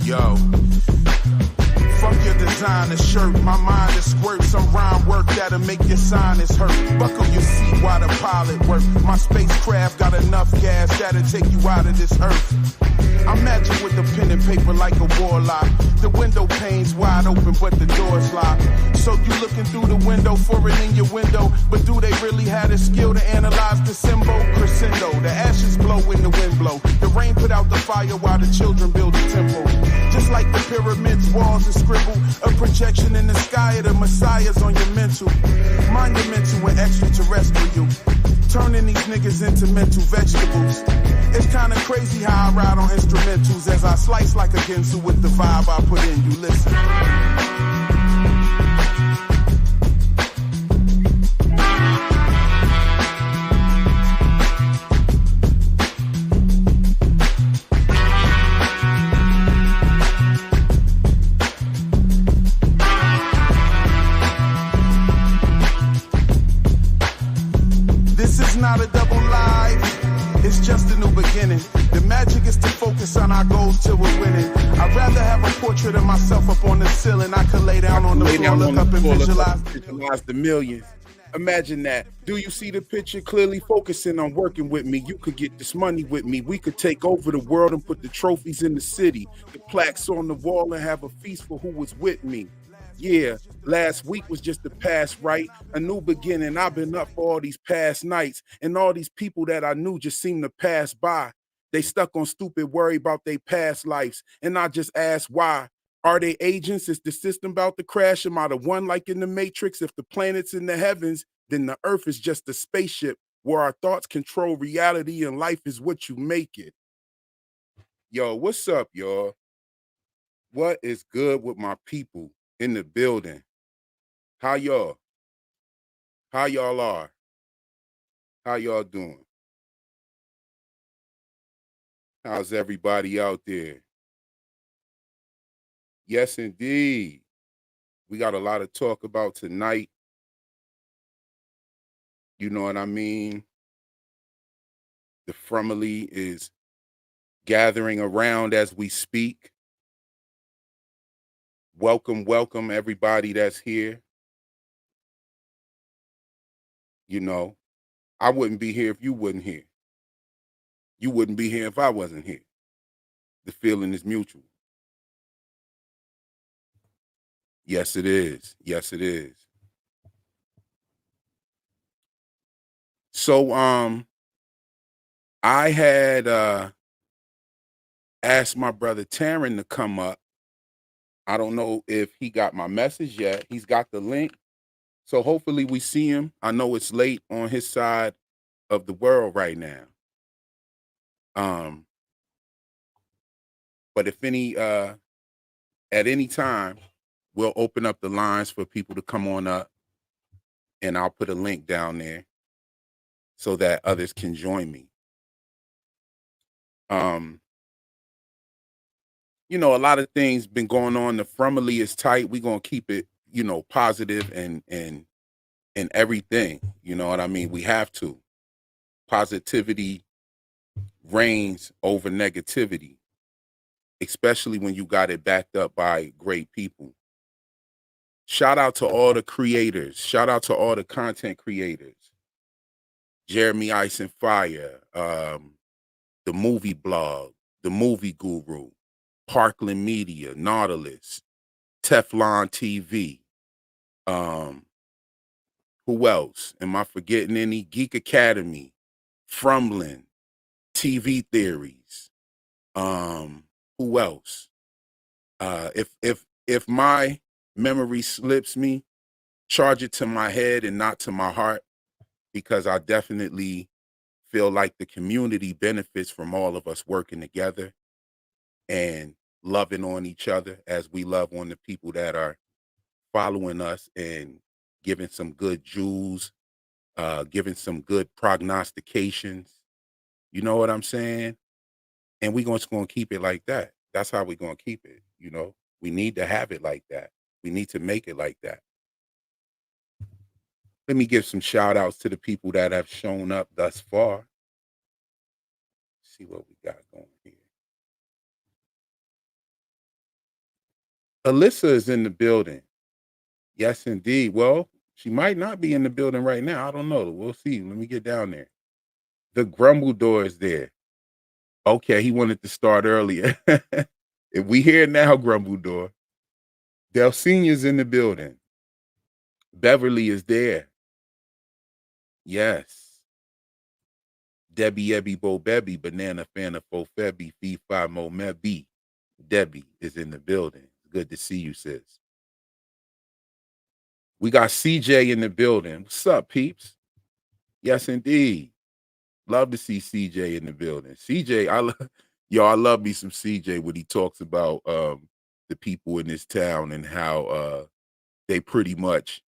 Yo. From your designer shirt, my mind is squirt. Some rhyme work that'll make your sinus hurt. Buckle your seat while the pilot work. My spacecraft got enough gas that'll take you out of this earth. I'm magic with the pen and paper like a warlock. The window pane's wide open, but the door's locked. So you looking through the window for it in your window. But do they really have the skill to analyze the symbol? Crescendo, the ashes blow when the wind blow. The rain put out the fire while the children build a temple. Just like the pyramids, walls and scribble. A projection in the sky of the messiahs on your mental. Monumental and extraterrestrial. Turning these niggas into mental vegetables. It's kinda crazy how I ride on instrumentals as I slice like a Ginsu with the vibe I put in. You listen. This is not a double life. It's just a new beginning. The magic is to focus on our goals till we're winning. I'd rather have a portrait of myself up on the ceiling. I could lay down on the floor, look up and visualize the millions. Imagine that. Do you see the picture? Clearly focusing on working with me. You could get this money with me. We could take over the world and put the trophies in the city. The plaques on the wall and have a feast for who was with me. Yeah, last week was just the past, right? A new beginning. I've been up for all these past nights, and all these people that I knew just seem to pass by. They stuck on stupid worry about their past lives, and I just ask why. Are they agents? Is the system about to crash? Am I the one like in the Matrix? If the planet's in the heavens, then the earth is just a spaceship where our thoughts control reality and life is what you make it. Yo, what's up, y'all? What is good with my people in the building? How y'all? How y'all are? How y'all doing? How's everybody out there? Yes, indeed. We got a lot to talk about tonight. You know what I mean? The family is gathering around as we speak. Welcome, welcome everybody that's here. You know, I wouldn't be here if you wasn't here. You wouldn't be here if I wasn't here. The feeling is mutual. Yes, it is. Yes, it is. So, I had asked my brother Taryn to come up. I don't know if he got my message yet. He's got the link. So hopefully we see him. I know it's late on his side of the world right now. But if any at any time, we'll open up the lines for people to come on up, and I'll put a link down there so that others can join me. You know, a lot of things been going on. The family is tight. We're gonna keep it, you know, positive and everything. You know what I mean? We have to. Positivity reigns over negativity, especially when you got it backed up by great people. Shout out to all the creators. Shout out to all the content creators. Jeremy Ice and Fire, the movie blog, the movie guru, Parkland Media, Nautilus, Teflon TV. Who else? Am I forgetting any? Geek Academy, Frumlin, TV Theories. Who else? If my memory slips me, charge it to my head and not to my heart, because I definitely feel like the community benefits from all of us working together and loving on each other as we love on the people that are following us and giving some good jewels, giving some good prognostications. You know what I'm saying? And we're just going to keep it like that. That's how we're going to keep it. You know, we need to have it like that. We need to make it like that. Let me give some shout outs to the people that have shown up thus far. See what we got going here. Alyssa is in the building. Yes, indeed. Well, she might not be in the building right now. I don't know. We'll see. Let me get down there. The Grumble Door is there. Okay, he wanted to start earlier. If we here now, Grumble Door. Del Senior's in the building. Beverly is there. Yes. Debbie Ebby Bo Bebby, Banana Fana Fo Febby, Fee Fi Mo Mebby. Debbie is in the building. Good to see you, sis. We got CJ in the building. What's up, peeps? Yes, indeed. Love to see CJ in the building. CJ, I love me some CJ when he talks about the people in this town and how they pretty much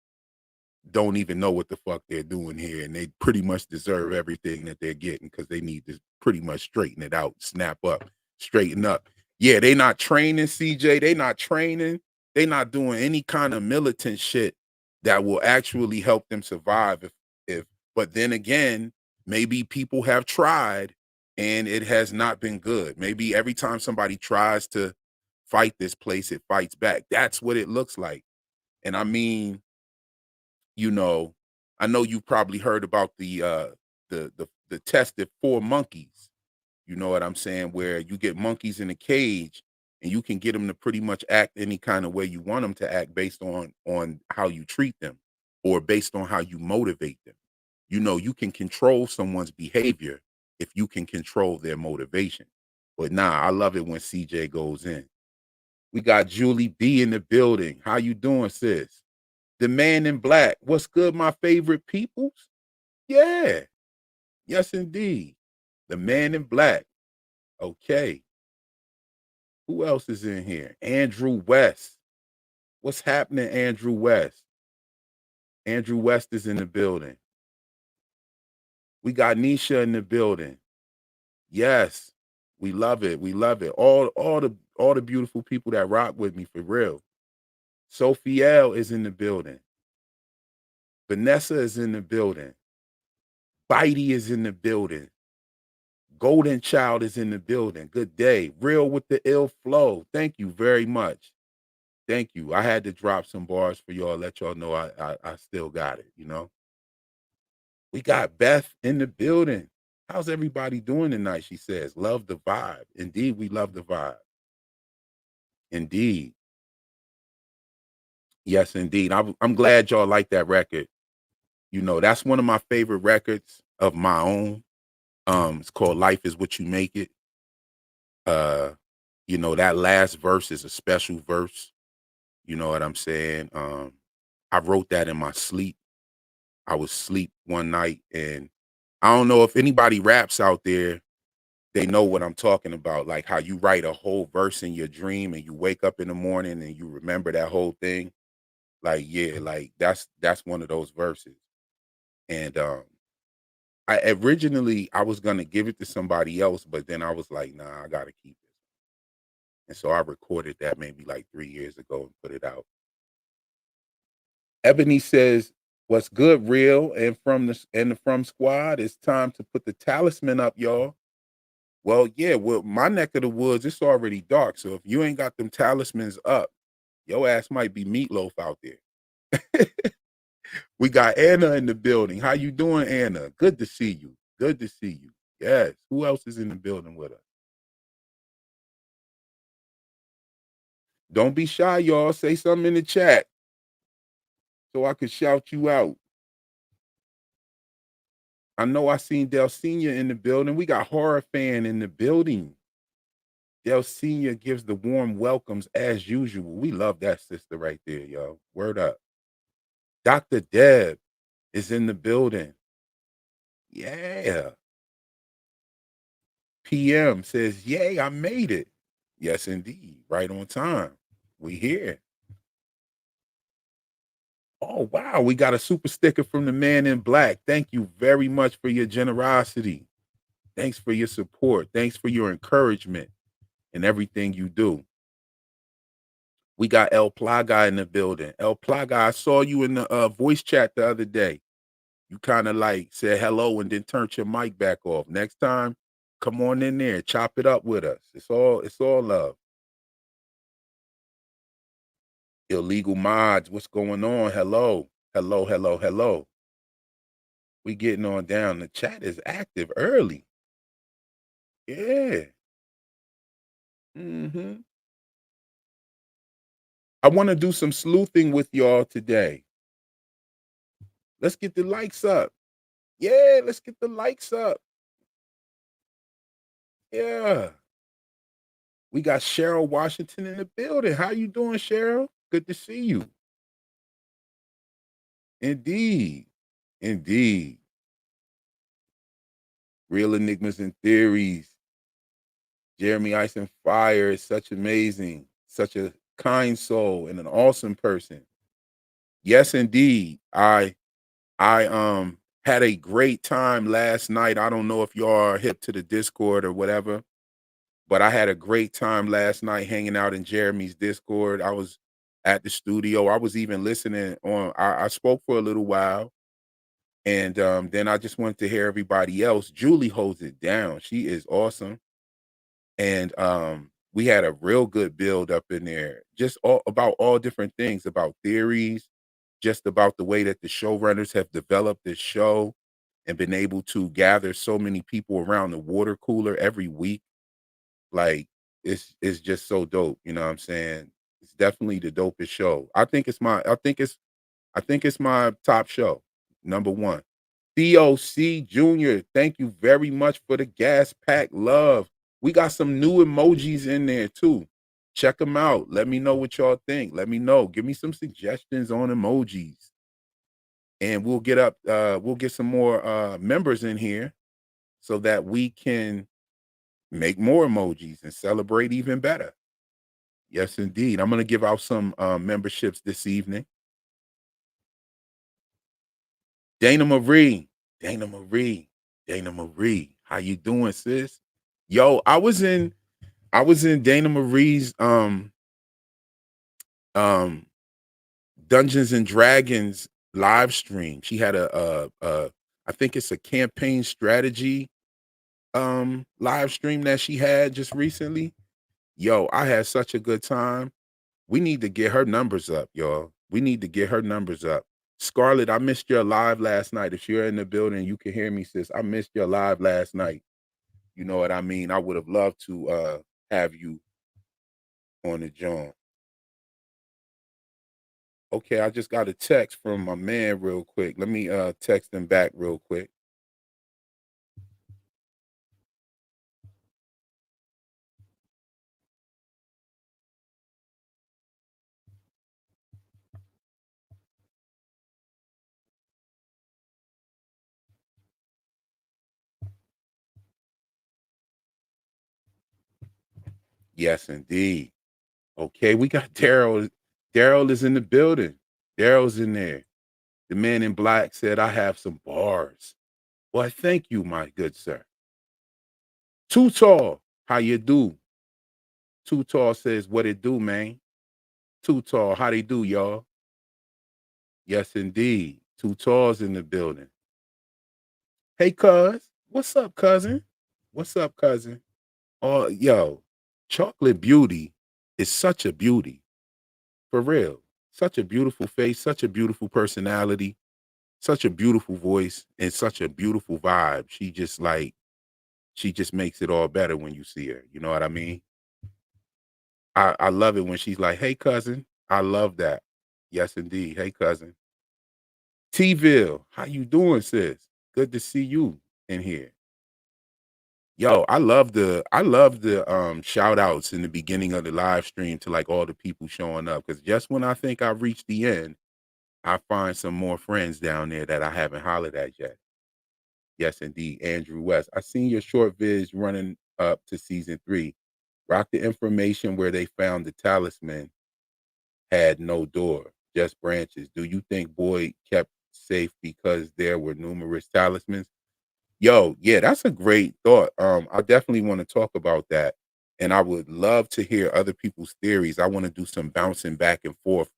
don't even know what the fuck they're doing here, and they pretty much deserve everything that they're getting because they need to pretty much straighten it out, snap up, straighten up. Yeah, they not training, CJ. They not training. They not doing any kind of militant shit that will actually help them survive. If but then again, maybe people have tried and it has not been good. Maybe every time somebody tries to fight this place, it fights back. That's what it looks like. And I mean, you know, I know you probably heard about the tested 4 monkeys. You know what I'm saying? Where you get monkeys in a cage and you can get them to pretty much act any kind of way you want them to act based on how you treat them or based on how you motivate them. You know, you can control someone's behavior if you can control their motivation. But nah, I love it when CJ goes in. We got Julie B in the building. How you doing, sis? The man in black. What's good, my favorite peoples? Yeah. Yes, indeed. The man in black. Okay. Who else is in here? Andrew West. What's happening, Andrew West? Andrew West is in the building. We got Nisha in the building. Yes. We love it. We love it. All the beautiful people that rock with me for real. Sophie L is in the building. Vanessa is in the building. Bitey is in the building. Golden Child is in the building. Good day. Real with the ill flow. Thank you very much. Thank you. I had to drop some bars for y'all, let y'all know I still got it, you know. We got Beth in the building. How's everybody doing tonight? She says, love the vibe. Indeed, we love the vibe. Indeed. Yes, indeed. I'm glad y'all like that record. You know, that's one of my favorite records of my own. It's called Life is What You Make It. Uh, you know, that last verse is a special verse. You know what I'm saying? I wrote that in my sleep. I was asleep one night, and I don't know if anybody raps out there, they know what I'm talking about. Like how you write a whole verse in your dream and you wake up in the morning and you remember that whole thing. Like, yeah, like that's one of those verses. And I was gonna give it to somebody else, but then I was like, nah, I gotta keep it. And so I recorded that maybe like 3 years ago and put it out. Ebony says, "What's good, real and the from squad? It's time to put the talisman up, y'all." Well, yeah, well, my neck of the woods, it's already dark. So if you ain't got them talismans up, your ass might be meatloaf out there. We got Anna in the building. How you doing, Anna? Good to see you. Good to see you. Yes. Who else is in the building with us? Don't be shy, y'all. Say something in the chat so I can shout you out. I know I seen Del Senior in the building. We got Horror Fan in the building. Del Senior gives the warm welcomes as usual. We love that sister right there, yo. Word up. Dr. Deb is in the building. Yeah. PM says, yay, I made it. Yes, indeed. Right on time. We here. Oh, wow. We got a super sticker from the man in black. Thank you very much for your generosity. Thanks for your support. Thanks for your encouragement and everything you do. We got El Plaga in the building. El Plaga, I saw you in the voice chat the other day. You kind of like said hello and then turned your mic back off. Next time, come on in there, chop it up with us. It's all love. Illegal mods, what's going on? Hello. Hello, hello, hello. We getting on down. The chat is active early. Yeah. Hmm. I want to do some sleuthing with y'all today. Let's get the likes up. Yeah, let's get the likes up. Yeah. We got Cheryl Washington in the building. How you doing, Cheryl? Good to see you. Indeed. Indeed. Real enigmas and theories. Jeremy Ice and Fire is such amazing, such a kind soul and an awesome person. Yes, indeed. I had a great time last night. I don't know if y'all are hip to the Discord or whatever, but I had a great time last night hanging out in Jeremy's Discord. I was at the studio. I was even listening on. I spoke for a little while, and then I just wanted to hear everybody else. Julie holds it down. She is awesome, and we had a real good build up in there, just all about all different things, about theories, just about the way that the showrunners have developed this show and been able to gather so many people around the water cooler every week. Like it's just so dope, you know what I'm saying? It's definitely the dopest show. I think it's my top show. Number 1. DOC Jr., thank you very much for the gas pack love. We got some new emojis in there too. Check them out. Let me know what y'all think. Let me know. Give me some suggestions on emojis. And we'll get some more members in here so that we can make more emojis and celebrate even better. Yes, indeed. I'm gonna give out some memberships this evening. Dana Marie, Dana Marie, Dana Marie. How you doing, sis? Yo, I was in Dana Marie's um Dungeons and Dragons live stream. She had I think it's a campaign strategy live stream that she had just recently. Yo, I had such a good time. We need to get her numbers up, y'all. We need to get her numbers up. Scarlett, I missed your live last night. If you're in the building, you can hear me, sis. I missed your live last night. You know what I mean? I would have loved to have you on the joint. Okay, I just got a text from my man real quick. Let me text him back real quick. Yes, indeed. Okay, we got Daryl. Daryl is in the building. Daryl's in there. The man in black said, I have some bars. Well, thank you, my good sir. Too tall. How you do? Too tall says, what it do, man? Too tall. How they do, y'all? Yes, indeed. Too tall's in the building. Hey, cuz. What's up, cousin? What's up, cousin? Oh, yo, Chocolate Beauty is such a beauty. For real. Such a beautiful face, such a beautiful personality, such a beautiful voice, and such a beautiful vibe. She just makes it all better when you see her. You know what I mean? I love it when she's like, hey cousin. I love that. Yes, indeed. Hey cousin. T-Ville, how you doing, sis? Good to see you in here. Yo, I love the shout outs in the beginning of the live stream to like all the people showing up. Cause just when I think I've reached the end, I find some more friends down there that I haven't hollered at yet. Yes, indeed. Andrew West. I seen your short vids running up to season 3. Rock the information where they found the talisman had no door, just branches. Do you think Boyd kept safe because there were numerous talismans? Yo, yeah, that's a great thought. I definitely want to talk about that. And I would love to hear other people's theories. I want to do some bouncing back and forth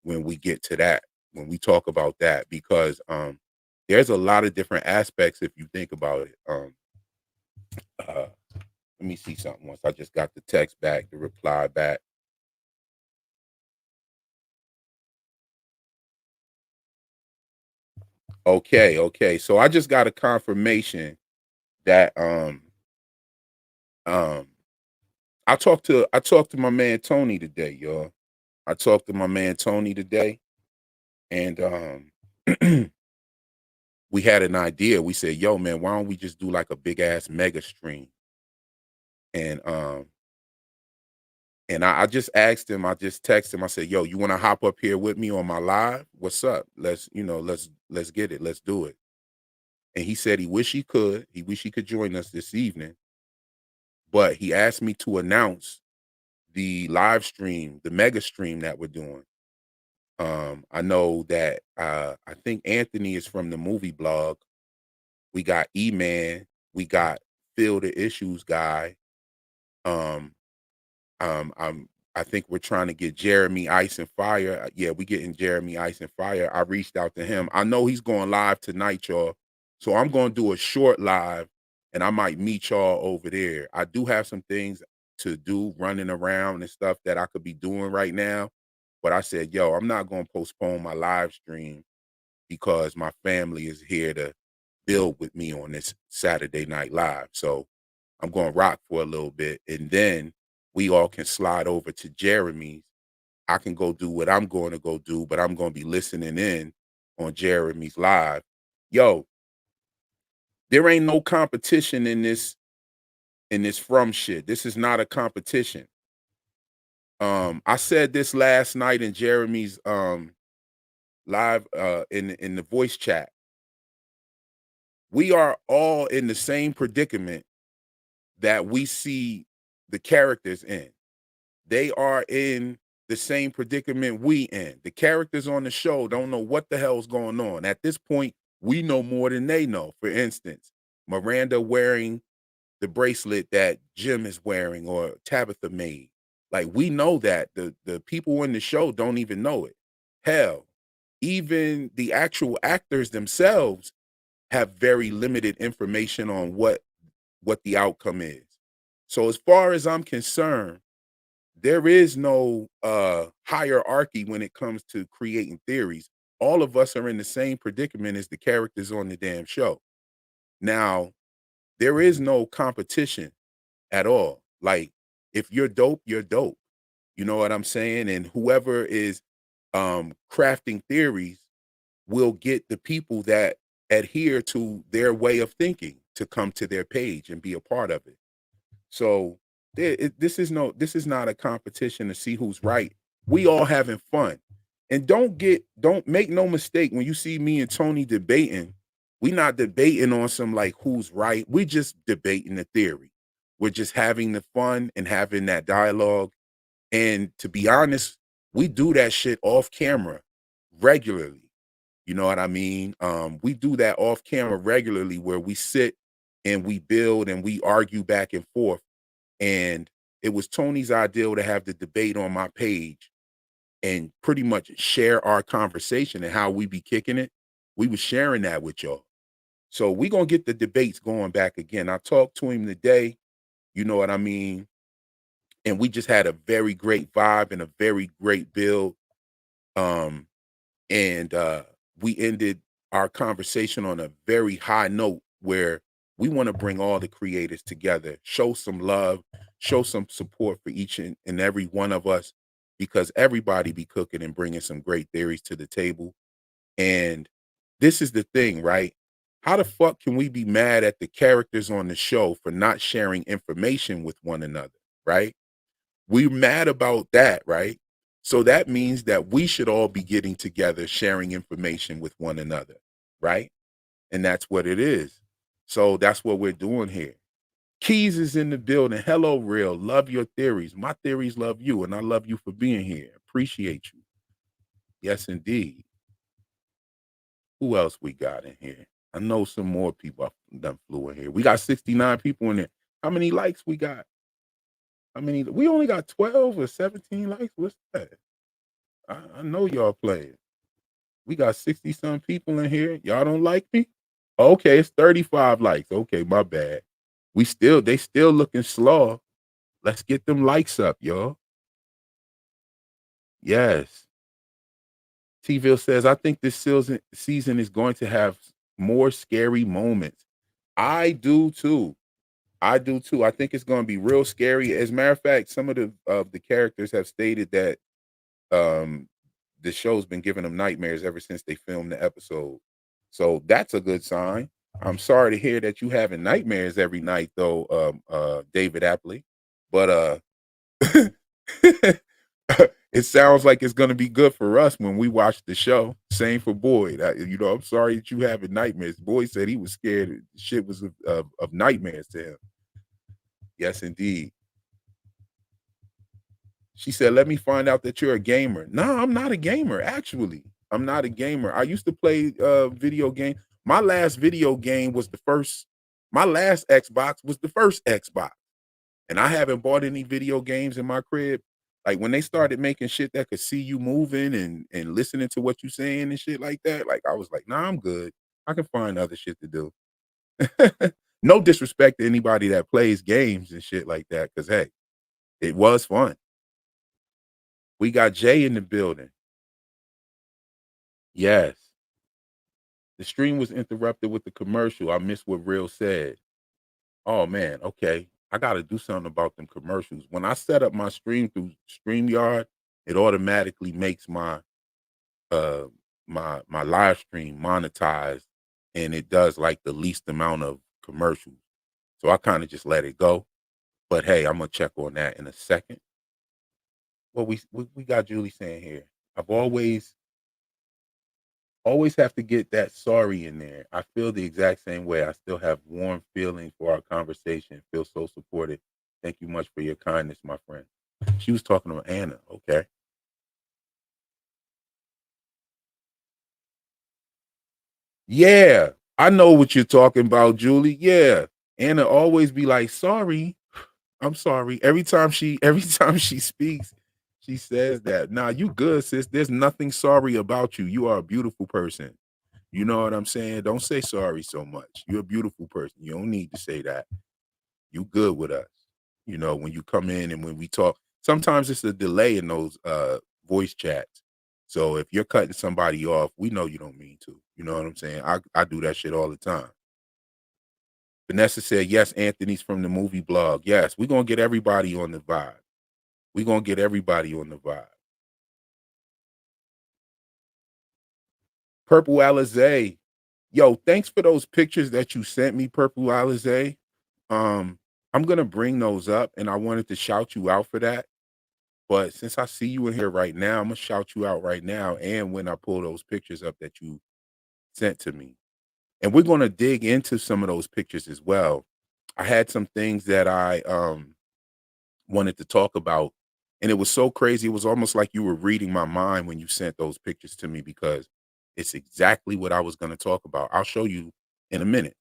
when we get to that, when we talk about that, because there's a lot of different aspects if you think about it. Uh, let me see something once. I just got the text back, the reply back. Okay, okay. So I just got a confirmation that um I talked to my man Tony today, y'all. I talked to my man Tony today, and we had an idea. We said, "Yo, man, why don't we just do like a big ass mega stream?" And I just asked him. I just texted him. I said, "Yo, you want to hop up here with me on my live? What's up? Let's get it. Let's do it." And he said he wish he could. He wish he could join us this evening, but he asked me to announce the live stream, the mega stream that we're doing. I know that I think Anthony is from the movie blog. We got E-Man, we got Phil the Issues guy. Um, I'm I think we're trying to get Jeremy Ice and Fire. Yeah, we getting Jeremy Ice and Fire. I reached out to him. I know he's going live tonight, y'all. So I'm going to do a short live and I might meet y'all over there. I do have some things to do running around and stuff that I could be doing right now. But I said, yo, I'm not going to postpone my live stream because my family is here to build with me on this Saturday night live. So I'm going to rock for a little bit and then we all can slide over to Jeremy's. I can go do what I'm going to go do, but I'm going to be listening in on Jeremy's live. Yo, there ain't no competition in this from shit. This is not a competition. I said this last night in Jeremy's live in the voice chat. We are all in the same predicament that we see the characters in. They are in the same predicament we in. The characters on the show don't know what the hell's going on. At this point, we know more than they know. For instance, Miranda wearing the bracelet that Jim is wearing or Tabitha made. Like we know that. The people in the show don't even know it. Hell, even the actual actors themselves have very limited information on what the outcome is. So as far as I'm concerned, there is no hierarchy when it comes to creating theories. All of us are in the same predicament as the characters on the damn show. Now, there is no competition at all. Like, if you're dope, you're dope. You know what I'm saying? And whoever is crafting theories will get the people that adhere to their way of thinking to come to their page and be a part of it. So this is not a competition to see who's right. We all having fun. And don't make no mistake when you see me and Tony debating, we not debating on some like who's right. We just debating the theory. We're just having the fun and having that dialogue. And to be honest, we do that shit off camera regularly. You know what I mean? We do that off camera regularly where we sit and we build and we argue back and forth. And it was Tony's ideal to have the debate on my page and pretty much share our conversation and how we be kicking it. We was sharing that with y'all. So we gonna get the debates going back again. I talked to him today, you know what I mean? And we just had a very great vibe and a very great build. Um, and we ended our conversation on a very high note where we want to bring all the creators together, show some love, show some support for each and every one of us, because everybody be cooking and bringing some great theories to the table. And this is the thing, right? How the fuck can we be mad at the characters on the show for not sharing information with one another, right? We're mad about that, right? So that means that we should all be getting together, sharing information with one another, right? And that's what it is. So that's what we're doing here. Keys is in the building. Hello, Real. Love your theories. My theories love you, and I love you for being here. Appreciate you. Yes, indeed. Who else we got in here? I know some more people done flew in here. We got 69 people in there. How many likes we got? I mean, we only got 12 or 17 likes. What's that? I know y'all playing. We got 60 some people in here. Y'all don't like me? Okay, it's 35 likes. Okay, my bad. They still looking slow. Let's get them likes up, y'all. Yes. T-Ville says, I think this season is going to have more scary moments. I do too. I do too. I think it's going to be real scary. As a matter of fact, some of the characters have stated that um the show's been giving them nightmares ever since they filmed the episode. So that's a good sign. I'm sorry to hear that you having nightmares every night though, David Apley. But it sounds like it's gonna be good for us when we watch the show. Same for Boyd. I'm sorry that you having nightmares. Boyd said he was scared. Shit was of nightmares to him. Yes, indeed. She said, "Let me find out that you're a gamer." No, I'm not a gamer. Actually, I'm not a gamer. I used to play video game. My last video game was the first. My last Xbox was the first Xbox, and I haven't bought any video games in my crib. Like when they started making shit that could see you moving and listening to what you saying and shit like that. Like I was like, nah, I'm good. I can find other shit to do. No disrespect to anybody that plays games and shit like that, because hey, it was fun. We got Jay in the building. Yes. The stream was interrupted with the commercial. I missed what Real said. Oh man, okay. I gotta do something about them commercials. When I set up my stream through StreamYard, it automatically makes uh my live stream monetized, and it does like the least amount of commercials. So I kind of just let it go. But hey, I'm gonna check on that in a second. What we got Julie saying here. I've always have to get that sorry in there. I feel the exact same way. I still have warm feelings for our conversation. Feel so supported. Thank you much for your kindness, my friend. She was talking to Anna. Okay. Yeah. I know what you're talking about, Julie. Yeah. Anna always be like, sorry. I'm sorry. Every time she speaks, she says that. Nah, you good, sis. There's nothing sorry about you. You are a beautiful person. You know what I'm saying? Don't say sorry so much. You're a beautiful person. You don't need to say that. You good with us. When you come in and when we talk, sometimes it's a delay in those voice chats. So if you're cutting somebody off, we know you don't mean to. You know what I'm saying? I do that shit all the time. Vanessa said, yes, Anthony's from the movie blog. Yes, we're gonna get everybody on the vibe. We're gonna get everybody on the vibe. Purple Alizé. Yo, thanks for those pictures that you sent me, Purple Alizé. I'm gonna bring those up, and I wanted to shout you out for that. But since I see you in here right now, I'm gonna shout you out right now, and when I pull those pictures up that you sent to me, and we're gonna dig into some of those pictures as well. I had some things that I wanted to talk about, and it was so crazy. It was almost like you were reading my mind when you sent those pictures to me because it's exactly what I was gonna talk about. I'll show you in a minute.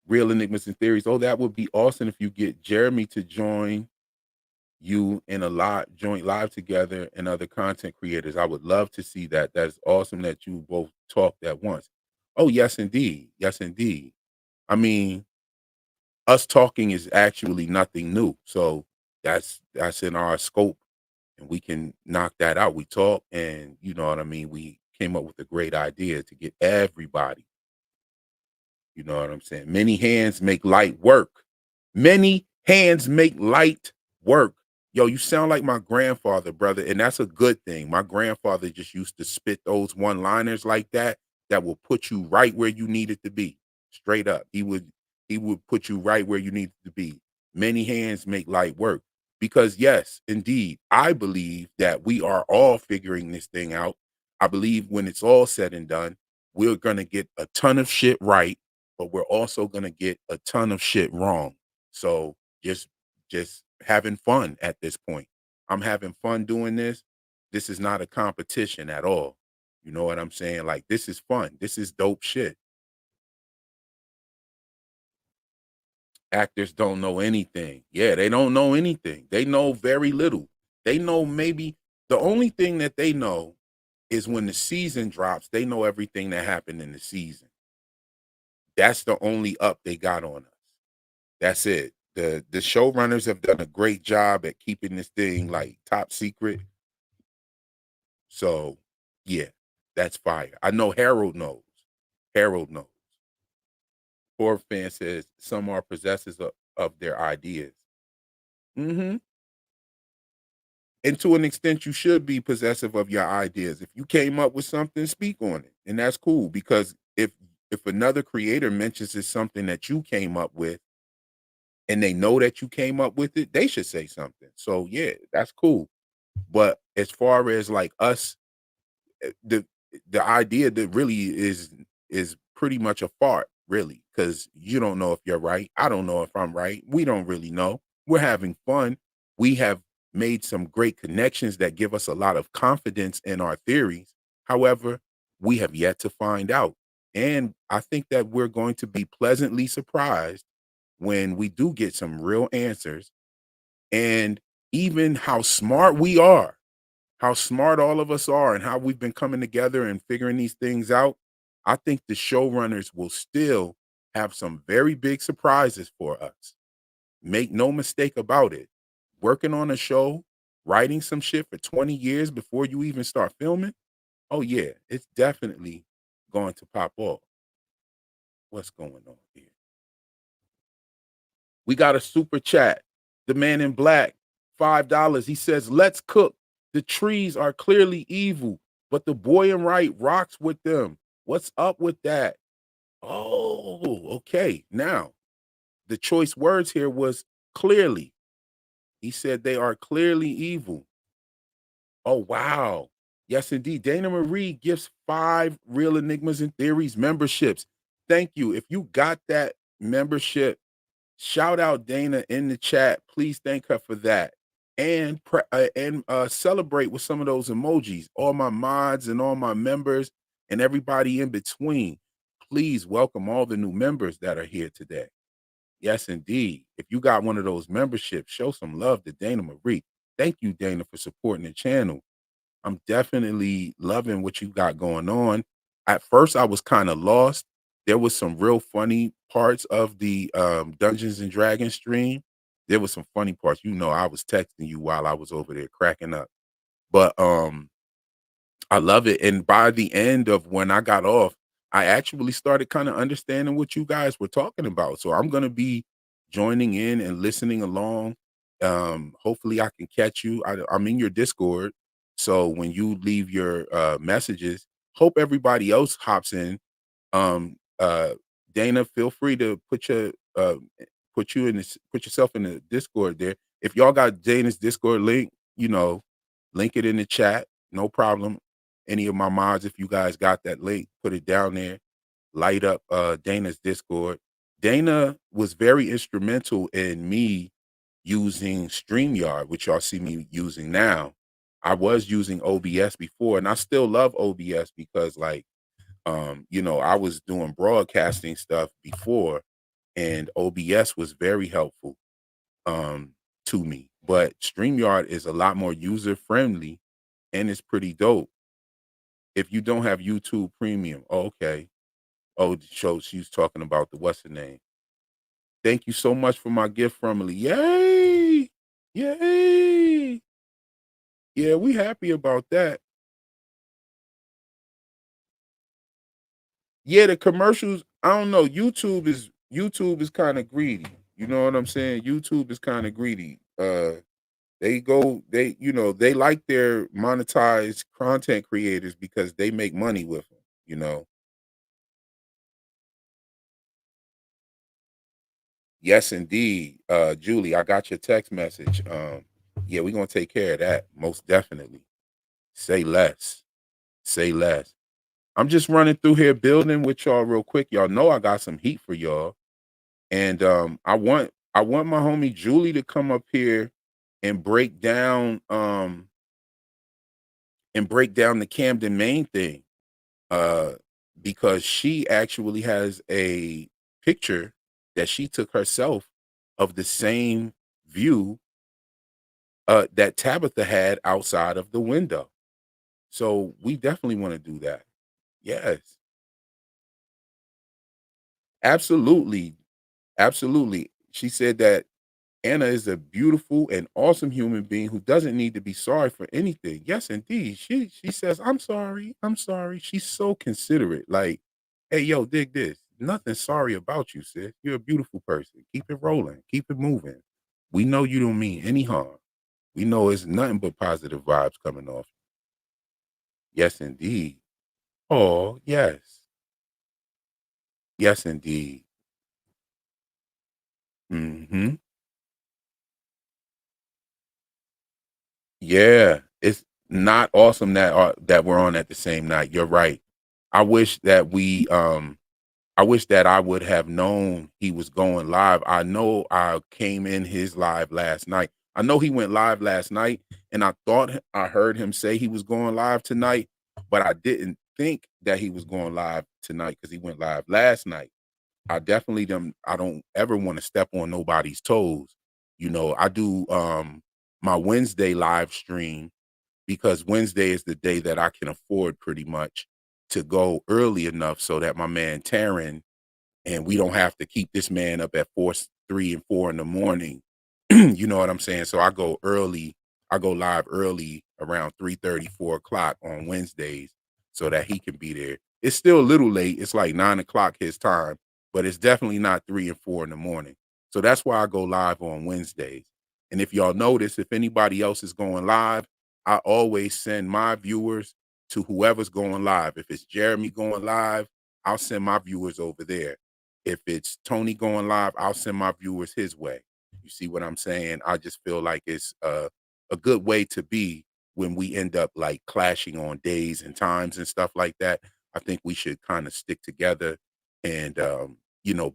Real Enigmas and Theories. Oh, that would be awesome if you get Jeremy to join you in a lot joint live together and other content creators. I would love to see that. That's awesome that you both talked at once. Oh, yes, indeed. Yes, indeed. I mean, us talking is actually nothing new. So that's in our scope and we can knock that out. We talk and you know what I mean? We came up with a great idea to get everybody. You know what I'm saying? Many hands make light work. Many hands make light work. Yo, you sound like my grandfather, brother, and that's a good thing. My grandfather just used to spit those one-liners like that will put you right where you needed to be. Straight up. He would put you right where you needed to be. Many hands make light work. Because yes, indeed, I believe that we are all figuring this thing out. I believe when it's all said and done, we're going to get a ton of shit right, but we're also going to get a ton of shit wrong. So just having fun at this point. I'm having fun doing this. This is not a competition at all. You know what I'm saying? Like this is fun. This is dope shit. Actors don't know anything. Yeah, they don't know anything. They know very little. They know maybe the only thing that they know is when the season drops, they know everything that happened in the season. That's the only up they got on us. That's it. The showrunners have done a great job at keeping this thing like top secret. So yeah, that's fire. I know Harold knows. Harold knows. Poor fan says some are possessors of their ideas. Hmm. And to an extent, you should be possessive of your ideas. If you came up with something, speak on it, and that's cool. Because if another creator mentions it's something that you came up with, and they know that you came up with it, they should say something. So yeah, that's cool. But as far as like us, the idea that really is pretty much a fart, really, because you don't know if you're right. I don't know if I'm right. We don't really know. We're having fun. We have made some great connections that give us a lot of confidence in our theories. However, we have yet to find out. And I think that we're going to be pleasantly surprised when we do get some real answers, and even how smart we are, how smart all of us are, and how we've been coming together and figuring these things out. I think the showrunners will still have some very big surprises for us. Make no mistake about it. Working on a show, writing some shit for 20 years before you even start filming, oh yeah, it's definitely going to pop off. What's going on here? We got a super chat. The man in black, $5. He says, "Let's cook. The trees are clearly evil, but the boy in right rocks with them. What's up with that?" Oh, okay. Now, the choice words here was clearly. He said they are clearly evil. Oh, wow. Yes, indeed. Dana Marie gives 5 Real Enigmas and Theories memberships. Thank you. If you got that membership, shout out Dana in the chat. Please thank her for that. And celebrate with some of those emojis. All my mods and all my members and everybody in between. Please welcome all the new members that are here today. Yes, indeed. If you got one of those memberships, show some love to Dana Marie. Thank you, Dana, for supporting the channel. I'm definitely loving what you got going on. At first, I was kind of lost. There was some real funny parts of the Dungeons and Dragons stream. There was some funny parts. You know, I was texting you while I was over there cracking up. But I love it. And by the end of when I got off, I actually started kind of understanding what you guys were talking about. So I'm gonna be joining in and listening along. Hopefully I can catch you. I'm in your Discord. So when you leave your messages, hope everybody else hops in. um Dana, feel free to put yourself in the Discord there. If y'all got Dana's Discord link, you know, link it in the chat, no problem. Any of my mods, if you guys got that link, put it down there. Light up Dana's Discord. Dana was very instrumental in me using StreamYard, which y'all see me using now. I was using OBS before, and I still love OBS because like you know, I was doing broadcasting stuff before, and OBS was very helpful um, to me. But StreamYard is a lot more user friendly, and it's pretty dope. If you don't have YouTube Premium, oh, okay. Oh, so she's talking about the what's the name? Thank you so much for my gift, Emily. Yay! Yay! Yeah, we happy about that. Yeah, the commercials, I don't know. YouTube is kind of greedy. You know what I'm saying? YouTube is kind of greedy. They you know, they like their monetized content creators because they make money with them, you know. Yes, indeed. Julie, I got your text message. Yeah, we're gonna take care of that most definitely. Say less. Say less. I'm just running through here building with y'all real quick. Y'all know I got some heat for y'all. And I want my homie Julie to come up here and break down the Camden Maine thing. Uh because she actually has a picture that she took herself of the same view that Tabitha had outside of the window. So we definitely want to do that. Yes. Absolutely. Absolutely. She said that Anna is a beautiful and awesome human being who doesn't need to be sorry for anything. Yes, indeed. She says, I'm sorry. I'm sorry. She's so considerate. Like, hey, yo, dig this. Nothing sorry about you, sis. You're a beautiful person. Keep it rolling. Keep it moving. We know you don't mean any harm. We know it's nothing but positive vibes coming off. Yes, indeed. Oh, yes. Yes, indeed. Hmm. Yeah, it's not awesome that we're on at the same night. You're right. I wish that I wish that I would have known he was going live. I know I came in his live last night. I know he went live last night, and I thought I heard him say he was going live tonight, but I didn't think that he was going live tonight because he went live last night. I don't ever want to step on nobody's toes. I do my Wednesday live stream because Wednesday is the day that I can afford pretty much to go early enough so that my man Taryn and we don't have to keep this man up at 3 and 4 in the morning. You know what I'm saying? So I go early. I go live early around 3:30, 4 o'clock on Wednesdays so that he can be there. It's still a little late. It's like 9 o'clock his time, but it's definitely not 3 and 4 in the morning. So that's why I go live on Wednesdays. And if y'all notice, if anybody else is going live, I always send my viewers to whoever's going live. If it's Jeremy going live, I'll send my viewers over there. If it's Tony going live, I'll send my viewers his way. You see what I'm saying? I just feel like it's a good way to be when we end up like clashing on days and times and stuff like that. I think we should kind of stick together and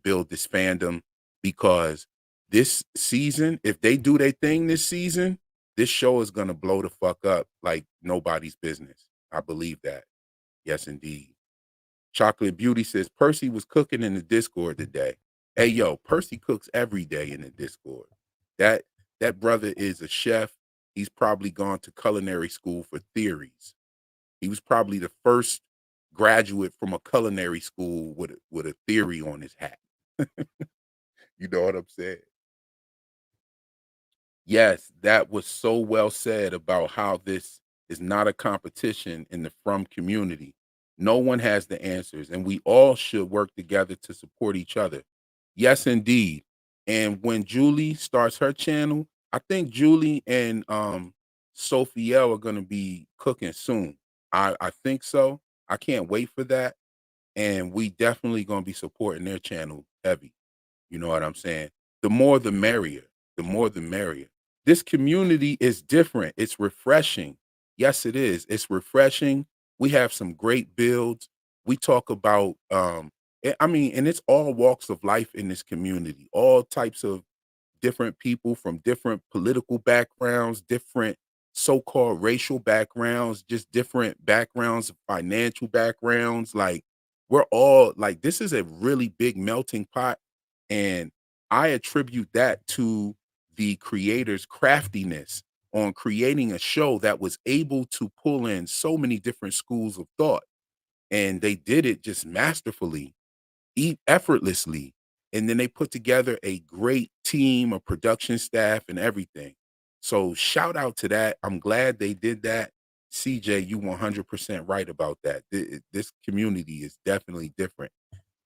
build this fandom because this season, if they do their thing this season, this show is gonna blow the fuck up like nobody's business. I believe that. Yes, indeed. Chocolate Beauty says Percy was cooking in the Discord today. Hey yo, Percy cooks every day in the Discord. That that brother is a chef. He's probably gone to culinary school for theories. He was probably the first graduate from a culinary school with a theory on his hat. You know what I'm saying? Yes, that was so well said about how this is not a competition in the From community. No one has the answers, and we all should work together to support each other. Yes, indeed. And when Julie starts her channel, I think Julie and Sophiel are going to be cooking soon. I think so. I can't wait for that. And we definitely going to be supporting their channel heavy. You know what I'm saying? The more the merrier. The more the merrier. This community is different. It's refreshing. Yes, it is. It's refreshing. We have some great builds. We talk about I mean, and it's all walks of life in this community. All types of different people from different political backgrounds, different so-called racial backgrounds, just different backgrounds, financial backgrounds. Like we're all like this is a really big melting pot. And I attribute that to the creator's craftiness on creating a show that was able to pull in so many different schools of thought. And they did it just masterfully effortlessly. And then they put together a great team of production staff and everything. So shout out to that. I'm glad they did that. CJ, you 100% right about that. This community is definitely different.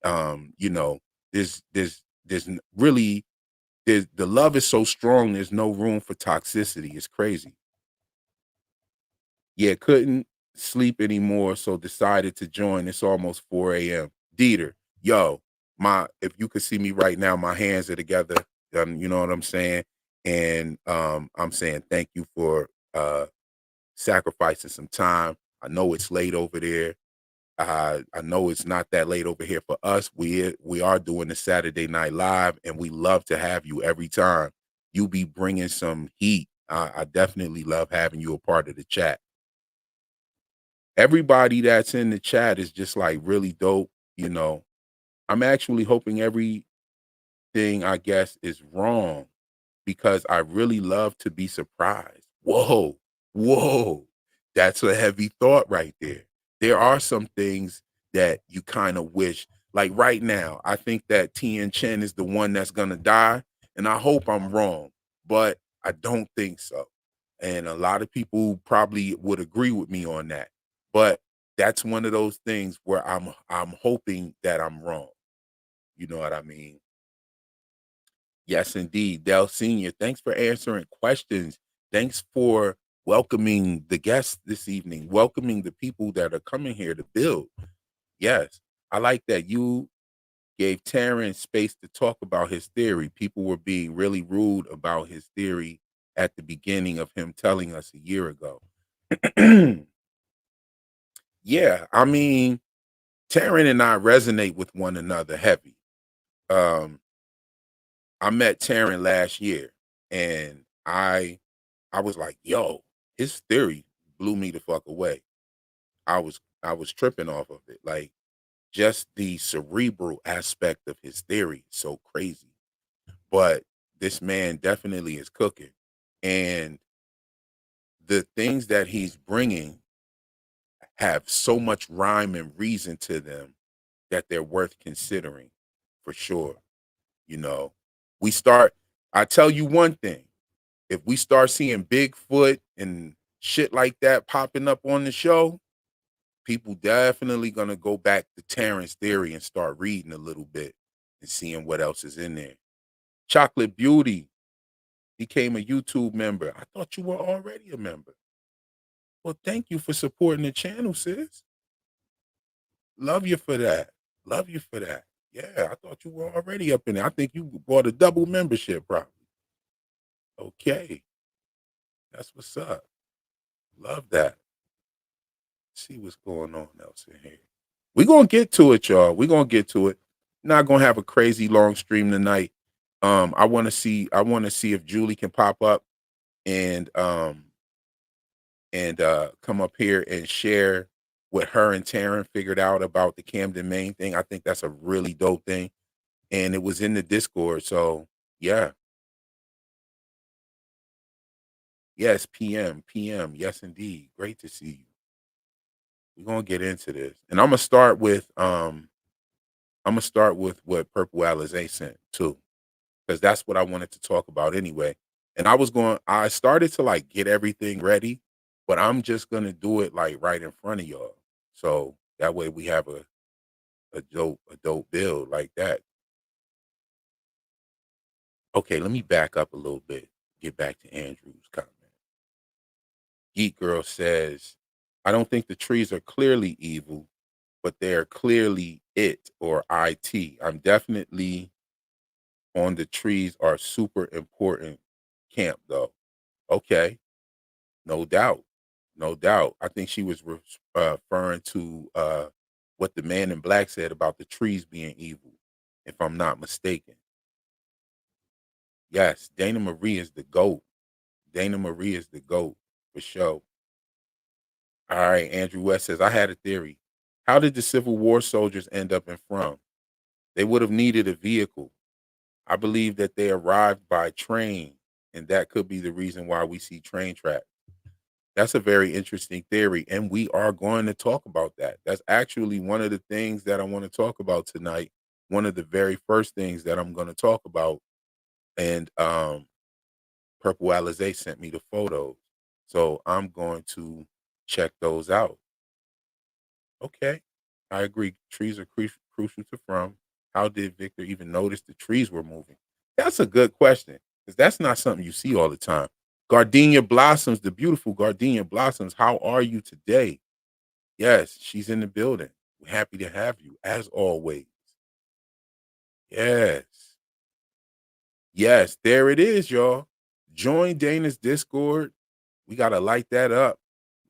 You know, really the love is so strong. There's no room for toxicity. It's crazy. Yeah, couldn't sleep anymore, so decided to join. It's almost 4 a.m. Dieter, yo, if you could see me right now, my hands are together. You know what I'm saying? And I'm saying thank you for sacrificing some time. I know it's late over there. I know it's not that late over here for us. We are doing the Saturday Night Live, and we love to have you every time. You be bringing some heat. I definitely love having you a part of the chat. Everybody that's in the chat is just like really dope. You know, I'm actually hoping everything I guess is wrong because I really love to be surprised. Whoa, whoa, that's a heavy thought right there. There are some things that you kind of wish, like right now, I think that Tien Chen is the one that's gonna die. And I hope I'm wrong, but I don't think so. And a lot of people probably would agree with me on that. But that's one of those things where I'm hoping that I'm wrong. You know what I mean? Yes, indeed. Dell Sr., thanks for answering questions. Thanks for welcoming the guests this evening, welcoming the people that are coming here to build. Yes, I like that you gave Terrence space to talk about his theory. People were being really rude about his theory at the beginning of him telling us a year ago. Yeah, I mean, Taryn and I resonate with one another heavy. Um, I met Taryn last year, and I was like, "Yo, his theory blew me the fuck away." I was tripping off of it, like just the cerebral aspect of his theory, so crazy. But this man definitely is cooking, and the things that he's bringing have so much rhyme and reason to them that they're worth considering, for sure. You know, we start. I tell you one thing: if we start seeing Bigfoot and shit like that popping up on the show, people definitely gonna go back to Terrence theory and start reading a little bit and seeing what else is in there. Chocolate Beauty became a YouTube member. I thought you were already a member. Well, thank you for supporting the channel, sis. Love you for that. Love you for that. Yeah, I thought you were already up in there. I think you bought a double membership, probably. Okay, that's what's up. Love that. See what's going on else in here. We're gonna get to it, y'all. We're gonna get to it. Not gonna have a crazy long stream tonight. I wanna see if Julie can pop up and come up here and share what her and Taryn figured out about the Camden Maine thing. I think that's a really dope thing. And it was in the Discord. So yeah. Yes, PM. Yes, indeed. Great to see you. We're gonna get into this. And I'm gonna start with what Purple Alizé sent too, because that's what I wanted to talk about anyway. And I started to like get everything ready, but I'm just gonna do it like right in front of y'all. So that way we have a dope build like that. Okay, let me back up a little bit. Get back to Andrew's comment. Geek Girl says, I don't think the trees are clearly evil, but they are clearly it or IT. I'm definitely on the trees are super important camp though. Okay, no doubt. No doubt. I think she was referring to what the man in black said about the trees being evil, if I'm not mistaken. Yes, Dana Marie is the GOAT. Dana Marie is the GOAT for sure. All right, Andrew West says, I had a theory. How did the Civil War soldiers end up in From? They would have needed a vehicle. I believe that they arrived by train, and that could be the reason why we see train tracks. That's a very interesting theory, and we are going to talk about that. That's actually one of the things that I want to talk about tonight. One of the very first things that I'm going to talk about, and Purple Alizé sent me the photos, so I'm going to check those out. Okay, I agree. Trees are crucial to From. How did Victor even notice the trees were moving? That's a good question because that's not something you see all the time. Gardenia Blossoms, the beautiful Gardenia Blossoms. How are you today? Yes, she's in the building. We're happy to have you as always. Yes. Yes, there it is, y'all. Join Dana's Discord. We got to light that up.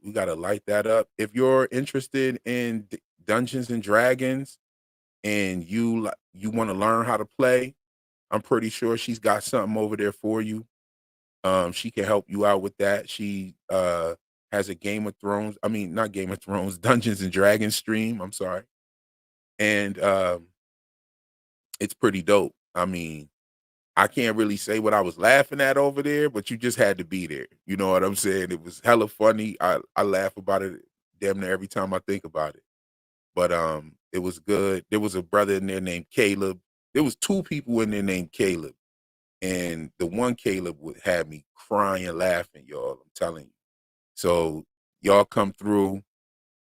We got to light that up. If you're interested in Dungeons and Dragons and you want to learn how to play, I'm pretty sure she's got something over there for you. She can help you out with that. She has a Game of Thrones, I mean, not Game of Thrones, Dungeons and Dragons stream. I'm sorry. And it's pretty dope. I mean, I can't really say what I was laughing at over there, but you just had to be there. You know what I'm saying? It was hella funny. I laugh about it damn near every time I think about it. But it was good. There was a brother in there named Caleb. There was two people in there named Caleb. And the one Caleb would have me crying, laughing, y'all. I'm telling you. So y'all come through.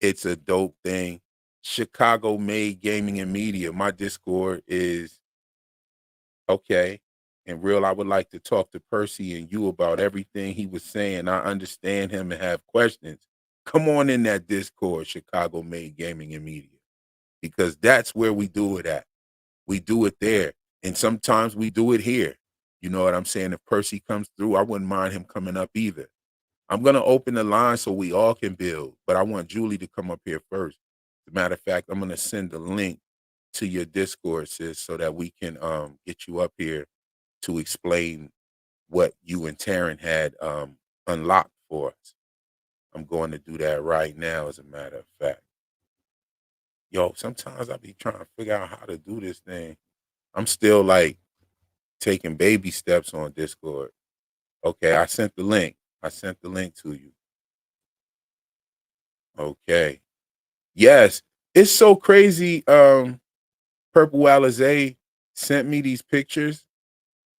It's a dope thing. Chicago made gaming and media. My Discord is okay. And real, I would like to talk to Percy and you about everything he was saying. I understand him and have questions. Come on in that Discord, Chicago made gaming and media, because that's where we do it at. We do it there. And sometimes we do it here. You know what I'm saying? If Percy comes through, I wouldn't mind him coming up either. I'm going to open the line so we all can build, but I want Julie to come up here first. As a matter of fact, I'm going to send the link to your Discord, sis, so that we can get you up here to explain what you and Taryn had unlocked for us. I'm going to do that right now, as a matter of fact. Yo, sometimes I be trying to figure out how to do this thing. I'm still like taking baby steps on Discord. Okay, I sent the link. I sent the link to you. Okay. Yes, it's so crazy. Purple Alizé sent me these pictures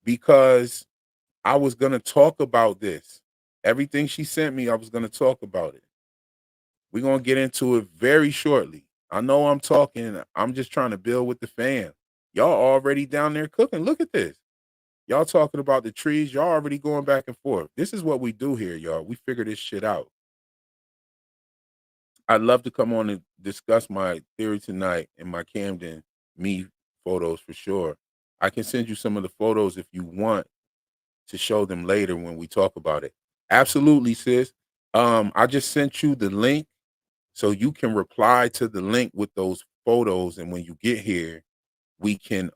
because I was gonna talk about this. Everything she sent me, I was gonna talk about it. We're gonna get into it very shortly. I know I'm talking, I'm just trying to build with the fam. Y'all already down there cooking. Look at this. Y'all talking about the trees, y'all already going back and forth. This is what we do here, y'all. We figure this shit out. I'd love to come on and discuss my theory tonight and my Camden me photos for sure. I can send you some of the photos if you want to show them later when we talk about it. Absolutely, sis. I just sent you the link so you can reply to the link with those photos, and when you get here, we can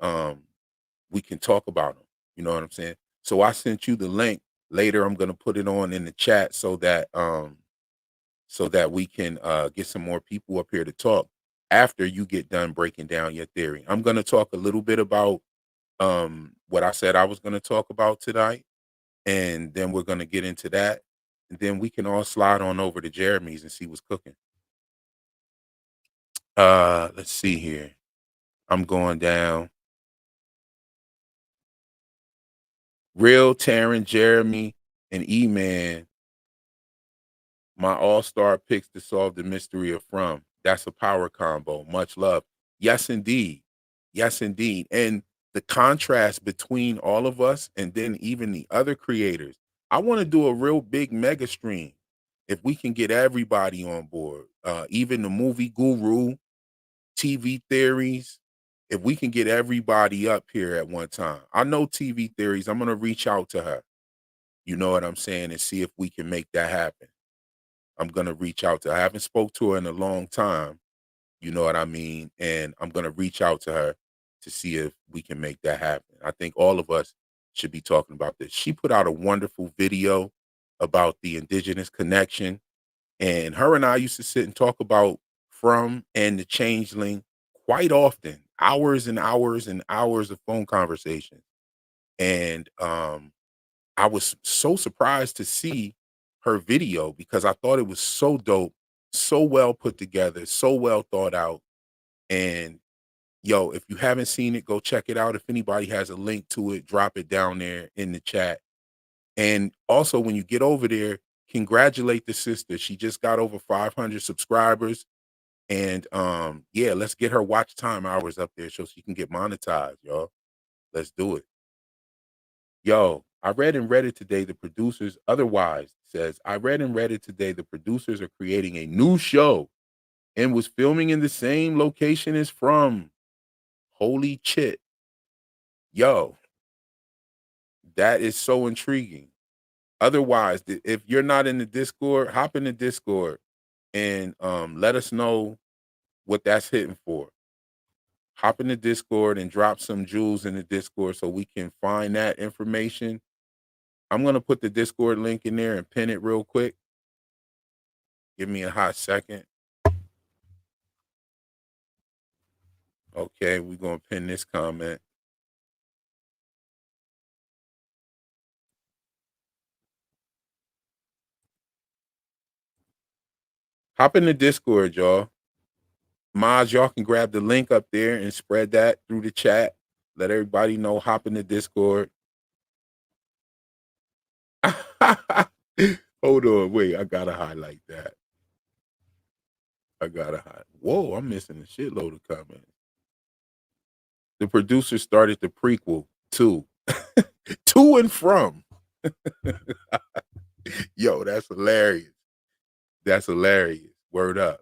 talk about them. You know what I'm saying? So I sent you the link. Later I'm gonna put it on in the chat so that we can get some more people up here to talk after you get done breaking down your theory. I'm going to talk a little bit about what I said I was going to talk about tonight, and then we're going to get into that, and then we can all slide on over to Jeremy's and see what's cooking. Let's see here. I'm going down. Real, Taryn, Jeremy, and E-Man, my all-star picks to solve the mystery of From. That's a power combo. Much love. Yes, indeed. Yes, indeed. And the contrast between all of us and then even the other creators. I want to do a real big mega stream if we can get everybody on board. Even the movie guru, TV theories. If we can get everybody up here at one time. I know TV theories. I'm going to reach out to her. You know what I'm saying? And see if we can make that happen. I'm gonna reach out to her. I haven't spoke to her in a long time, you know what I mean? And I'm gonna reach out to her to see if we can make that happen. I think all of us should be talking about this. She put out a wonderful video about the indigenous connection, and her and I used to sit and talk about From and the Changeling quite often, hours and hours and hours of phone conversation. And I was so surprised to see her video because I thought it was so dope, so well put together, so well thought out. And yo, if you haven't seen it, go check it out. If anybody has a link to it, drop it down there in the chat. And also, when you get over there, congratulate the sister. She just got over 500 subscribers. And yeah, let's get her watch time hours up there so she can get monetized, y'all. Let's do it. Yo, I read in Reddit today the producers, otherwise says, I read in Reddit today the producers are creating a new show and was filming in the same location as From. Holy shit. Yo, that is so intriguing. Otherwise, if you're not in the Discord, hop in the Discord and let us know what that's hitting for. Hop in the Discord and drop some jewels in the Discord so we can find that information. I'm going to put the Discord link in there and pin it real quick. Give me a hot second. Okay, we're going to pin this comment. Hop in the Discord, y'all. Mods, y'all can grab the link up there and spread that through the chat. Let everybody know, hop in the Discord. Hold on, wait, I gotta highlight that. I gotta highlight. Whoa, I'm missing a shitload of comments. The producer started the prequel too. To and from. Yo, that's hilarious. That's hilarious. Word up.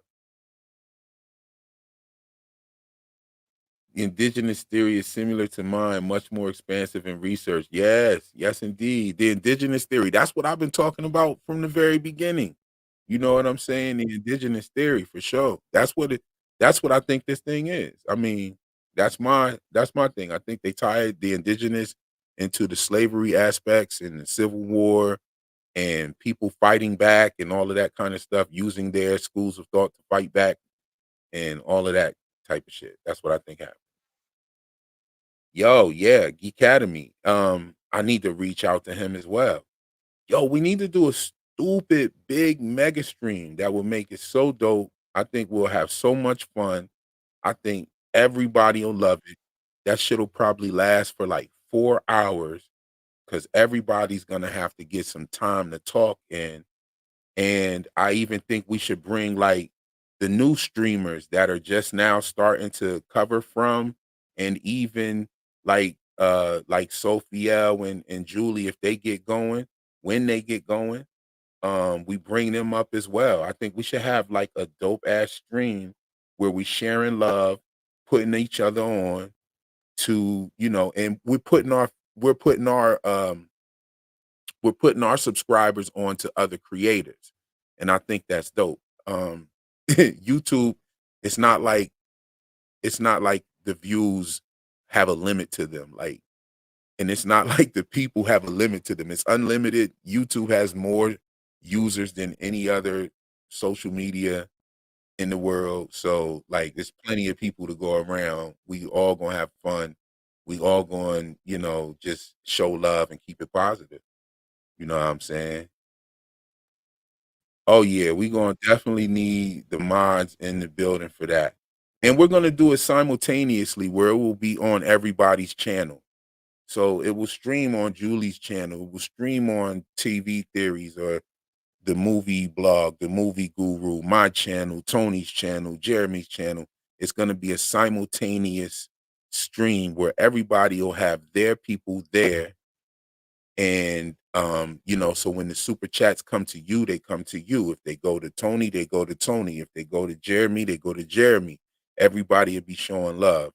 The indigenous theory is similar to mine, much more expansive in research. Yes, yes, indeed. The indigenous theory. That's what I've been talking about from the very beginning. You know what I'm saying? The indigenous theory for sure. That's what I think this thing is. I mean, that's my thing. I think they tied the indigenous into the slavery aspects and the Civil War and people fighting back and all of that kind of stuff, using their schools of thought to fight back and all of that type of shit. That's what I think happened. Yo, yeah, Academy. I need to reach out to him as well. Yo, we need to do a stupid big mega stream that will make it so dope. I think we'll have so much fun. I think everybody will love it. That shit'll probably last for like 4 hours because everybody's gonna have to get some time to talk in. And I even think we should bring like the new streamers that are just now starting to cover from, and even like Sophiel and Julie, if they get going, when they get going, we bring them up as well. I think we should have like a dope ass stream where we sharing love, putting each other on to, and we're putting our subscribers on to other creators. And I think that's dope. YouTube, it's not like it's not like the views have a limit to them. Like, and it's not like the people have a limit to them. It's unlimited. YouTube has more users than any other social media in the world. So like there's plenty of people to go around. We all gonna have fun. We all going, just show love and keep it positive. You know what I'm saying? Oh yeah, we gonna definitely need the mods in the building for that. And we're gonna do it simultaneously where it will be on everybody's channel. So it will stream on Julie's channel, it will stream on TV Theories or the movie blog, the movie guru, my channel, Tony's channel, Jeremy's channel. It's gonna be a simultaneous stream where everybody will have their people there. And so when the super chats come to you, they come to you. If they go to Tony, they go to Tony. If they go to Jeremy, they go to Jeremy. Everybody will be showing love.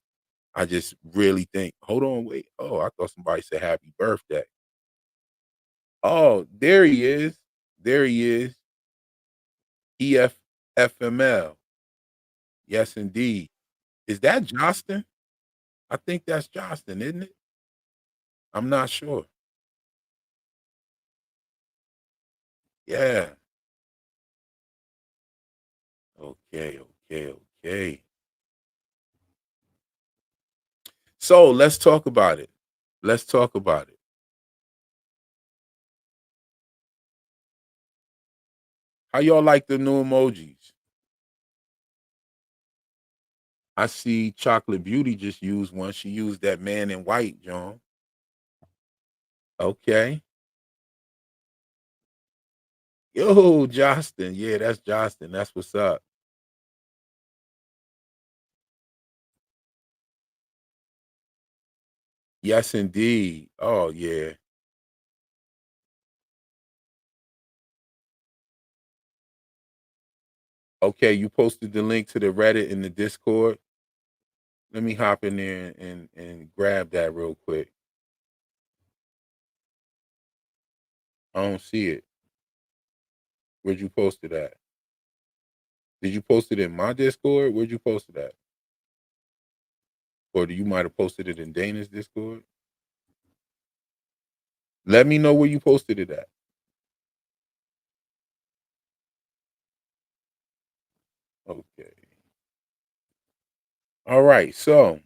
I just really think, hold on, wait. Oh, I thought somebody said happy birthday. Oh, there he is. There he is. EFFML. Yes, indeed. Is that Justin? I think that's Justin, isn't it? I'm not sure. Yeah. Okay, okay, okay. So let's talk about it. Let's talk about it. How y'all like the new emojis? I see Chocolate Beauty just used one. She used that man in white, John. Okay. Yo, Justin. Yeah, that's Justin. That's what's up. Yes, indeed. Oh, yeah. Okay, you posted the link to the Reddit in the Discord. Let me hop in there and grab that real quick. I don't see it. Where'd you post it at? Did you post it in my Discord? Where'd you post it at? Or do you might have posted it in Dana's Discord? Let me know where you posted it at. Okay. All right. So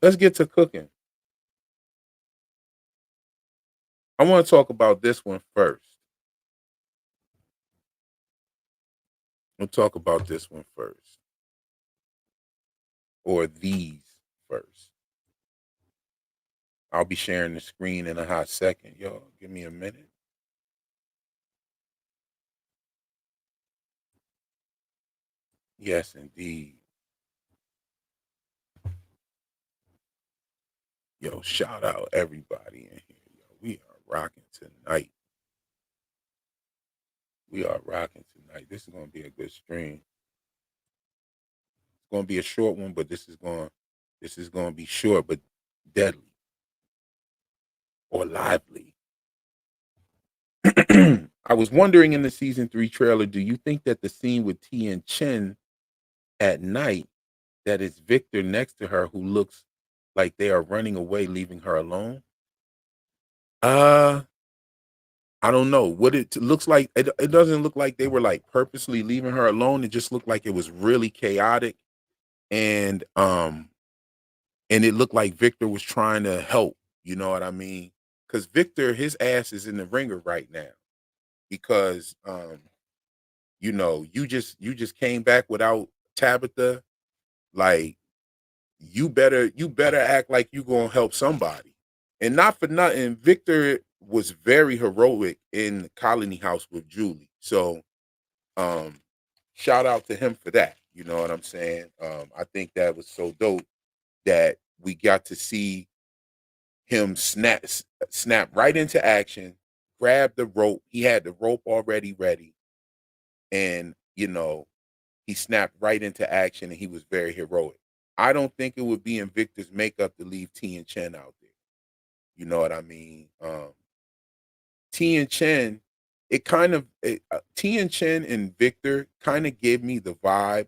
let's get to cooking. I want to talk about this one first. We'll talk about this one first, or these first. I'll be sharing the screen in a hot second. Yo, give me a minute. Yes, indeed. Yo, shout out everybody in here. Yo, we are rocking tonight. We are rocking tonight. This is gonna be a good stream. It's gonna be a short one, but this is gonna be short but deadly or lively. I was wondering in the season 3 trailer, do you think that the scene with T and Chen at night, that is Victor next to her who looks like they are running away, leaving her alone? Uh I don't know what it looks like. It doesn't look like they were like purposely leaving her alone. It just looked like it was really chaotic, and and it looked like Victor was trying to help. You know what I mean? Because Victor, his ass is in the ringer right now because you just came back without Tabitha. Like you better act like you gonna help somebody. And not for nothing, Victor was very heroic in Colony House with Julie. So um shout out to him for that. You know what I'm saying? I think that was so dope that we got to see him snap right into action, grab the rope. He had the rope already ready, and he snapped right into action, and he was very heroic. I don't think it would be in Victor's makeup to leave T and Chen out there. You know what I mean? T and Chen, T and Chen and Victor kind of gave me the vibes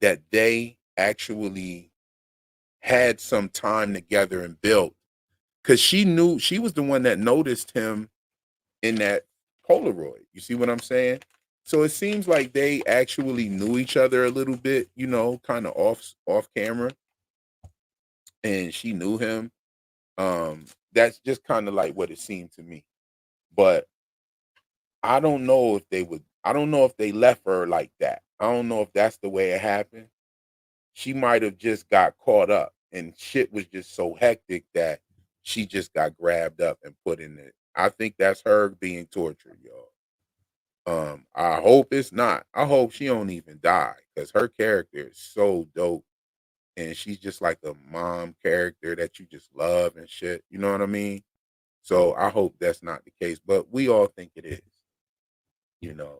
that they actually had some time together and built, because she was the one that noticed him in that Polaroid. You see what I'm saying? So it seems like they actually knew each other a little bit, kind of off camera, and she knew him. That's just kind of like what it seemed to me. But I don't know if they would. I don't know if they left her like that. I don't know if that's the way it happened. She might have just got caught up, and shit was just so hectic that she just got grabbed up and put in it. I think that's her being tortured, y'all. I hope it's not. I hope she don't even die because her character is so dope, and she's just like a mom character that you just love and shit. You know what I mean? So I hope that's not the case, but we all think it is.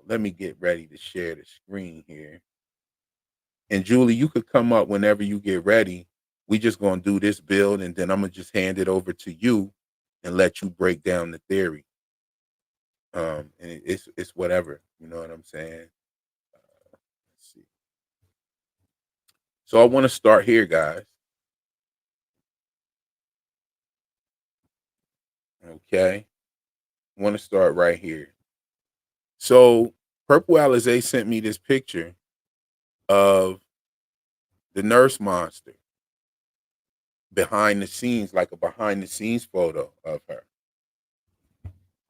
Let me get ready to share the screen here. And Julie, you could come up whenever you get ready. We just gonna do this build, and then I'm gonna just hand it over to you and let you break down the theory. And it's whatever. You know what I'm saying? Let's see. So I want to start here, guys. Okay, I want to start right here. So Purple Alizé sent me this picture of the nurse monster behind the scenes, like a behind the scenes photo of her.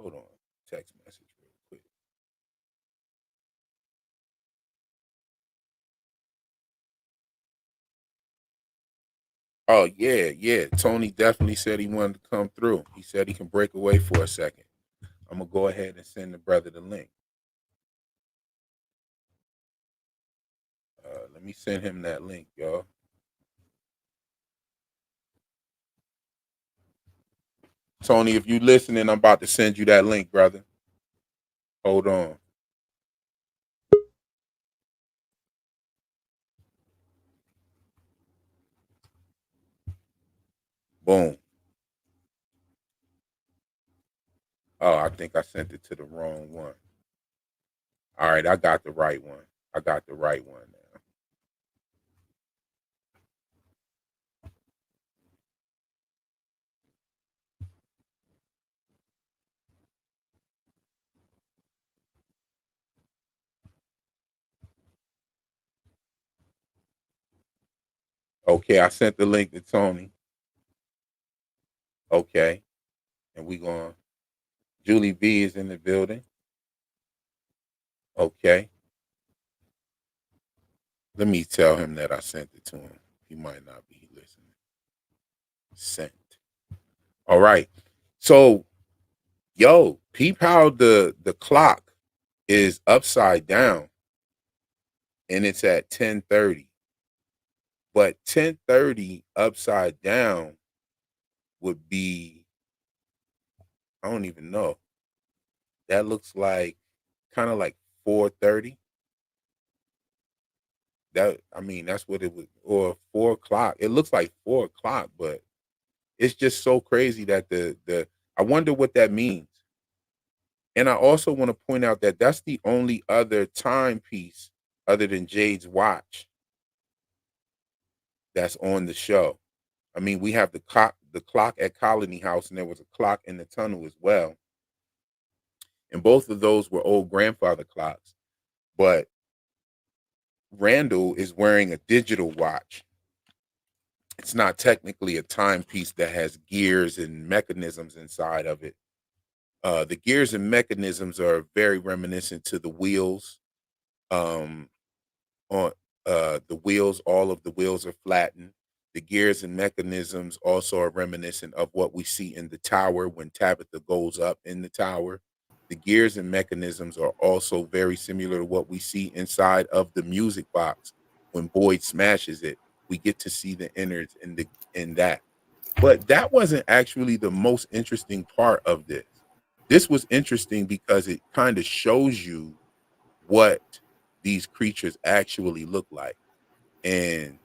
Hold on, text message real quick. Oh yeah, yeah. Tony definitely said he wanted to come through. He said he can break away for a second. I'm gonna go ahead and send the brother the link. Let me send him that link, y'all. Tony, if you listening, I'm about to send you that link, brother. Hold on. Boom. Oh, I think I sent it to the wrong one. All right, I got the right one. I got the right one now. Okay, I sent the link to Tony. Okay, and we going. Julie B is in the building. Okay, let me tell him that I sent it to him. He might not be listening. Sent. All right. So, yo, peep how the clock is upside down and it's at 10:30. But 10:30 upside down would be, I don't even know. That looks like kind of like 4:30. That, I mean, that's what it would, or 4 o'clock. It looks like 4 o'clock, but it's just so crazy that the I wonder what that means. And I also want to point out that that's the only other timepiece other than Jade's watch that's on the show. I mean, we have the clock at Colony House, and there was a clock in the tunnel as well. And both of those were old grandfather clocks. But Randall is wearing a digital watch. It's not technically a timepiece that has gears and mechanisms inside of it. The gears and mechanisms are very reminiscent to the wheels. Um, on the wheels, all of the wheels are flattened. The gears and mechanisms also are reminiscent of what we see in the tower when Tabitha goes up in the tower. The gears and mechanisms are also very similar to what we see inside of the music box when Boyd smashes it. We get to see the innards in that. But that wasn't actually the most interesting part of this. This was interesting because it kind of shows you what these creatures actually look like. And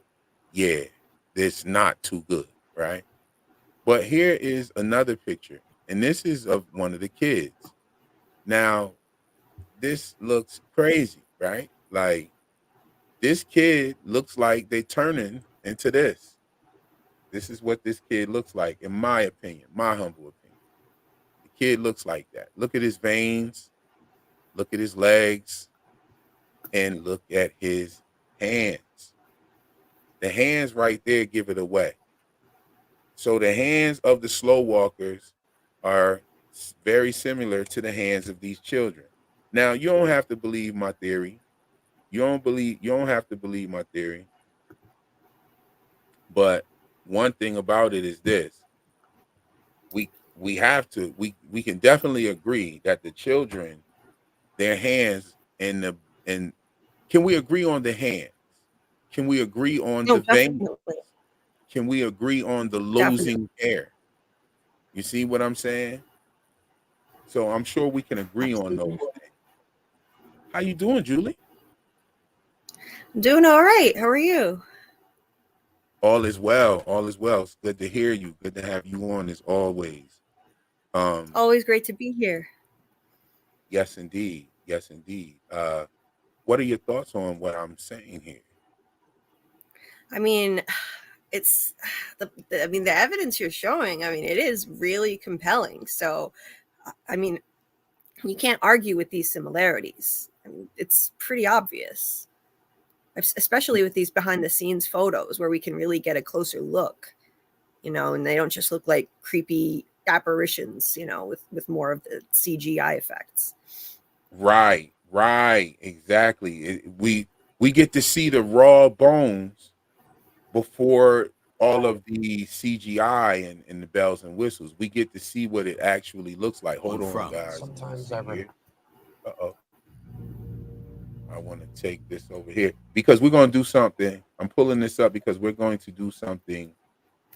yeah, it's not too good, right? But here is another picture, and this is of one of the kids. Now, this looks crazy, right? Like, this kid looks like they turning into this. This is what this kid looks like, in my opinion, my humble opinion. The kid looks like that. Look at his veins, look at his legs, and look at his hands. The hands right there give it away. So the hands of the slow walkers are very similar to the hands of these children. Now, you don't have to believe my theory. You don't have to believe my theory. But one thing about it is this. We have to we can definitely agree that the children, their hands and can we agree on the hands? Can we agree on No, the veins? definitely. Can we agree on the Definitely. losing hair? You see what I'm saying? So I'm sure we can agree on those Absolutely. things. How you doing, Julie? I'm doing all right. How are you? All is well. All is well. It's good to hear you. Good to have you on as always. Um, Always great to be here. yes, indeed. Yes, indeed. What are your thoughts on what I'm saying here? I mean, it's the evidence you're showing. I mean, it is really compelling. So, I mean, you can't argue with these similarities. I mean, it's pretty obvious, especially with these behind the scenes photos where we can really get a closer look, and they don't just look like creepy apparitions, with more of the CGI effects. Right, right, exactly. We get to see the raw bones before all of the CGI and the bells and whistles. We get to see what it actually looks like. Hold on, guys. Let's see here. Uh-oh. I want to take this over here because we're going to do something. I'm pulling this up because we're going to do something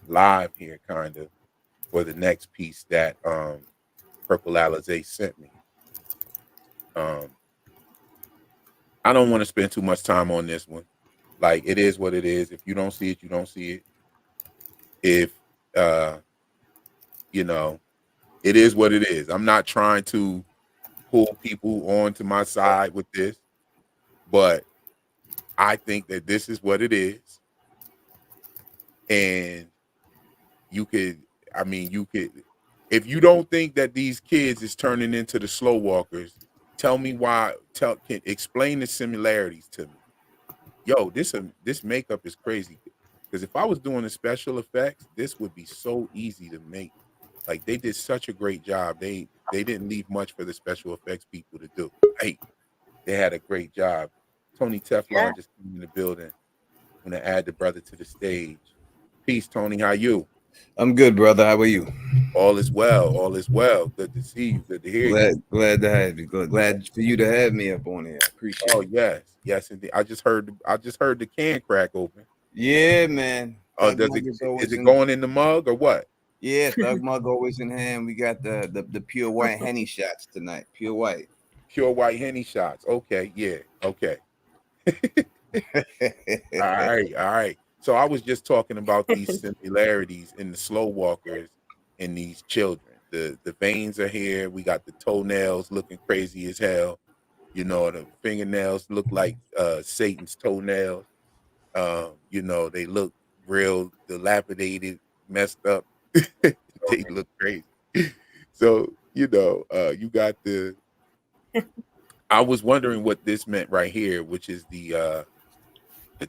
live here, kind of, for the next piece that Purple Alizé sent me. Um, I don't want to spend too much time on this one. Like, it is what it is. If you don't see it, you don't see it. If uh, you know, it is what it is. I'm not trying to pull people onto my side with this, but I think that this is what it is. And you could, I mean, you could, if you don't think that these kids is turning into the slow walkers, tell me why. Explain the similarities to me. Yo, this makeup is crazy. Because if I was doing the special effects, this would be so easy to make. Like, they did such a great job. They didn't leave much for the special effects people to do. Hey, they had a great job. Tony Yeah. Teflon just came in the building. I'm gonna add the brother to the stage. Peace, Tony. How you? I'm good, brother. How are you? All is well. All is well. Good to see you. Good to hear you. Glad to have you. Glad for you to have me up on here. I appreciate Oh it. yes, yes indeed. I just heard the can crack open. Yeah, man. Oh, Thug does it? mug is Is always it in. going in the mug or what? Yeah, thug mug always in hand. We got the pure white henny shots tonight. Pure white. Pure white henny shots. Okay, yeah. Okay. All right. All right. So I was just talking about these similarities in the slow walkers and these children. The veins are here. We got the toenails looking crazy as hell. The fingernails look like Satan's toenails. They look real dilapidated, messed up. They look crazy. So, you got the I was wondering what this meant right here, which is the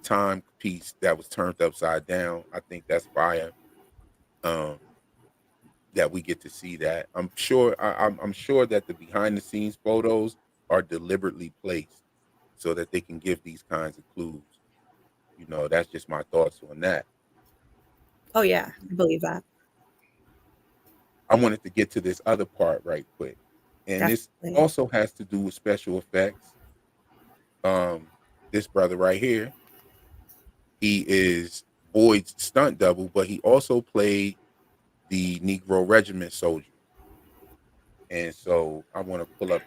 timepiece that was turned upside down. I think that's fire. Um, that we get to see that. I'm sure that the behind the scenes photos are deliberately placed so that they can give these kinds of clues. That's just my thoughts on that. Oh yeah, I believe that. I wanted to get to this other part right quick. And this Definitely. also has to do with special effects. This brother right here, he is Boyd's stunt double, but he also played the Negro Regiment soldier. And so I want to pull up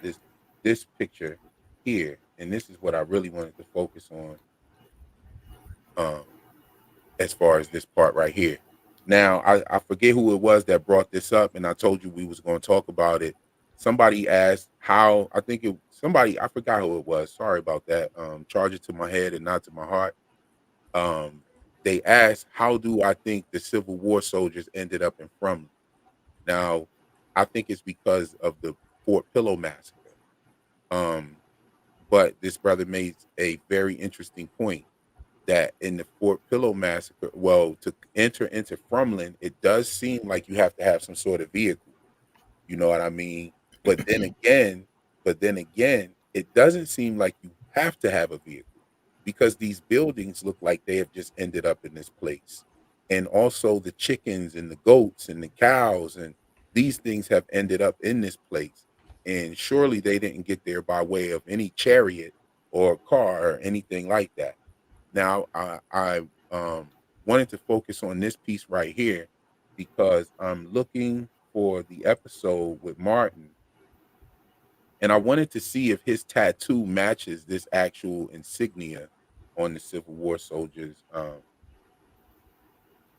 this picture here, and this is what I really wanted to focus on, um, as far as this part right here. Now I forget who it was that brought this up, and I told you we was going to talk about it. Somebody asked how I think it somebody I forgot who it was. Sorry about that. Charge it to my head and not to my heart. Um, they asked how do I think the Civil War soldiers ended up in Frumly. Now, I think it's because of the Fort Pillow massacre. Um, but this brother made a very interesting point that in the Fort Pillow massacre, well, to enter into Frumlin, it does seem like you have to have some sort of vehicle. You know what I mean? But then again, it doesn't seem like you have to have a vehicle because these buildings look like they have just ended up in this place. And also the chickens and the goats and the cows and these things have ended up in this place. And surely they didn't get there by way of any chariot or car or anything like that. Now, I wanted to focus on this piece right here because I'm looking for the episode with Martin, and I wanted to see if his tattoo matches this actual insignia on the Civil War soldiers,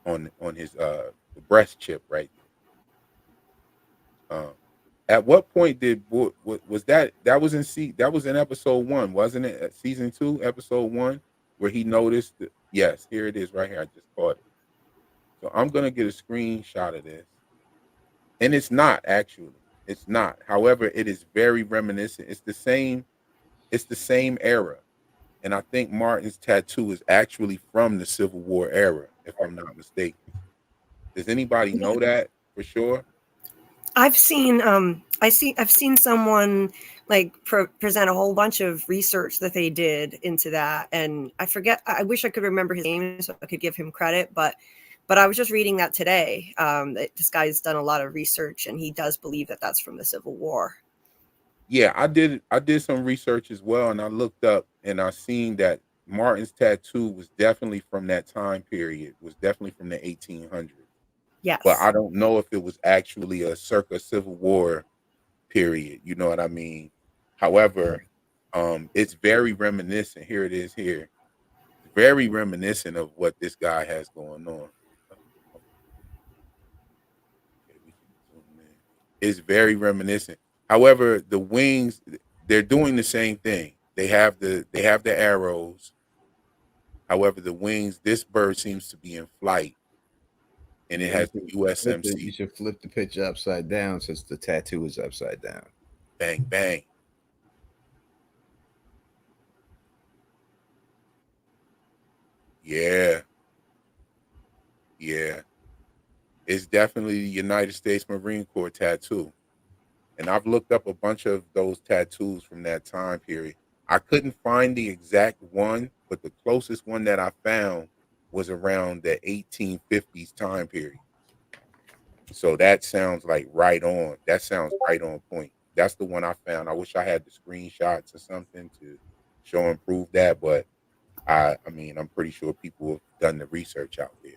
on his the breast chip right there. At what point was that was in that was in episode one, wasn't it? At season two, episode one, where he noticed yes, here it is right here. I just caught it. So I'm gonna get a screenshot of this. And it's not actually. It's not. However, it is very reminiscent. It's the same era. And I think Martin's tattoo is actually from the Civil War era, if I'm not mistaken. Does anybody know that for sure? I've seen someone like present a whole bunch of research that they did into that, and I wish I could remember his name so I could give him credit, but I was just reading that today. That this guy's done a lot of research, and he does believe that that's from the Civil War. Yeah, I did some research as well, and I looked up and I seen that Martin's tattoo was definitely from that time period, was definitely from the 1800s. But Yes. I don't know if it was actually a circa Civil War period. You know what I mean? However, it's very reminiscent. Here it is here. It's very reminiscent of what this guy has going on. Okay, we can zoom in. It's very reminiscent. However, the wings, they're doing the same thing. They have the arrows. However, the wings, this bird seems to be in flight and it Yeah, has the you USMC. should flip the picture upside down since the tattoo is upside down. Bang bang. Yeah, yeah. It's definitely the United States Marine Corps tattoo. And I've looked up a bunch of those tattoos from that time period. I couldn't find the exact one, but the closest one that I found was around the 1850s time period. So that sounds like right on. That sounds right on point. That's the one I found. I wish I had the screenshots or something to show and prove that, but I mean, I'm pretty sure people have done the research out there.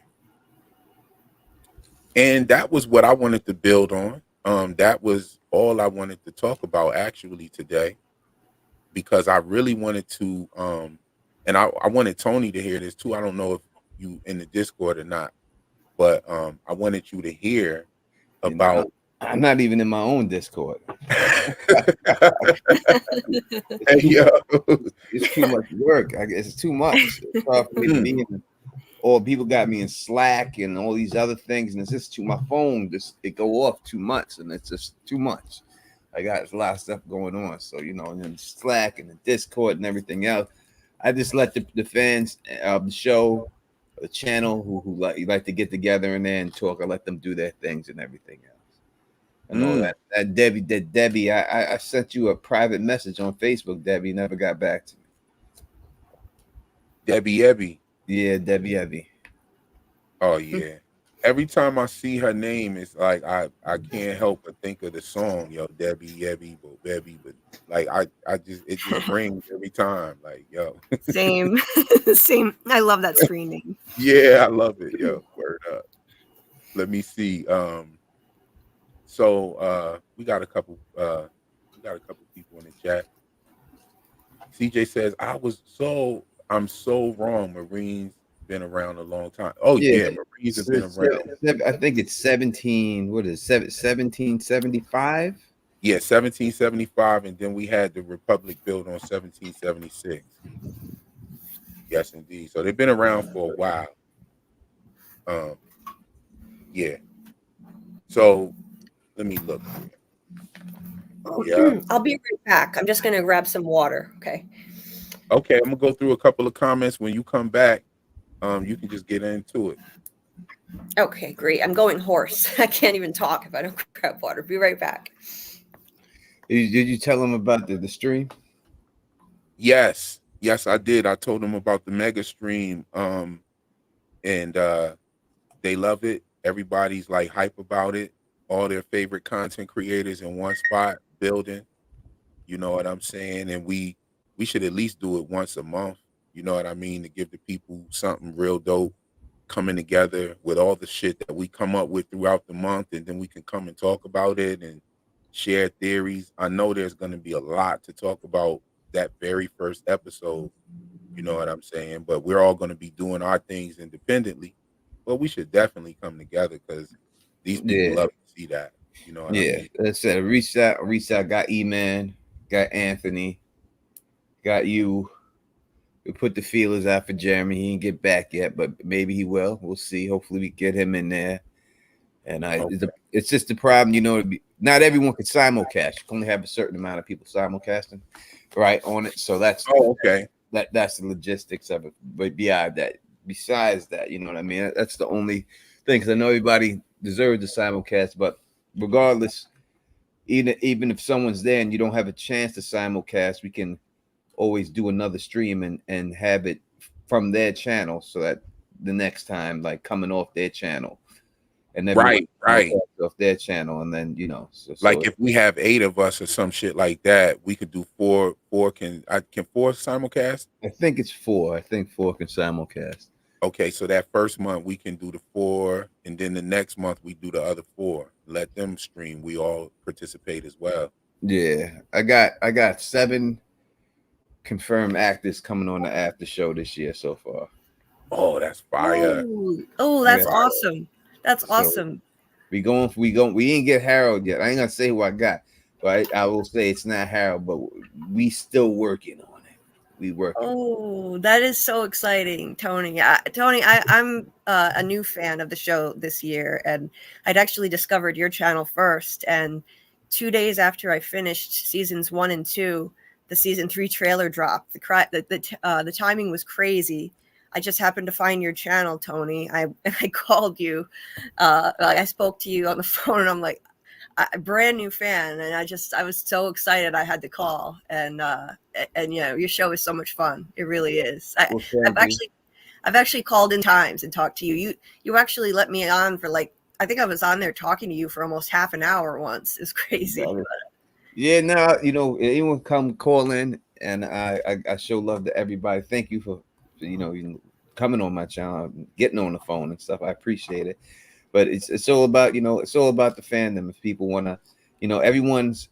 And that was what I wanted to build on. That was all I wanted to talk about actually today, because I really wanted to, and I wanted Tony to hear this too. I don't know if you in the Discord or not, but I wanted you to hear You know, about. I'm not even in my own Discord. Hey, yo. It's too much work. I guess it's too much. It's hard for me to be in. Or people got me in Slack and all these other things, and it's just too. My phone just it go off too much, and it's just too much. I got a lot of stuff going on, so and then Slack and the Discord and everything else. I just let the fans of the show, the channel, who like to get together and then talk. I let them do their things and everything else. I know that Debbie. I sent you a private message on Facebook. Debbie never got back to me. Debbie Ebby. Yeah, Debbie Ebby. Oh yeah. Every time I see her name, it's like I can't help but think of the song, yo, Debbie Ebby, but like it just rings every time. Like, yo. Same. Same. I love that screen name. Yeah, I love it, yo. Word up. Let me see. So we got a couple people in the chat. CJ says, I'm so wrong. Marines been around a long time. Oh yeah, Marines have been around. I think it's 1775. Yeah, 1775, and then we had the Republic built on 1776. Yes, indeed. So they've been around for a while. Yeah. So let me look. Yeah. I'll be right back. I'm just gonna grab some water. Okay. Okay, I'm gonna go through a couple of comments. When you come back, you can just get into it. Okay, great. I'm going hoarse. I can't even talk if I don't grab water. Be right back. Did you tell them about the stream? Yes, I did. I told them about the mega stream, and they love it. Everybody's like hype about it. All their favorite content creators in one spot building. You know what I'm saying? And we should at least do it once a month. You know what I mean? To give the people something real dope, coming together with all the shit that we come up with throughout the month, and then we can come and talk about it and share theories. I know there's going to be a lot to talk about that very first episode. You know what I'm saying? But we're all going to be doing our things independently. But we should definitely come together because these people love to see that. You know what I mean? That's it. Reached out, got E-Man, got Anthony, got you. We put the feelers out for Jeremy. He didn't get back yet, but maybe he will. We'll see. Hopefully we get him in there. And it's just the problem, not everyone can simulcast. You can only have a certain amount of people simulcasting right on it. So that's okay. That's the logistics of it. But besides that, you know what I mean? That's the only thing, because I know everybody deserves the simulcast, but regardless, even if someone's there and you don't have a chance to simulcast, we can always do another stream and have it from their channel, so that the next time, like coming off their channel, and then right off their channel, and then like if we have 8 of us or some shit like that, we could do 4. Can 4 simulcast? I think it's 4. I think 4 can simulcast. Okay, so that first month we can do the 4, and then the next month we do the other 4. Let them stream. We all participate as well. Yeah, I got 7 confirmed actors coming on the after show this year so far. Oh, that's fire! Oh, that's awesome. That's awesome. We ain't get Harold yet. I ain't gonna say who I got, but I will say it's not Harold, but we still working on it. We working. Oh, that is so exciting, Tony. Tony, I'm a new fan of the show this year, and I'd actually discovered your channel first. And 2 days after I finished seasons 1 and 2, the season 3 trailer dropped. The timing was crazy. I just happened to find your channel, Tony. I called you. I spoke to you on the phone, and I'm like, a brand new fan, and I was so excited I had to call. And your show is so much fun. It really is. I've actually called in times and talked to you. You actually let me on for like I think I was on there talking to you for almost half an hour once. It's crazy. Yeah, now anyone come call in, and I show love to everybody. Thank you for coming on my channel, getting on the phone and stuff. I appreciate it. But it's all about it's all about the fandom. If people want to, everyone's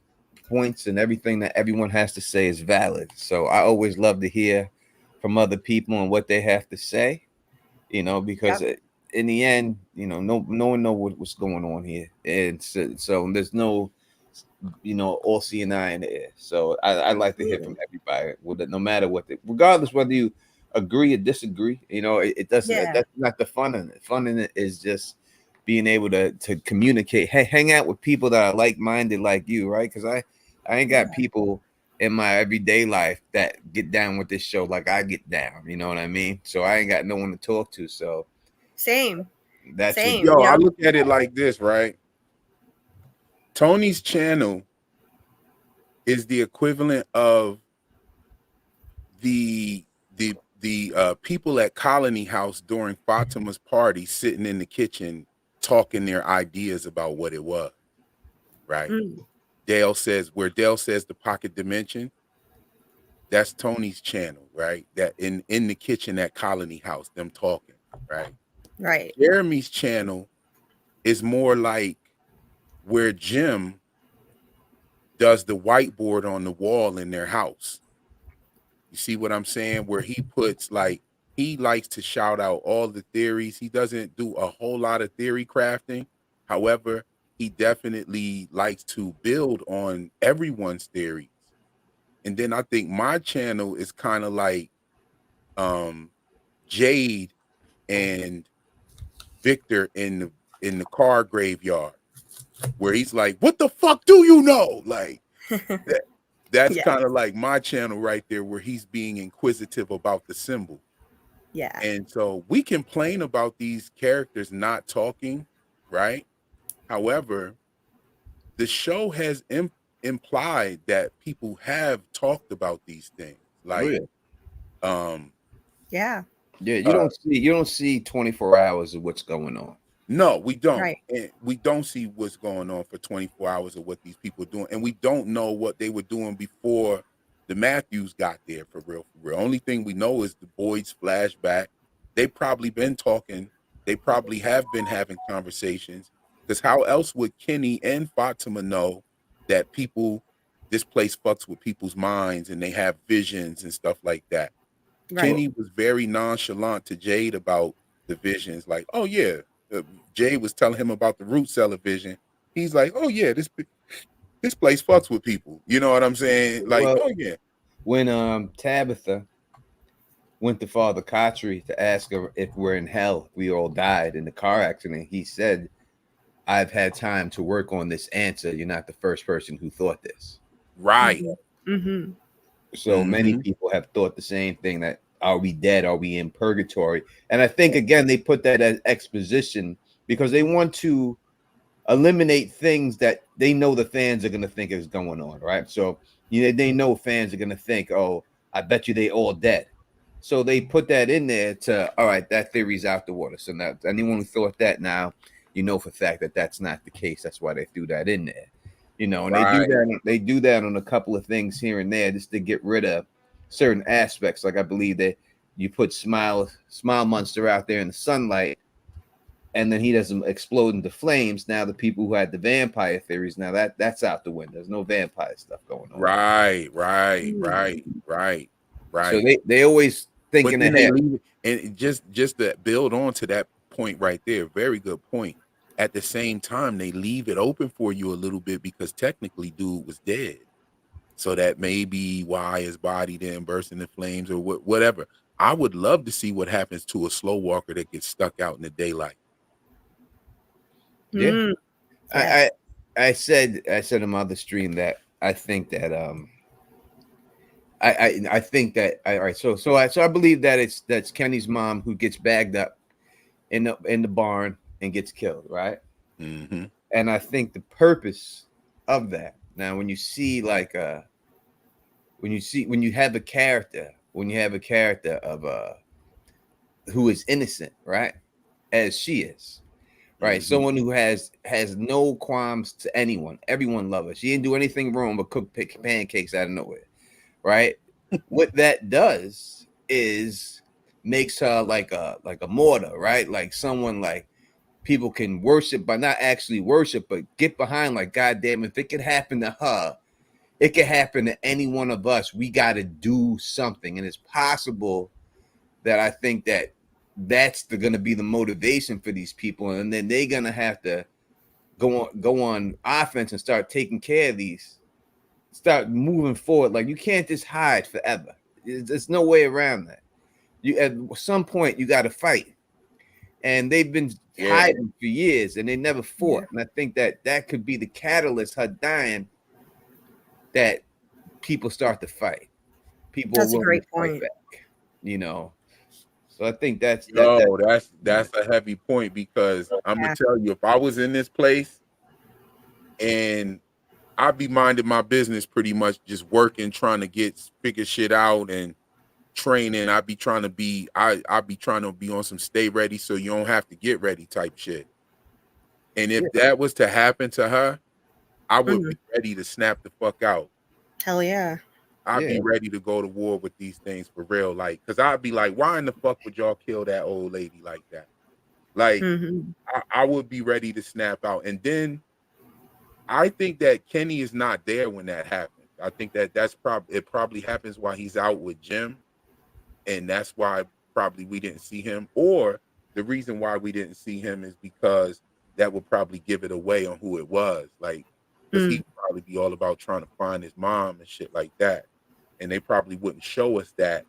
points and everything that everyone has to say is valid. So I always love to hear from other people and what they have to say. Because in the end, no one know what's going on here, and so there's no all seeing eye in the air. So I like to hear from everybody, no matter regardless whether you agree or disagree. It doesn't. That's not the fun in it. Fun in it is just being able to communicate. Hey, hang out with people that are like minded like you, right? Because I ain't got people in my everyday life that get down with this show like I get down. You know what I mean? So I ain't got no one to talk to. So same. That's same. Yo, I look at it like this, right? Tony's channel is the equivalent of the people at Colony House during Fatima's party sitting in the kitchen talking their ideas about what it was, right? Dale says the pocket dimension, that's Tony's channel, right? That in the kitchen at Colony House, them talking, right? Right. Jeremy's channel is more like where Jim does the whiteboard on the wall in their house. You see what I'm saying? Where he puts he likes to shout out all the theories. He doesn't do a whole lot of theory crafting. However, he definitely likes to build on everyone's theories. And then I think my channel is kind of like Jade and Victor in the car graveyard, where he's like, "What the fuck do you know?" Like that's kind of like my channel right there, where he's being inquisitive about the symbol. Yeah. And so we complain about these characters not talking, right? However, the show has implied that people have talked about these things. You don't see 24 hours of what's going on. No, we don't. Right. And we don't see what's going on for 24 hours of what these people are doing. And we don't know what they were doing before the Matthews got there, for real, for real. Only thing we know is the Boyd's flashback. They probably been talking. They probably have been having conversations. Because how else would Kenny and Fatima know that this place fucks with people's minds and they have visions and stuff like that? Right. Kenny was very nonchalant to Jade about the visions. Like, oh yeah, Jade was telling him about the root cellar vision. He's like, oh yeah, this place fucks with people. You know what I'm saying? Like, oh yeah. When Tabitha went to Father Kotri to ask her if we're in hell, if we all died in the car accident, he said, I've had time to work on this answer. You're not the first person who thought this. Right. Mm-hmm. So many people have thought the same thing, that are we dead? Are we in purgatory? And I think, again, they put that as exposition because they want to eliminate things that they know the fans are going to think is going on, right? So they know fans are going to think, oh, I bet you they all dead. So they put that in there to, all right, that theory's out the water. So now anyone who thought that, now you know for a fact that that's not the case. That's why they threw that in there. And they do that on a couple of things here and there just to get rid of certain aspects. Like I believe that you put Smile Monster out there in the sunlight, and then he doesn't explode into flames. Now the people who had the vampire theories, now that's out the window. There's no vampire stuff going on. Right. So they always thinking ahead. And just to build on to that point right there, very good point. At the same time, they leave it open for you a little bit because technically dude was dead. So that may be why his body didn't burst into flames or whatever. I would love to see what happens to a slow walker that gets stuck out in the daylight. Yeah. I said in my other stream that I think that I think that all right. So I believe that that's Kenny's mom who gets bagged up in the barn and gets killed, right? Mm-hmm. And I think the purpose of that, now when you see when you have a character of who is innocent, right, as she is, right? Someone who has no qualms to anyone. Everyone loves her. She didn't do anything wrong but cook pancakes out of nowhere, right? What that does is makes her like a martyr, right? Like someone like people can worship, but not actually worship, but get behind. Like, goddamn, if it could happen to her, it could happen to any one of us. We got to do something, and it's possible that I think that that's going to be the motivation for these people, and then they're going to have to go on offense and start taking care of these, start moving forward. Like, you can't just hide forever. There's no way around that. You at some point you got to fight, and they've been hiding for years, and they never fought. And I think that could be the catalyst, her dying, that people start to fight. People That's a will great fight point. back, you know. So I think that's a heavy point, because I'm gonna tell you, if I was in this place and I'd be minding my business, pretty much just working, trying to figure shit out and training. I'd be trying to be on some stay ready so you don't have to get ready type shit. And if that was to happen to her, I would be ready to snap the fuck out. Hell yeah. I'd be ready to go to war with these things for real. Like, because I'd be like, why in the fuck would y'all kill that old lady like that? Like, I would be ready to snap out. And then I think that Kenny is not there when that happens. I think that's probably happens while he's out with Jim. And that's why probably we didn't see him. Or the reason why we didn't see him is because that would probably give it away on who it was. Like, because he'd probably be all about trying to find his mom and shit like that. And they probably wouldn't show us that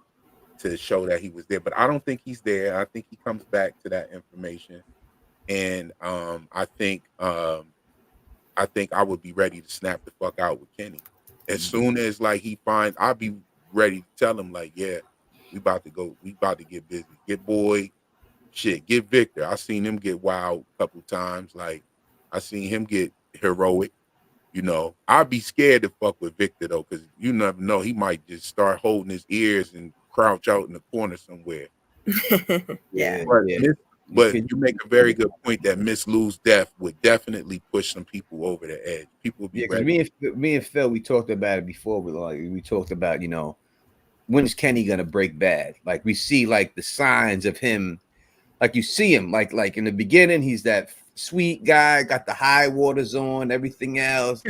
to show that he was there. But I don't think he's there. I think he comes back to that information. And I think I would be ready to snap the fuck out with Kenny. As soon as like I'll be ready to tell him, like, yeah, we about to get busy. Get Boyd, shit, get Victor. I seen him get wild a couple times. Like, I seen him get heroic. You know, I'd be scared to fuck with Victor though, because you never know, he might just start holding his ears and crouch out in the corner somewhere. But you make a very good point that Miss Lou's death would definitely push some people over the edge. People would be ready. Me and Phil, we talked about it before. We talked about, you know, when is Kenny gonna break bad? Like, we see like the signs of him. Like, you see him like in the beginning, he's that sweet guy, got the high waters on, everything else.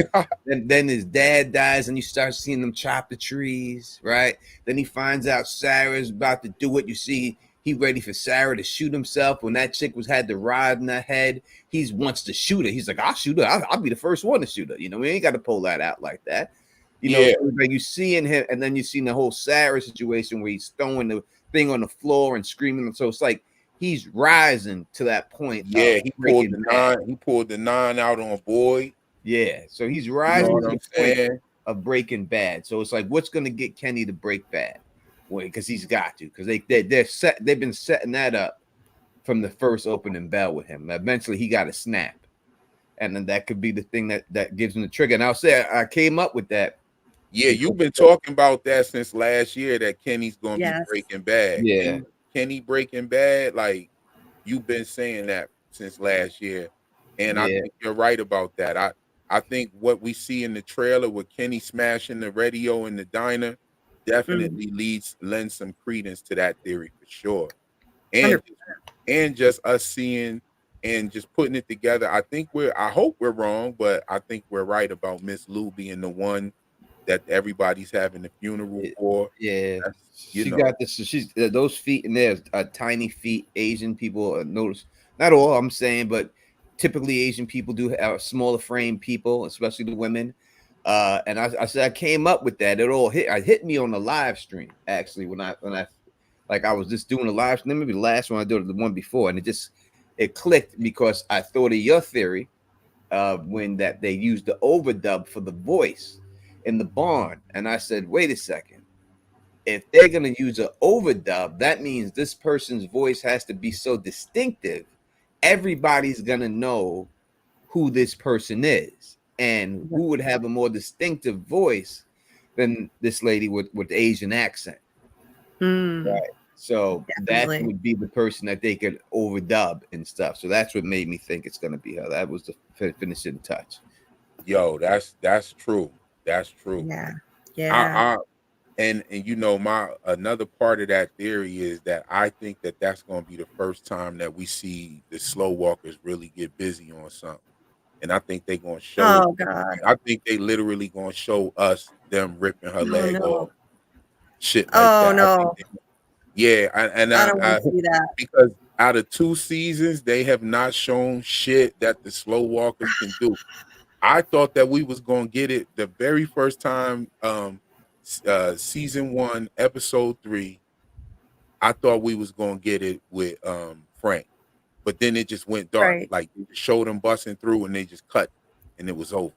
then his dad dies, and you start seeing them chop the trees, right? Then he finds out Sarah's about to do it. You see he ready for Sarah to shoot himself. When that chick had the rod in her head, he wants to shoot her. He's like, I'll shoot her. I'll be the first one to shoot her. You know, we ain't got to pull that out like that. You know, like you see in him, and then you see the whole Sarah situation where he's throwing the thing on the floor and screaming. So it's like he's rising to that point. Yeah, he pulled the 9 out on Boyd. Yeah, so he's rising to the point of breaking bad. So it's like, what's going to get Kenny to break bad? Well, because he's got to, because they've been setting that up from the first opening bell with him. Eventually, he got to snap, and then that could be the thing that gives him the trigger. And I'll say I came up with that. Yeah, you've been talking about that since last year, that Kenny's going to be breaking bad. Yeah, Kenny breaking bad, like, you've been saying that since last year, and I think you're right about that. I think what we see in the trailer with Kenny smashing the radio in the diner definitely lends some credence to that theory for sure. And just us seeing and just putting it together. I hope we're wrong, but I think we're right about Miss Lou being the one that everybody's having the funeral for. Yeah, got this. She's those feet in there are tiny feet. Asian people notice, not all I'm saying, but typically Asian people do have smaller frame people, especially the women. And I said I came up with that. It all hit me on the live stream actually when I like I was just doing a live stream, maybe the last one I did, the one before, and it clicked because I thought of your theory when that they used the overdub for the voice in the barn, and I said, wait a second, if they're gonna use an overdub, that means this person's voice has to be so distinctive, everybody's gonna know who this person is, and who would have a more distinctive voice than this lady with the Asian accent. Right. So that Definitely. would be the person that they could overdub and stuff. So that's what made me think it's going to be her. That was the finishing touch. Yo, that's true. That's true. Yeah. Yeah. I and you know, my another part of that theory is that I think that that's going to be the first time that we see the slow walkers really get busy on something, and I think they're going to show it. Oh God. I think they literally going to show us them ripping her Oh leg off, no. shit like Oh that. I think, no. yeah, I don't want I to see that. because out of 2 seasons, they have not shown shit that the slow walkers can do. I thought that we was gonna get it the very first time, season 1, episode 3. I thought we was gonna get it with Frank, but then it just went dark. Right. Like they just showed him busting through, and they just cut, and it was over.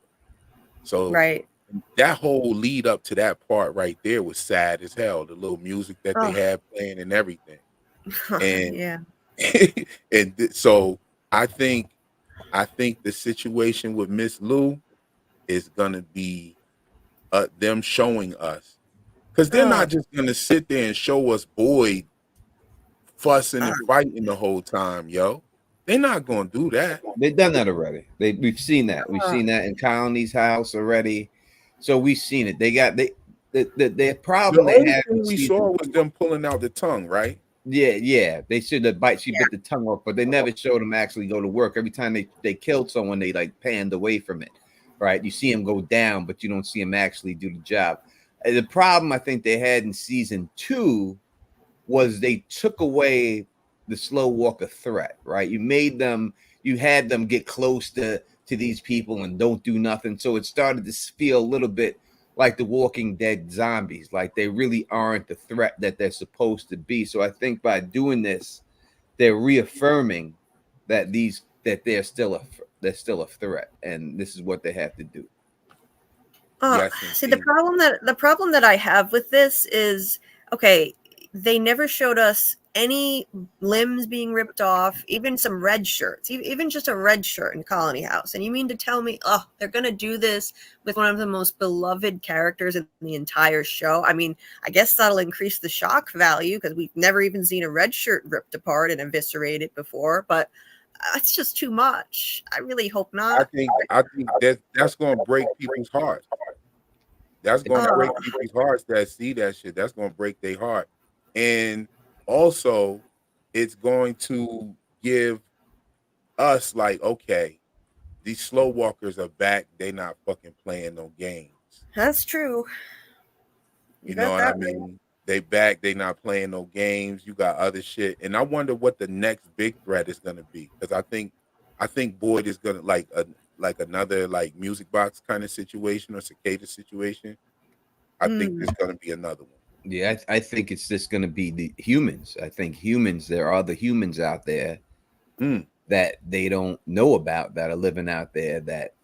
So Right. that whole lead up to that part right there was sad as hell. The little music that they Oh. had playing and everything, and Yeah. so I think the situation with Miss Lou is gonna be them showing us, because they're Oh. not just gonna sit there and show us Boyd fussing and fighting the whole time, yo. They're not gonna do that. They've done that already. We've seen that. We've seen that in Colony's house already. So we've seen it. They got their The problem they only had. thing we saw was them pulling out the tongue, right? Yeah. They should have she Yeah. bit the tongue off, but they never showed them actually go to work. Every time they killed someone, they like panned away from it. Right. You see him go down, but you don't see him actually do the job. The problem I think they had in season 2 was they took away the slow walker threat, right? You had them get close to these people and don't do nothing. So it started to feel a little bit like the Walking Dead zombies, like they really aren't the threat that they're supposed to be. So I think by doing this, they're reaffirming that they're still a threat, and this is what they have to do. Yes, See, the indeed. problem that I have with this is, okay, they never showed us any limbs being ripped off, even some red shirts, even just a red shirt in Colony House. And you mean to tell me, they're going to do this with one of the most beloved characters in the entire show? I mean, I guess that'll increase the shock value because we've never even seen a red shirt ripped apart and eviscerated before, but it's just too much. I really hope not. I think that's gonna break people's hearts. That's gonna break people's hearts that see that shit. That's gonna break their heart. And also it's going to give us like, okay, these slow walkers are back. They not fucking playing no games. That's true. You know got what I that right. mean? They back, they not playing no games. You got other shit. And I wonder what the next big threat is gonna be. Because I think Boyd is gonna like another like music box kind of situation or cicada situation. I think there's gonna be another one. Yeah, I think it's just going to be the humans. I think there are the humans out there that they don't know about that are living out there that,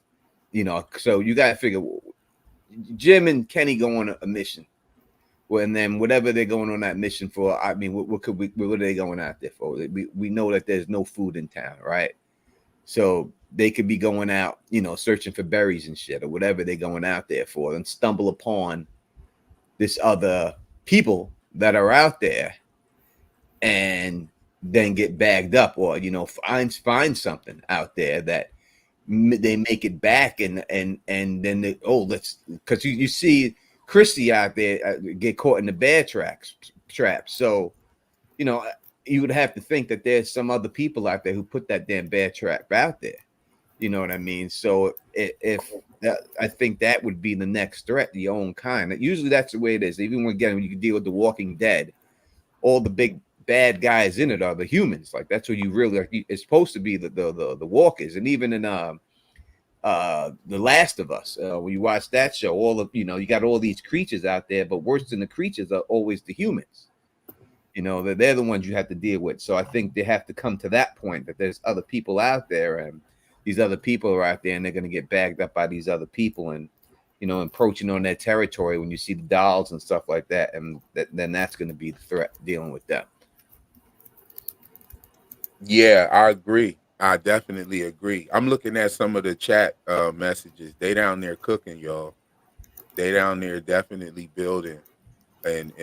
so you got to figure Jim and Kenny go on a mission. Well, and then whatever they're going on that mission for, I mean, what are they going out there for? We know that there's no food in town, right? So they could be going out, searching for berries and shit or whatever they're going out there for and stumble upon this other people that are out there and then get bagged up or find something out there that they make it back and then because you see Christy out there get caught in the bear trap. So you would have to think that there's some other people out there who put that damn bear trap out there. You know what I mean? So I think that would be the next threat to your own kind. Usually that's the way it is. Even when you can deal with The Walking Dead, all the big bad guys in it are the humans. Like that's what you really are. It's supposed to be the walkers. And even in The Last of Us, when you watch that show, you got all these creatures out there, but worse than the creatures are always the humans. They're the ones you have to deal with. So I think they have to come to that point that there's other people out there and these other people are out there and they're going to get bagged up by these other people and, encroaching on their territory when you see the dolls and stuff like that. And then that's going to be the threat dealing with them. Yeah, I agree. I definitely agree. I'm looking at some of the chat messages. They down there cooking, y'all. They down there definitely building. and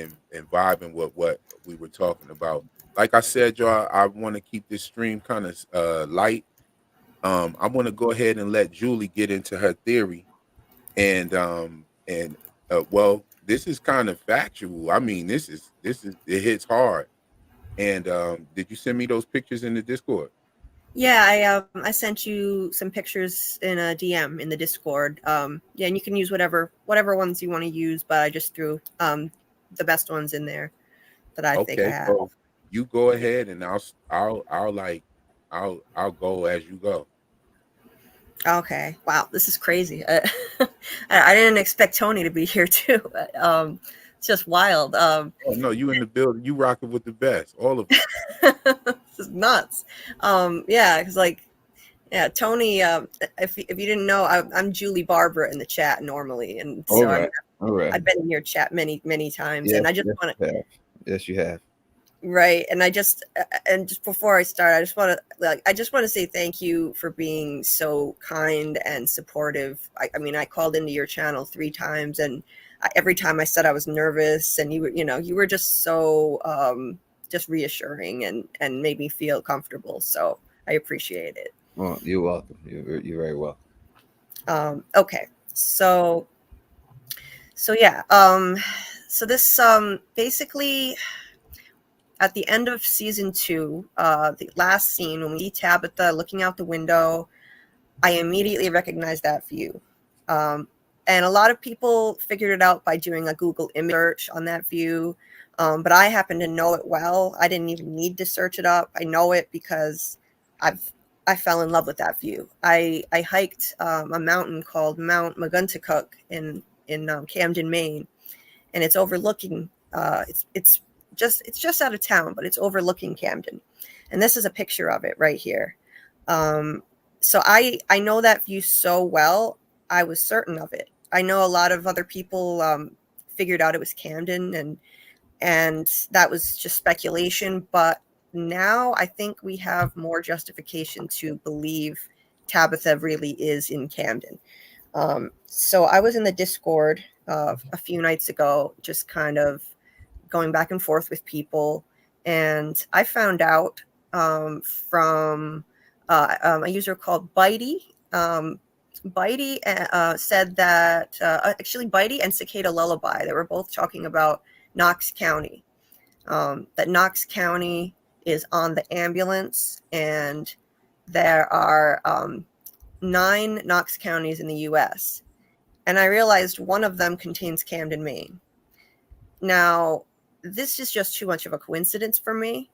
vibing with what we were talking about. Like I said, y'all, I want to keep this stream kind of light. I want to go ahead and let Julie get into her theory, and well, this is kind of factual. I mean, this is it hits hard. And did you send me those pictures in the Discord? Yeah, I sent you some pictures in a DM in the Discord. Yeah, and you can use whatever ones you want to use, but I just threw the best ones in there that I think I Okay, have. so you go ahead, and I'll go as you go. Okay. Wow, this is crazy. I didn't expect Tony to be here too. But, it's just wild. Oh no, you in the building? You rocking with the best, all of them. This is nuts. Yeah, because yeah, Tony. If you didn't know, I'm Julie Barbara in the chat normally, and All so right. All right. I've been in your chat many times, Yes, and I just yes, want you to. have. Yes, you have. Right, and just before I start, I just want to say thank you for being so kind and supportive. I mean, I called into your channel 3 times, and every time I said I was nervous, and you were just so just reassuring and made me feel comfortable. So I appreciate it. Well, you're welcome. You're very welcome. Okay, so yeah, so this basically. At the end of season 2, the last scene when we see Tabitha looking out the window, I immediately recognized that view. And a lot of people figured it out by doing a Google image search on that view. But I happen to know it well. I didn't even need to search it up. I know it because I fell in love with that view. I hiked a mountain called Mount Maguntacook in Camden, Maine, and it's overlooking. It's just out of town, but it's overlooking Camden. And this is a picture of it right here. So I know that view so well. I was certain of it. I know a lot of other people figured out it was Camden, and that was just speculation. But now I think we have more justification to believe Tabitha really is in Camden. So I was in the Discord a few nights ago, just kind of going back and forth with people, and I found out from a user called Bitey. Bitey said that actually Bitey and Cicada Lullaby, they were both talking about Knox County, that Knox County is on the ambulance, and there are 9 Knox counties in the U.S., and I realized one of them contains Camden, Maine. Now, this is just too much of a coincidence for me,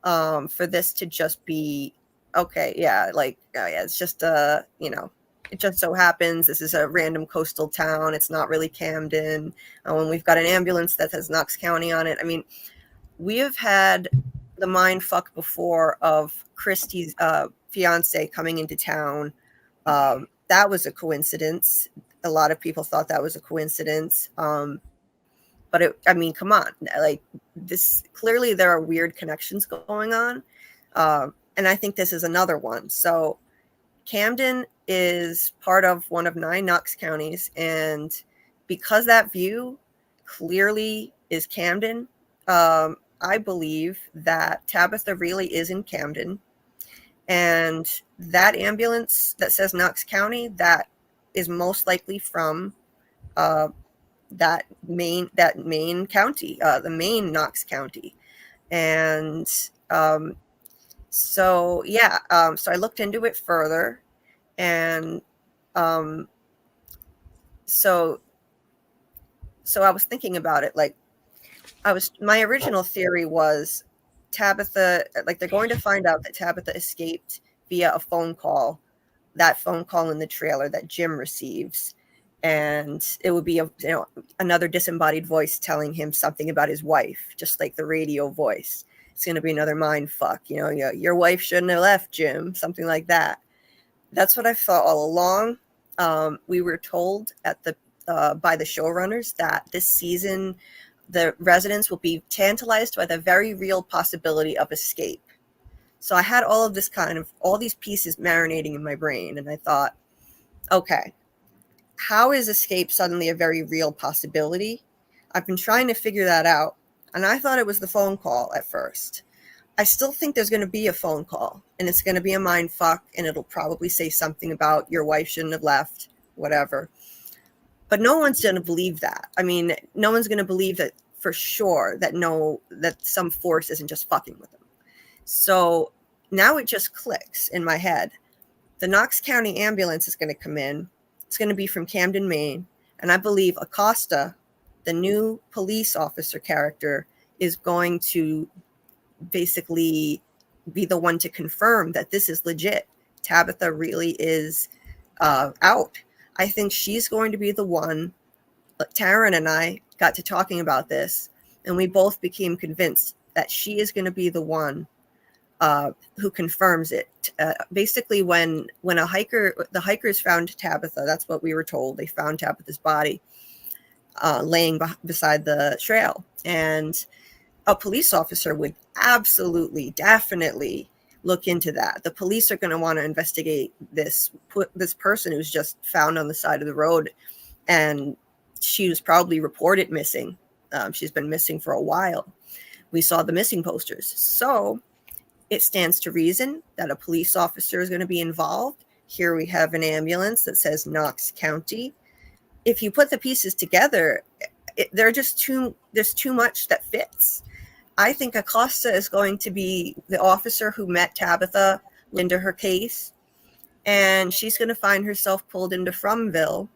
for this to just be okay. Yeah, yeah, it's just it just so happens this is a random coastal town. It's not really Camden. When we've got an ambulance that has Knox County on it. I mean, we have had the mind fuck before of Christy's fiance coming into town. That was a coincidence. A lot of people thought that was a coincidence. But I mean, come on, like this, clearly there are weird connections going on. And I think this is another one. So Camden is part of one of 9 Knox counties. And because that view clearly is Camden, I believe that Tabitha really is in Camden. And that ambulance that says Knox County, that is most likely from that Maine county, the Maine Knox County. And so yeah, so I looked into it further, and so I was thinking about it. Like, my original theory was Tabitha, like, they're going to find out that Tabitha escaped via a phone call, that phone call in the trailer that Jim receives. And it would be another disembodied voice telling him something about his wife, just like the radio voice. It's going to be another mind fuck. Your wife shouldn't have left, Jim, something like that. That's what I thought all along. We were told by the showrunners that this season, the residents will be tantalized by the very real possibility of escape. So I had all these pieces marinating in my brain, and I thought, okay, how is escape suddenly a very real possibility? I've been trying to figure that out, and I thought it was the phone call at first. I still think there's going to be a phone call, and it's going to be a mind fuck, and it'll probably say something about your wife shouldn't have left, whatever. But no one's going to believe that. I mean, no one's going to believe that for sure, that some force isn't just fucking with them. So now it just clicks in my head. The Knox County ambulance is going to come in. It's going to be from Camden, Maine. And I believe Acosta, the new police officer character, is going to basically be the one to confirm that this is legit. Tabitha really is out. I think she's going to be the one. Taryn and I got to talking about this, and we both became convinced that she is going to be the one who confirms it. Basically, when the hikers found Tabitha, that's what we were told. They found Tabitha's body laying beside the trail, and a police officer would absolutely, definitely look into that. The police are going to want to investigate this person who's just found on the side of the road, and she was probably reported missing. She's been missing for a while. We saw the missing posters. So it stands to reason that a police officer is going to be involved. Here we have an ambulance that says Knox County. If you put the pieces together, there's too much that fits. I think Acosta is going to be the officer who met Tabitha into her case, and she's going to find herself pulled into Fromville.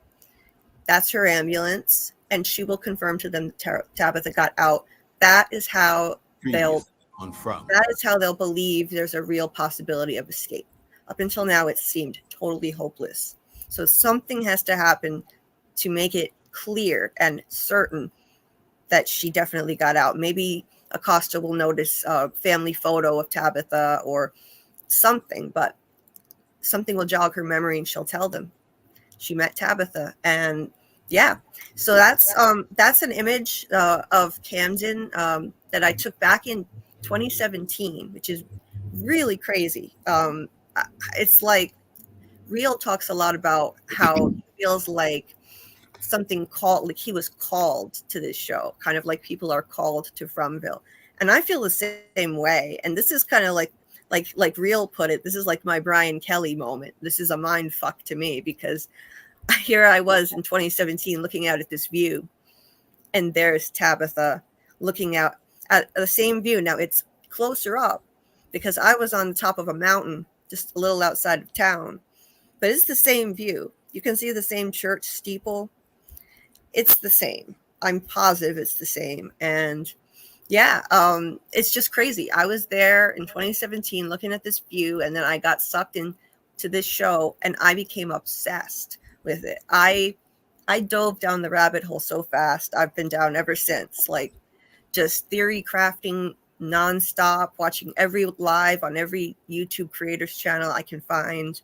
That's her ambulance, and she will confirm to them that Tabitha got out. That is how they'll believe there's a real possibility of escape. Up until now, it seemed totally hopeless. So something has to happen to make it clear and certain that she definitely got out. Maybe Acosta will notice a family photo of Tabitha or something, but something will jog her memory, and she'll tell them she met Tabitha. And yeah, so that's an image of Camden that I took back in 2017, which is really crazy. It's like Real talks a lot about how it feels like something called, like he was called to this show, kind of like people are called to Fromville. And I feel the same way. And this is kind of like Real put it, this is like my Brian Kelly moment. This is a mind fuck to me, because here I was in 2017 looking out at this view, and there's Tabitha looking out at the same view. Now it's closer up because I was on the top of a mountain just a little outside of town, but it's the same view. You can see the same church steeple. It's the same. I'm positive it's the same. And yeah, it's just crazy. I was there in 2017 looking at this view, and then I got sucked into this show, and I became obsessed with it. I dove down the rabbit hole so fast. I've been down ever since, like just theory crafting nonstop, watching every live on every YouTube creators channel I can find.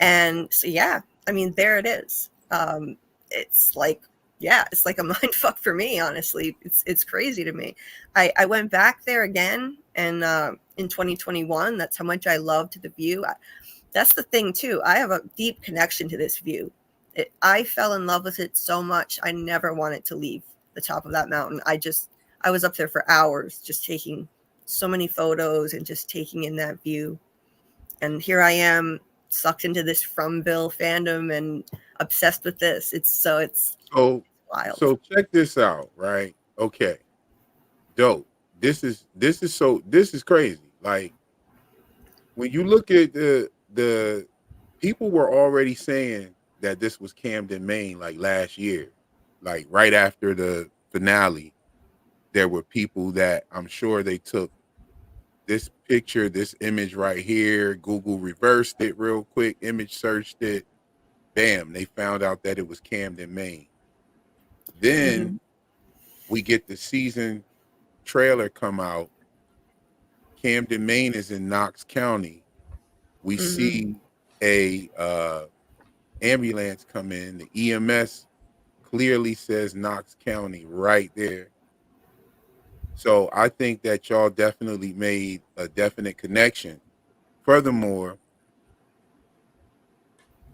And so, yeah, I mean, there it is. It's like, yeah, it's like a mind fuck for me, honestly. It's crazy to me. I went back there again, and in 2021, that's how much I loved the view. That's the thing too. I have a deep connection to this view. I fell in love with it so much. I never wanted to leave the top of that mountain. I was up there for hours, just taking so many photos and just taking in that view. And here I am, sucked into this Fromville fandom and obsessed with this. It's wild. So check this out, right? Okay. Dope. This is crazy. Like, when you look at the people were already saying that this was Camden, Maine, like last year, like right after the finale. There were people that I'm sure they took this picture, this image right here, Google reversed it real quick, image searched it, bam, they found out that it was Camden, Maine. Then we get the season trailer come out. Camden, Maine is in Knox County. We see a ambulance come in. The EMS clearly says Knox County right there. So I think that y'all definitely made a definite connection. Furthermore,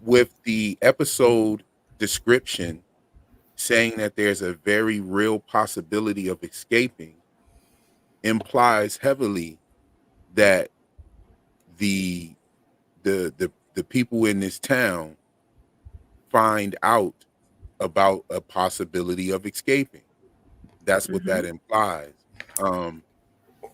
with the episode description saying that there's a very real possibility of escaping implies heavily that the the people in this town find out about a possibility of escaping. That's what that implies. Um,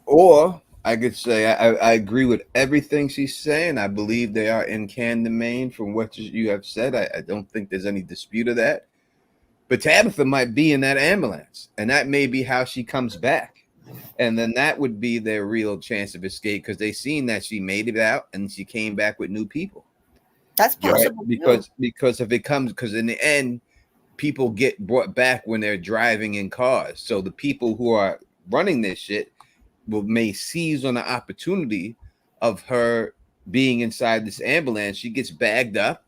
Or I could say I agree with everything she's saying. I believe they are in Camden, Maine, from what you have said. I don't think there's any dispute of that. But Tabitha might be in that ambulance, and that may be how she comes back. And then that would be their real chance of escape because they seen that she made it out and she came back with new people. That's Yeah. possible. Right? Because if it comes, because in the end, people get brought back when they're driving in cars. So the people who are running this shit may seize on the opportunity of her being inside this ambulance. She gets bagged up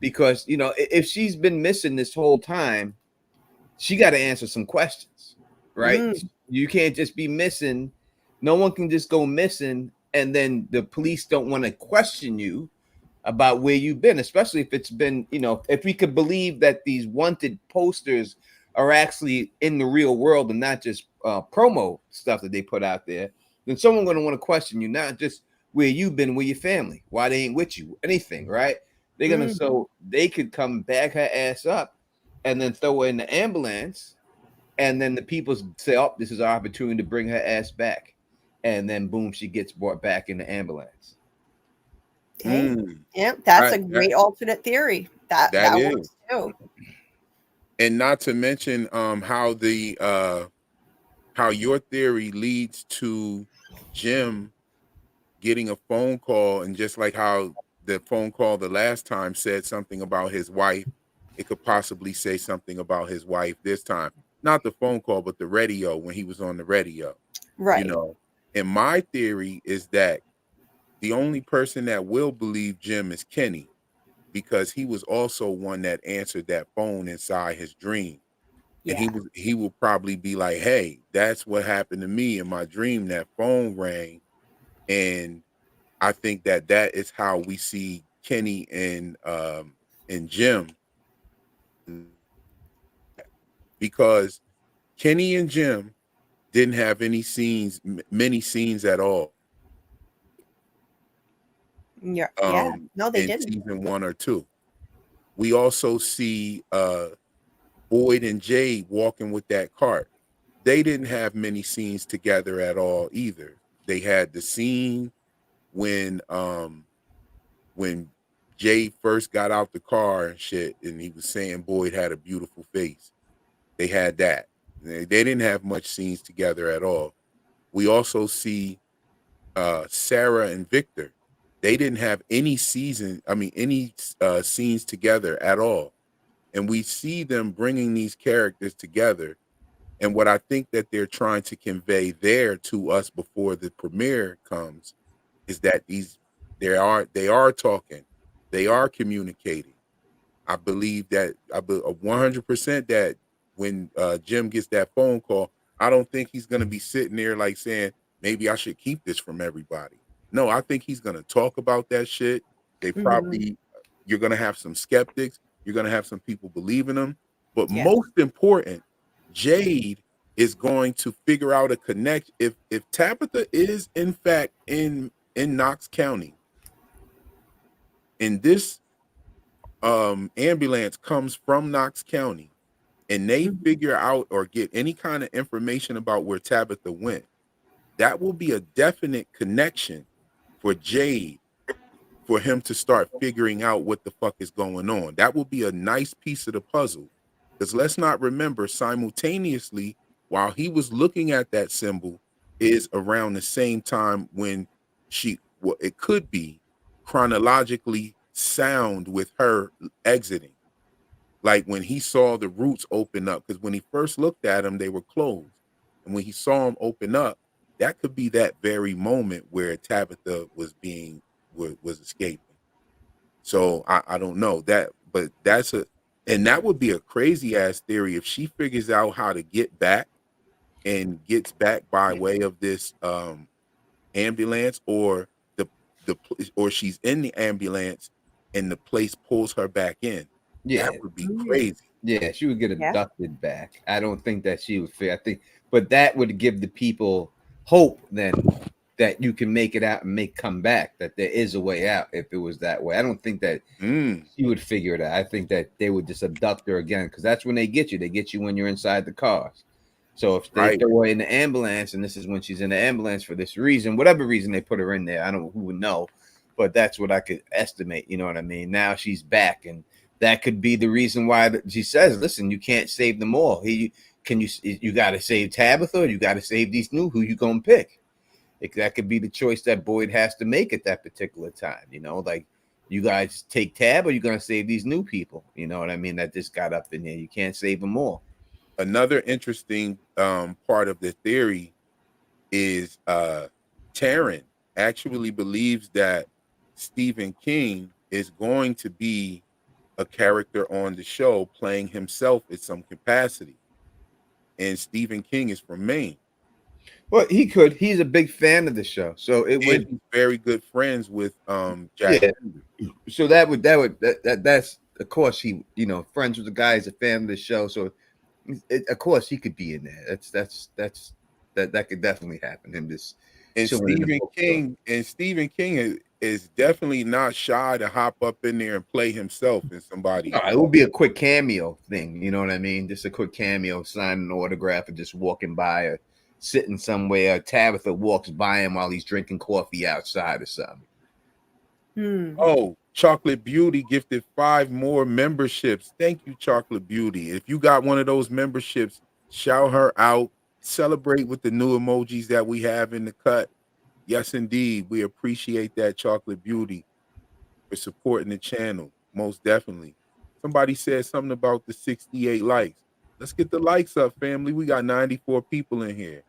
because, you know, if she's been missing this whole time, she got to answer some questions, right? You can't just be missing. No one can just go missing and then the police don't want to question you about where you've been, especially if it's been, you know, if we could believe that these wanted posters are actually in the real world and not just promo stuff that they put out there, then someone's going to want to question you, not just where you've been, where your family, why they ain't with you, anything, right? They're going to, so they could come bag her ass up and then throw her in the ambulance. And then the people say, oh, this is our opportunity to bring her ass back. And then boom, she gets brought back in the ambulance. Hey, yeah, that's a great alternate theory. That works too. And not to mention how the how your theory leads to Jim getting a phone call, and just like how the phone call the last time said something about his wife, it could possibly say something about his wife this time. Not the phone call, but the radio, when he was on the radio. Right. You know, and my theory is that the only person that will believe Jim is Kenny, because he was also one that answered that phone inside his dream. Yeah. And he will probably be like, hey, that's what happened to me in my dream. That phone rang. And I think that is how we see Kenny and Jim, because Kenny and Jim didn't have many scenes at all. Yeah. No, they didn't. Season 1 or 2. We also see Boyd and Jade walking with that cart. They didn't have many scenes together at all either. They had the scene when Jade first got out the car and shit, and he was saying Boyd had a beautiful face. They had that. They didn't have much scenes together at all. We also see Sarah and Victor. They didn't have any scenes together at all. And we see them bringing these characters together. And what I think that they're trying to convey there to us before the premiere comes is that they are talking, they are communicating. I believe that 100% that when Jim gets that phone call, I don't think he's going to be sitting there like saying, maybe I should keep this from everybody. No, I think he's going to talk about that shit. They probably, you're going to have some skeptics. You're going to have some people believing him. But most important, Jade is going to figure out a connect. If Tabitha is in fact in Knox County, and this ambulance comes from Knox County, and they figure out or get any kind of information about where Tabitha went, that will be a definite connection for Jade, for him to start figuring out what the fuck is going on. That will be a nice piece of the puzzle. Because let's not remember, simultaneously, while he was looking at that symbol, is around the same time when it could be chronologically sound with her exiting. Like when he saw the roots open up, because when he first looked at them, they were closed. And when he saw them open up, that could be that very moment where Tabitha was escaping. So I don't know that, but and that would be a crazy ass theory if she figures out how to get back and gets back by way of this ambulance, or or she's in the ambulance and the place pulls her back in. Yeah, that would be crazy. Yeah, she would get Yeah. abducted back. I don't think that she would fit. I think, but that would give the people hope then that you can make it out and come back. That there is a way out if it was that way. I don't think that she would figure it out. I think that they would just abduct her again because that's when they get you. They get you when you're inside the cars. So if they throw her in the ambulance, and this is when she's in the ambulance for this reason, whatever reason they put her in there, I don't know who would know, but that's what I could estimate. You know what I mean? Now she's back, and that could be the reason why she says, "Listen, you can't save them all. You got to save Tabitha, or you got to save these new. Who you gonna pick?" That could be the choice that Boyd has to make at that particular time. You know, like you guys take Tab, or you gonna save these new people? You know what I mean? That just got up in there. You can't save them all. Another interesting part of the theory is Taryn actually believes that Stephen King is going to be a character on the show playing himself in some capacity. And Stephen King is from Maine. Well, he could. He's a big fan of the show, so it would. He's very good friends with Jack. Yeah. So that's of course he friends with the guy, is a fan of the show, so of course he could be in there. That could definitely happen. Him just and Stephen King is definitely not shy to hop up in there and play himself in somebody. No, it would be a quick cameo thing. You know what I mean? Just a quick cameo, sign an autograph, and just walking by or sitting somewhere. Tabitha walks by him while he's drinking coffee outside or something. Oh, Chocolate Beauty gifted 5 more memberships. Thank you, Chocolate Beauty. If you got one of those memberships, shout her out. Celebrate with the new emojis that we have in the cut. Yes, indeed. We appreciate that, Chocolate Beauty, for supporting the channel. Most definitely. Somebody said something about the 68 likes. Let's get the likes up, family. We got 94 people in here.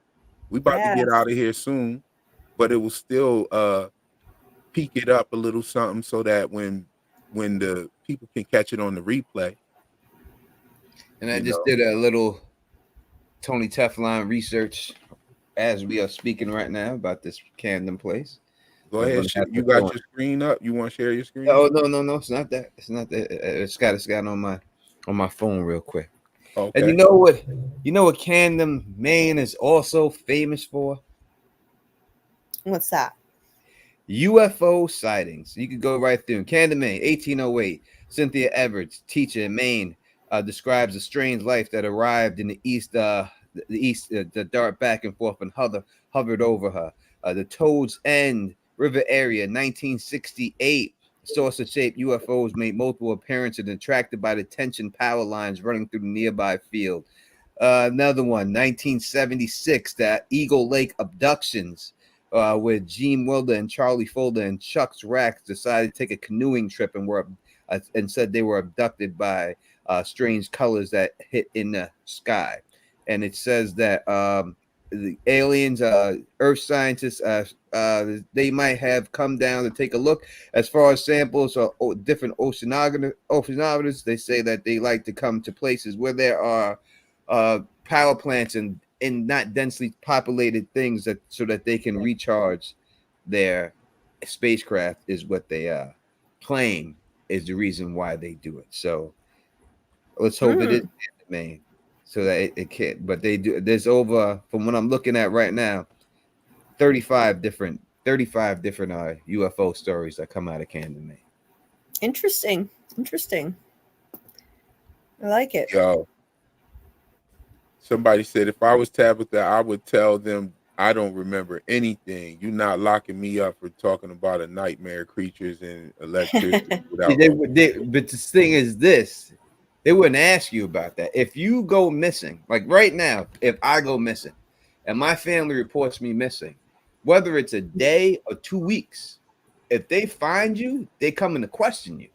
We about to get out of here soon, but it will still peak it up a little something so that when the people can catch it on the replay. And I just did a little Tony Teflon research as we are speaking right now about this Camden place. Go ahead. You got your screen up? You want to share your screen? Oh no, it's not that. It's not that. It's got on my phone real quick. Okay. And you know what Camden, Maine is also famous for? What's that? UFO sightings. You could go right through. Camden, Maine, 1808. Cynthia Everett, teacher in Maine, describes a strange life that arrived in the east. The dart back and forth and hovered over her. The Toad's End River area, 1968. Saucer-shaped UFOs made multiple appearances attracted by the tension power lines running through the nearby field. Another one, 1976, that Eagle Lake abductions, where Gene Wilder and Charlie Folder and Chuck's Rax decided to take a canoeing trip and said they were abducted by strange colors that hit in the sky. And it says that the aliens, Earth scientists, they might have come down to take a look. As far as samples or different oceanographers, they say that they like to come to places where there are power plants and not densely populated things so that they can recharge their spacecraft, is what they claim is the reason why they do it. So let's hope it is Maine, so that it can't. But they do. There's over, from what I'm looking at right now, 35 different UFO stories that come out of Camden, Maine. Interesting. I like it. Yo, somebody said if I was Tabitha, I would tell them I don't remember anything. You're not locking me up for talking about a nightmare creatures and electricity. But the thing is this. They wouldn't ask you about that. If you go missing, like right now, if I go missing and my family reports me missing, whether it's a day or 2 weeks, if they find you, they come in to question you.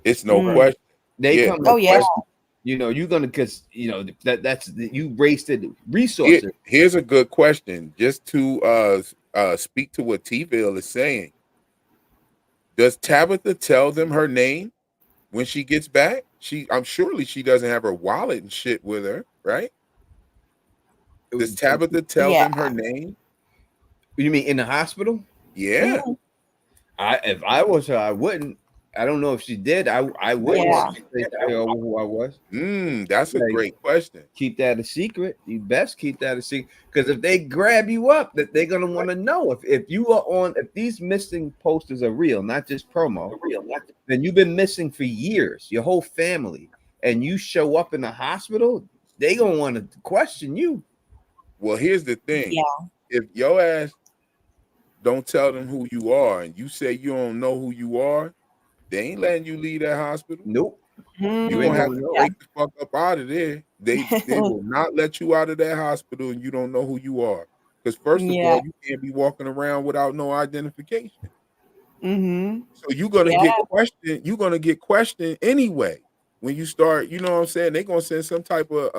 It's no question. They come. Oh yeah. Question. You're gonna, because that's you wasted resources. Here's a good question, just to speak to what T-Ville is saying. Does Tabitha tell them her name when she gets back? I'm surely she doesn't have her wallet and shit with her, right? Does Tabitha tell them her name? You mean in the hospital? Yeah. If I was her, I wouldn't. I don't know if she did. I wouldn't Yeah. say who I was. That's a Like, great question. keep that a secret. You best keep that a secret, because if they grab you up, that they're gonna want to know if you are on, if these missing posters are real, not just promo, then you've been missing for years, your whole family, and you show up in the hospital, they gonna want to question you. Well, here's the thing. Yeah. If your ass don't tell them who you are and you say you don't know who you are, they ain't letting you leave that hospital. Nope, You're you ain't gonna have gonna to know. break the fuck up out of there. They will not let you out of that hospital and you don't know who you are. Because first of Yeah. all, you can't be walking around without no identification. Mm-hmm. So you're gonna Yeah. get questioned. You're gonna get questioned anyway. When you start, you know what I'm saying? They're gonna send some type of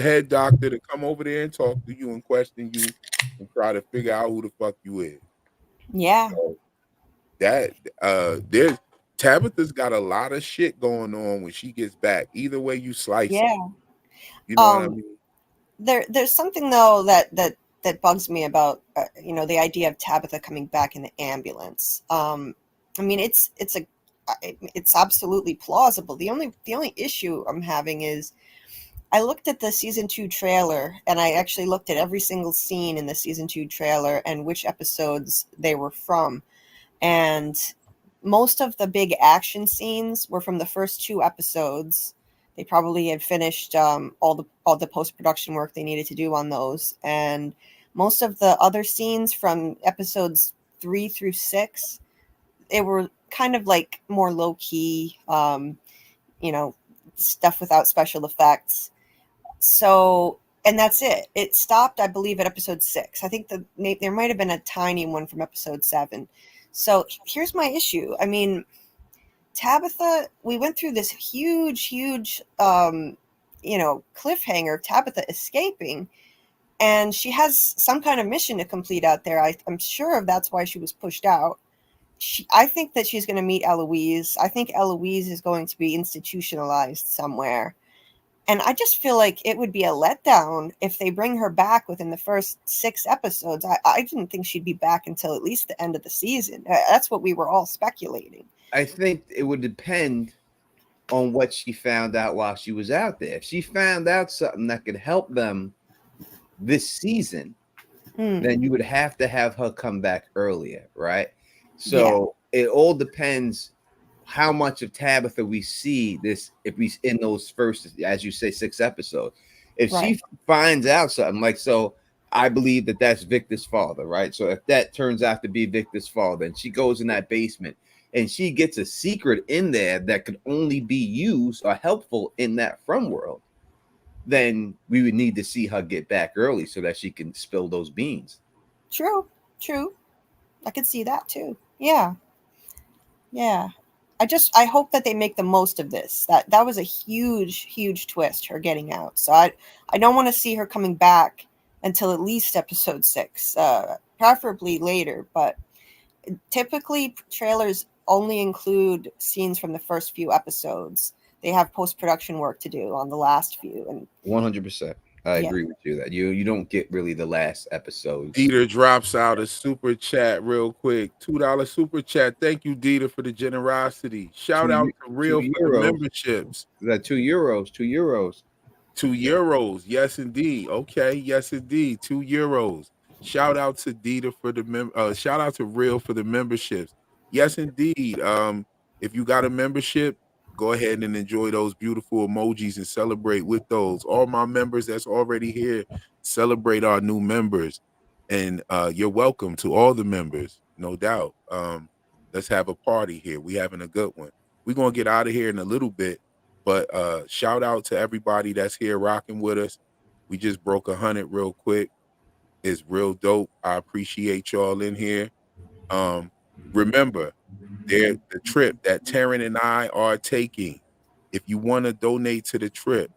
head doctor to come over there and talk to you and question you and try to figure out who the fuck you is. Yeah. So that there's Tabitha's got a lot of shit going on when she gets back. Either way you slice it, Yeah. you know what I mean? There's something though that bugs me about the idea of Tabitha coming back in the ambulance. I mean, it's absolutely plausible. The only issue I'm having is I looked at the season 2 trailer, and I actually looked at every single scene in the season 2 trailer and which episodes they were from. And most of the big action scenes were from the first 2 episodes. They probably had finished all the post-production work they needed to do on those. And most of the other scenes from episodes 3 through 6, they were kind of like more low-key, stuff without special effects. So, and that's it. It stopped, I believe, at episode 6. I think there might have been a tiny one from episode 7. So here's my issue. I mean, Tabitha, we went through this huge, cliffhanger of Tabitha escaping, and she has some kind of mission to complete out there. I'm sure that's why she was pushed out. I think that she's going to meet Eloise. I think Eloise is going to be institutionalized somewhere. And I just feel like it would be a letdown if they bring her back within the first 6 episodes. I didn't think she'd be back until at least the end of the season. That's what we were all speculating. I think it would depend on what she found out while she was out there. If she found out something that could help them this season, then you would have to have her come back earlier, right? So it all depends how much of Tabitha we see this, if we in those first, as you say, 6 episodes. If she finds out something, like, so I believe that that's Victor's father, right? So if that turns out to be Victor's father, and she goes in that basement and she gets a secret in there that could only be used or helpful in that from world, then we would need to see her get back early so that she can spill those beans. True. I could see that too. Yeah. I hope that they make the most of this. That was a huge twist, her getting out. So I don't want to see her coming back until at least episode 6, preferably later. But typically trailers only include scenes from the first few episodes. They have post-production work to do on the last few. And 100%. I agree with you that you don't get really the last episode. Dieter drops out a super chat real quick. $2 super chat. Thank you, Dieter, for the generosity. Shout out to Real for the memberships. Is that €2? €2. €2. Yes, indeed. Okay. Yes, indeed. €2. Shout out to Dieter for the shout out to Real for the memberships. Yes, indeed. If you got a membership, go ahead and enjoy those beautiful emojis and celebrate with those. All my members that's already here, celebrate our new members. And you're welcome to all the members, no doubt. Let's have a party here. We having a good one. We're gonna get out of here in a little bit, but shout out to everybody that's here rocking with us. We just broke 100 real quick. It's real dope. I appreciate y'all in here. Remember, the trip that Taryn and I are taking. If you want to donate to the trip,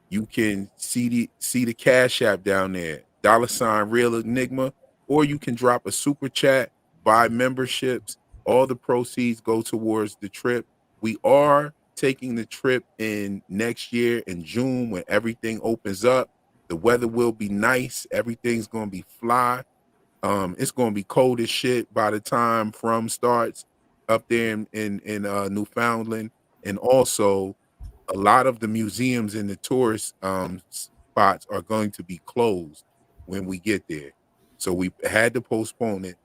you can see the Cash App down there, $ Real Enigma, or you can drop a super chat, buy memberships. All the proceeds go towards the trip. We are taking the trip in next year in June when everything opens up. The weather will be nice. Everything's gonna be fly. It's gonna be cold as shit by the time From starts. up there in Newfoundland, and also a lot of the museums and the tourist spots are going to be closed when we get there. So we had to postpone it.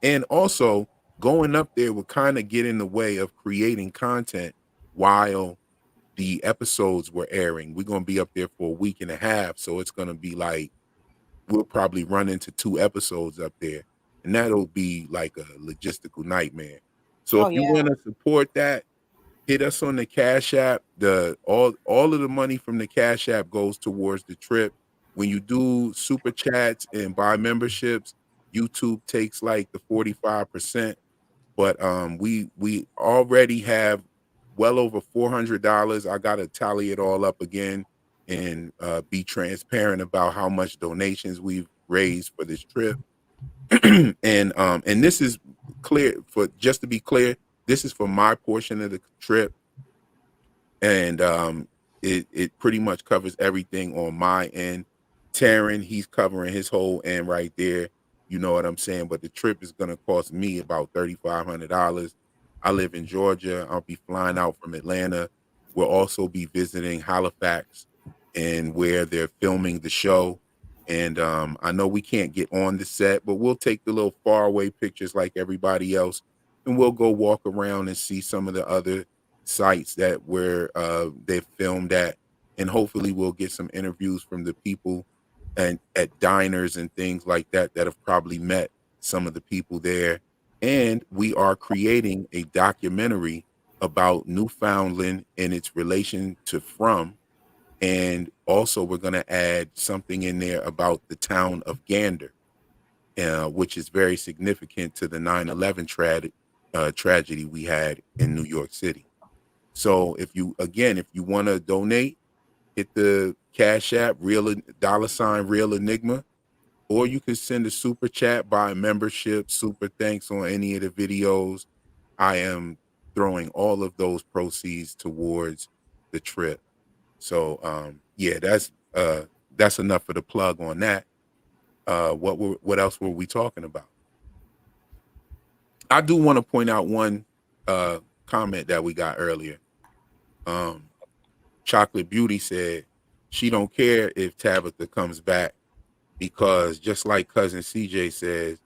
And also going up there would kind of get in the way of creating content while the episodes were airing. We're going to be up there for a week and a half. So it's going to be like, we'll probably run into 2 episodes up there. And that'll be like a logistical nightmare. So Oh if you yeah. want to support that, hit us on the Cash App. All of the money from the Cash App goes towards the trip. When you do super chats and buy memberships, YouTube takes like the 45%. But we already have well over $400. I gotta tally it all up again and be transparent about how much donations we've raised for this trip. And this is clear, for just to be clear, this is for my portion of the trip, and it pretty much covers everything on my end. Taryn, he's covering his whole end right there. You know what I'm saying? But the trip is gonna cost me about $3,500. I live in Georgia. I'll be flying out from Atlanta. We'll also be visiting Halifax and where they're filming the show. And I know we can't get on the set, but we'll take the little faraway pictures like everybody else, and we'll go walk around and see some of the other sites that where they filmed at, and hopefully we'll get some interviews from the people and at diners and things like that that have probably met some of the people there. And we are creating a documentary about Newfoundland and its relation to From. And also we're going to add something in there about the town of Gander, which is very significant to the 9/11 tragedy we had in New York City. So if you want to donate, hit the Cash App, $real Enigma, or you can send a super chat, buy a membership, super thanks on any of the videos. I am throwing all of those proceeds towards the trip. So yeah, that's enough for the plug on that. What else were we talking about? I do want to point out one comment that we got earlier. Chocolate Beauty said she don't care if Tabitha comes back because just like cousin CJ says,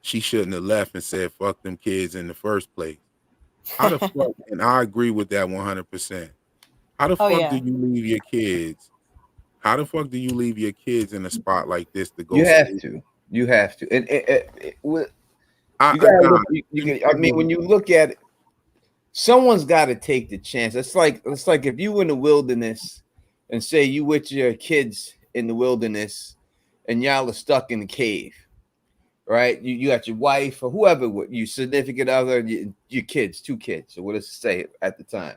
she shouldn't have left and said fuck them kids in the first place. How the fuck? And I agree with that 100%. How the Oh fuck yeah. do you leave your kids? How the fuck do you leave your kids in a spot like this to go? You have to. You have to. And you gotta look, I mean, when you look at it, someone's got to take the chance. It's like if you were in the wilderness and say you with your kids in the wilderness and y'all are stuck in the cave, right? You got your wife or whoever, your significant other, your kids, 2 kids, or what does it say at the time?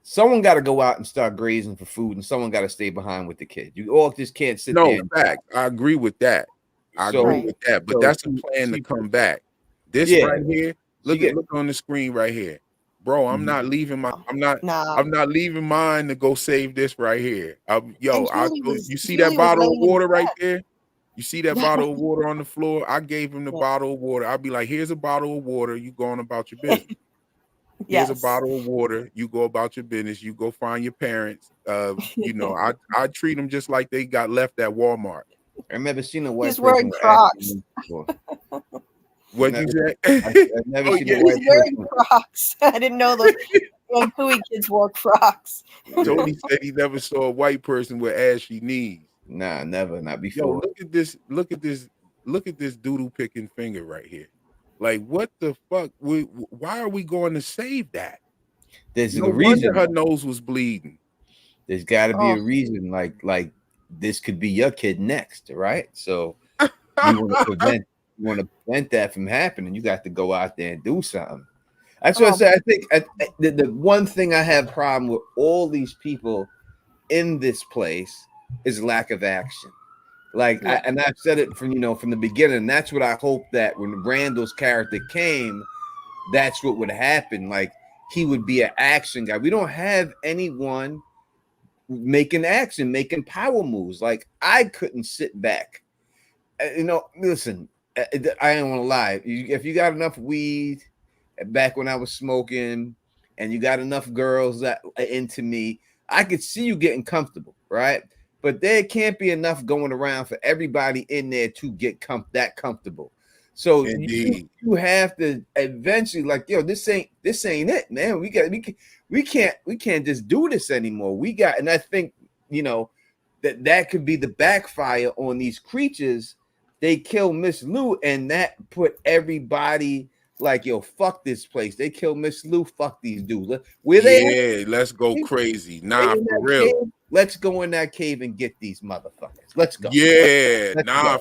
Someone got to go out and start grazing for food, and someone got to stay behind with the kid. You all just can't sit there. No, fact. I agree with that. Agree with that. But that's a plan to come back. This right here, look on the screen right here. Bro, I'm not leaving I'm not leaving mine to go save this right here. You see that bottle of water right there? You see that bottle of water on the floor? I gave him the bottle of water. I'd be like, here's a bottle of water. You going about your business. Here's a bottle of water. You go about your business. You go find your parents. I treat them just like they got left at Walmart. I've never seen a white He's wearing Crocs. What you say? I've never seen a white He's wearing Crocs. I didn't know those young Pooey kids wore Crocs. Tony said he never saw a white person with ashy knees. Nah, never, not before. Yo, look at this doodle picking finger right here. Like, what the fuck? Why are we going to save that? There's a reason her nose was bleeding. There's got to be a reason. Like this could be your kid next, right? So you want to prevent that from happening. You got to go out there and do something. That's what I said. I think the one thing I have problem with all these people in this place is lack of action. Like, and I've said it from the beginning. That's what I hope that when Randall's character came, that's what would happen. Like, he would be an action guy. We don't have anyone making action, making power moves. Like, I couldn't sit back. Listen, I don't want to lie. If you got enough weed back when I was smoking, and you got enough girls that are into me, I could see you getting comfortable, right? But there can't be enough going around for everybody in there to get that comfortable. So you have to eventually, like, yo, this ain't it, man. We can't just do this anymore. And I think, you know, that could be the backfire on these creatures. They kill Miss Lou, and that put everybody like, yo, fuck this place. They kill Miss Lou, fuck these dudes. Let's go crazy. Nah, for real. Cave? Let's go in that cave and get these motherfuckers. Let's go. Yeah,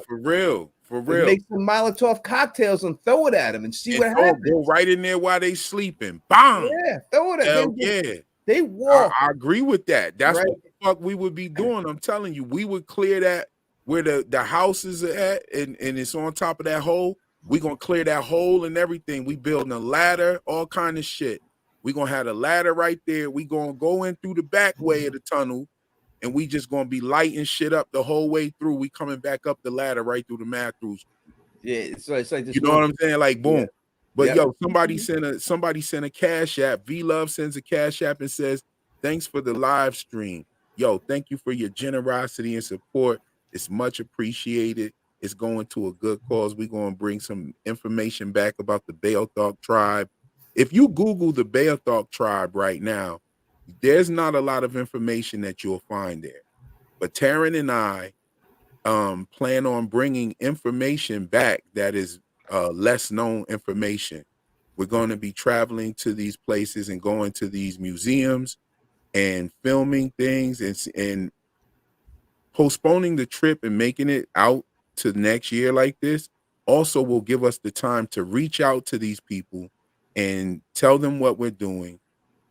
for real. For real. Make some Molotov cocktails and throw it at them and see what happens. Go right in there while they sleeping. Bam. Yeah, throw it at them. Yeah. They walk. I agree with that. That's right. What the fuck we would be doing. I'm telling you, we would clear that where the houses are at, and it's on top of that hole. We gonna clear that hole and everything. We building a ladder, all kind of shit. We gonna have a ladder right there. We gonna go in through the back way of the tunnel, and we just gonna be lighting shit up the whole way through. We coming back up the ladder right through the Matthews. Yeah, so it's like this. You know what I'm saying? Like boom. Yeah. But yo, somebody Mm-hmm. sent a cash app. V Love sends a cash app and says, "Thanks for the live stream. Yo, thank you for your generosity and support. It's much appreciated. It's going to a good cause. We're going to bring some information back about the Beothuk tribe. If you Google the Beothuk tribe right now, there's not a lot of information that you'll find there. But Taryn and I plan on bringing information back that is less known information. We're going to be traveling to these places and going to these museums and filming things and postponing the trip and making it out to next year like this also will give us the time to reach out to these people and tell them what we're doing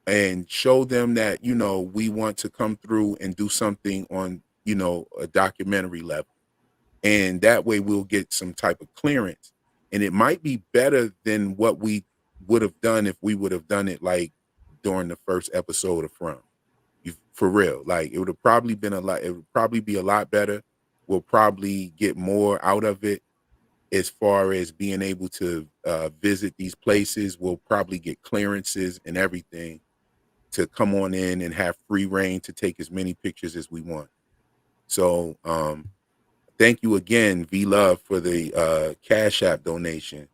and show them that, you know, we want to come through and do something on, you know, a documentary level. And that way we'll get some type of clearance. And it might be better than what we would have done if we would have done it like during the first episode of From. For real. Like it would have probably been it would probably be a lot better. We'll probably get more out of it as far as being able to visit these places. We'll probably get clearances and everything to come on in and have free reign to take as many pictures as we want. So thank you again, V Love, for the Cash App donation.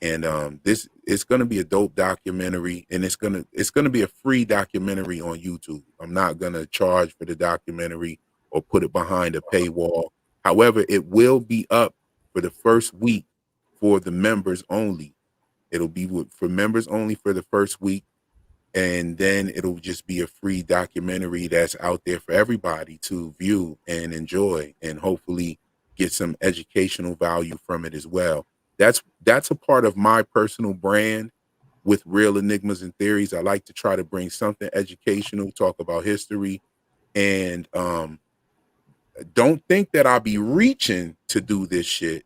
And this it's gonna be a dope documentary, and it's gonna be a free documentary on YouTube. I'm not gonna charge for the documentary or put it behind a paywall. However, it will be up for the first week for the members only. It'll be for members only for the first week, and then it'll just be a free documentary that's out there for everybody to view and enjoy, and hopefully get some educational value from it as well. That's a part of my personal brand with Real Enigmas and Theories. I like to try to bring something educational, talk about history, and don't think that I'll be reaching to do this shit,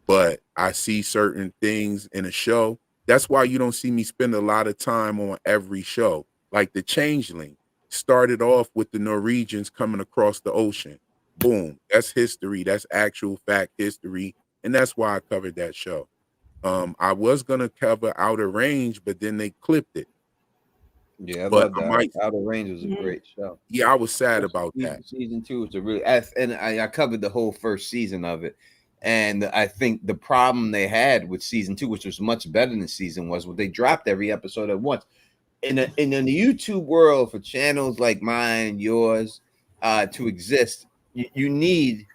but I see certain things in a show. That's why you don't see me spend a lot of time on every show. Like The Changeling started off with the Norwegians coming across the ocean. Boom, that's history. That's actual fact history. And that's why I covered that show. I was gonna cover Outer Range, but then they clipped it. Yeah, I love that. Outer Range was a great show. Yeah, I was sad about that. Season 2 was a really, I covered the whole first season of it. And I think the problem they had with season 2, which was much better than season 1, was they dropped every episode at once. In the YouTube world, for channels like mine and yours to exist, you need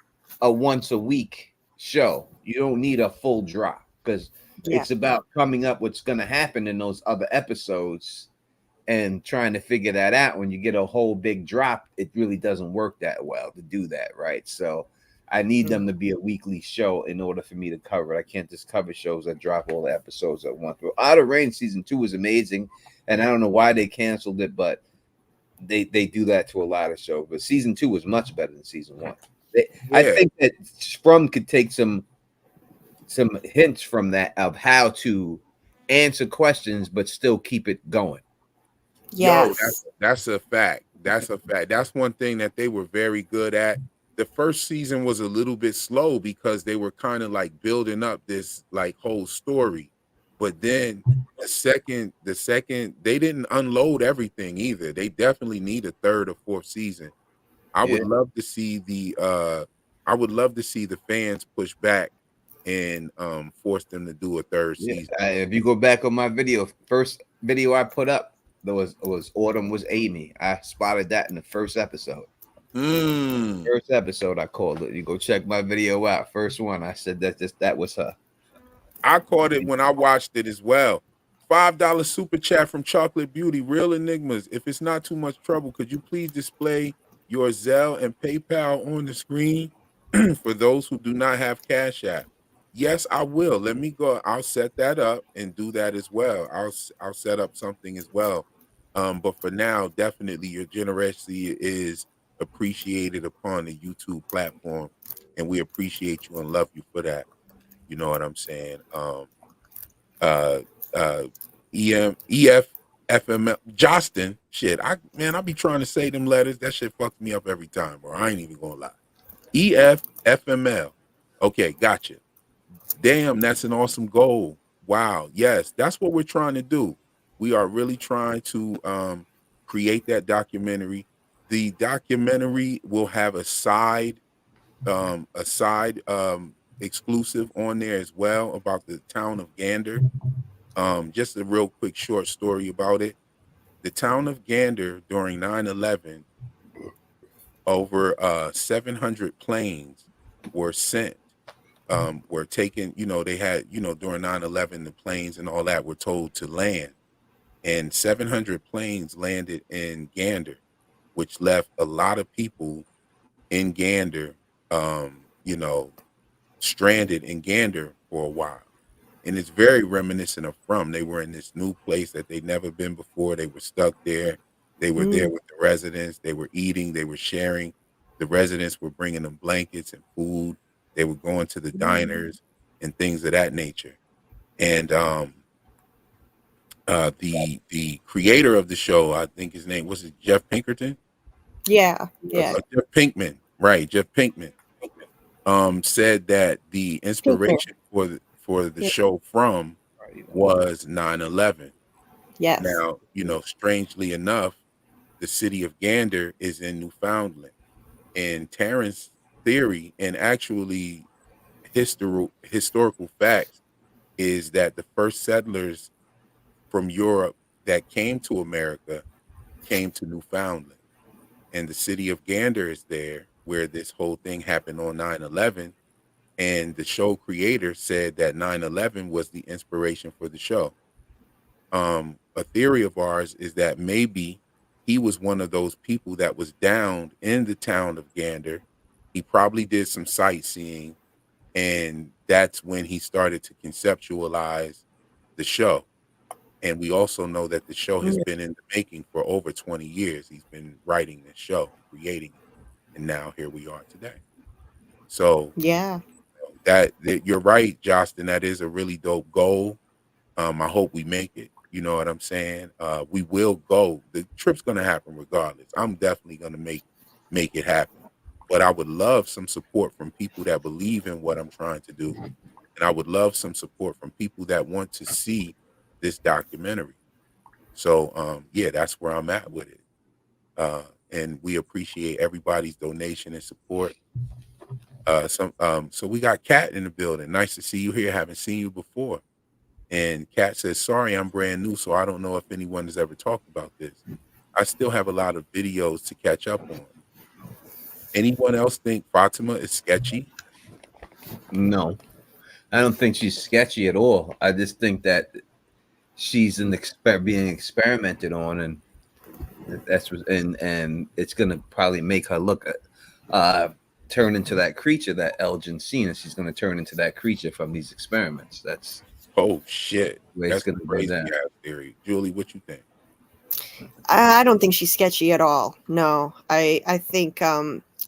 a once a week show. You don't need a full drop, because it's about coming up what's going to happen in those other episodes and trying to figure that out. When you get a whole big drop, it really doesn't work that well to do that, right? So I need them to be a weekly show in order for me to cover it. I can't just cover shows that drop all the episodes at once. But Outer Range season 2 was amazing, and I don't know why they canceled it, but they do that to a lot of shows. But season 2 was much better than season 1. I think that Sprum could take some hints from that of how to answer questions but still keep it going. Yes. Yo, that's a fact. That's a fact. That's one thing that they were very good at. The first season was a little bit slow because they were kind of like building up this like whole story. But then the second they didn't unload everything either. They definitely need a third or fourth season. I Yeah. would love to see I would love to see the fans push back and force them to do a third Yeah. season. If you go back on my video, first video I put up, there was Autumn was Amy. I spotted that in the first episode. First episode, I called it. You go check my video out. First one, I said that was her. I caught it when I watched it as well. $5 super chat from Chocolate Beauty. Real Enigmas. If it's not too much trouble, could you please display your Zelle and PayPal on the screen for those who do not have Cash App? Yes, I will. Let me go. I'll set that up and do that as well. I'll set up something as well. But for now, definitely your generosity is appreciated upon the YouTube platform, and we appreciate you and love you for that. You know what I'm saying? Uh EF Justin, shit. I be trying to say them letters. That shit fucks me up every time, bro. I ain't even gonna lie. EFFML. Okay, gotcha. Damn, that's an awesome goal. Wow. Yes, that's what we're trying to do. We are really trying to create that documentary. The documentary will have a side exclusive on there as well about the town of Gander. Just a real quick short story about it. The town of Gander during 9/11, over 700 planes were sent, were taken, they had, during 9/11, the planes and all that were told to land. And 700 planes landed in Gander, which left a lot of people in Gander, stranded in Gander for a while. And it's very reminiscent of From. They were in this new place that they'd never been before. They were stuck there. They were there with the residents. They were eating. They were sharing. The residents were bringing them blankets and food. They were going to the diners and things of that nature. And the creator of the show, I think his name was Jeff Pinkerton. Yeah. Jeff Pinkman, right? Jeff Pinkman said that the inspiration for the show From was 9/11. Yes. Now, strangely enough, the city of Gander is in Newfoundland. And Terrence's theory and actually historical facts is that the first settlers from Europe that came to America came to Newfoundland. And the city of Gander is there where this whole thing happened on 9/11. And the show creator said that 9/11 was the inspiration for the show. A theory of ours is that maybe he was one of those people that was down in the town of Gander. He probably did some sightseeing, and that's when he started to conceptualize the show. And we also know that the show has been in the making for over 20 years. He's been writing this show, creating it, and now here we are today. So yeah, that you're right, Justin. That is a really dope goal. I hope we make it. You know what I'm saying? We will go. The trip's gonna happen regardless. I'm definitely gonna make it happen. But I would love some support from people that believe in what I'm trying to do, and I would love some support from people that want to see this documentary. So yeah, that's where I'm at with it. And we appreciate everybody's donation and support. So we got Kat in the building. Nice to see you here. Haven't seen you before. And Kat says, sorry, I'm brand new, so I don't know if anyone has ever talked about this. I still have a lot of videos to catch up on. Anyone else think Fatima is sketchy? No, I don't think she's sketchy at all. I just think that she's being experimented on, and that's and it's gonna probably make her look turn into that creature that Elgin's seen, and she's gonna turn into that creature from these experiments. That's shit. That's a crazy ass theory. Julie, what you think? I don't think she's sketchy at all. No, I think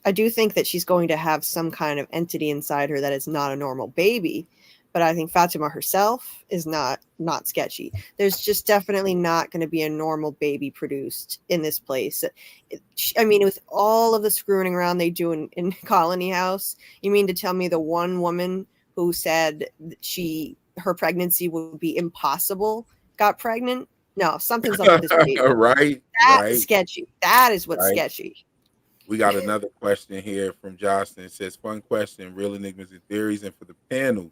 I do think that she's going to have some kind of entity inside her that is not a normal baby. But I think Fatima herself is not sketchy. There's just definitely not going to be a normal baby produced in this place. I mean, with all of the screwing around they do in Colony House, you mean to tell me the one woman who said she her pregnancy would be impossible, got pregnant. No, something's up with this baby. Right. That's sketchy. That is what's sketchy. We got another question here from Justin. It says, fun question, real enigmas and theories. And for the panel,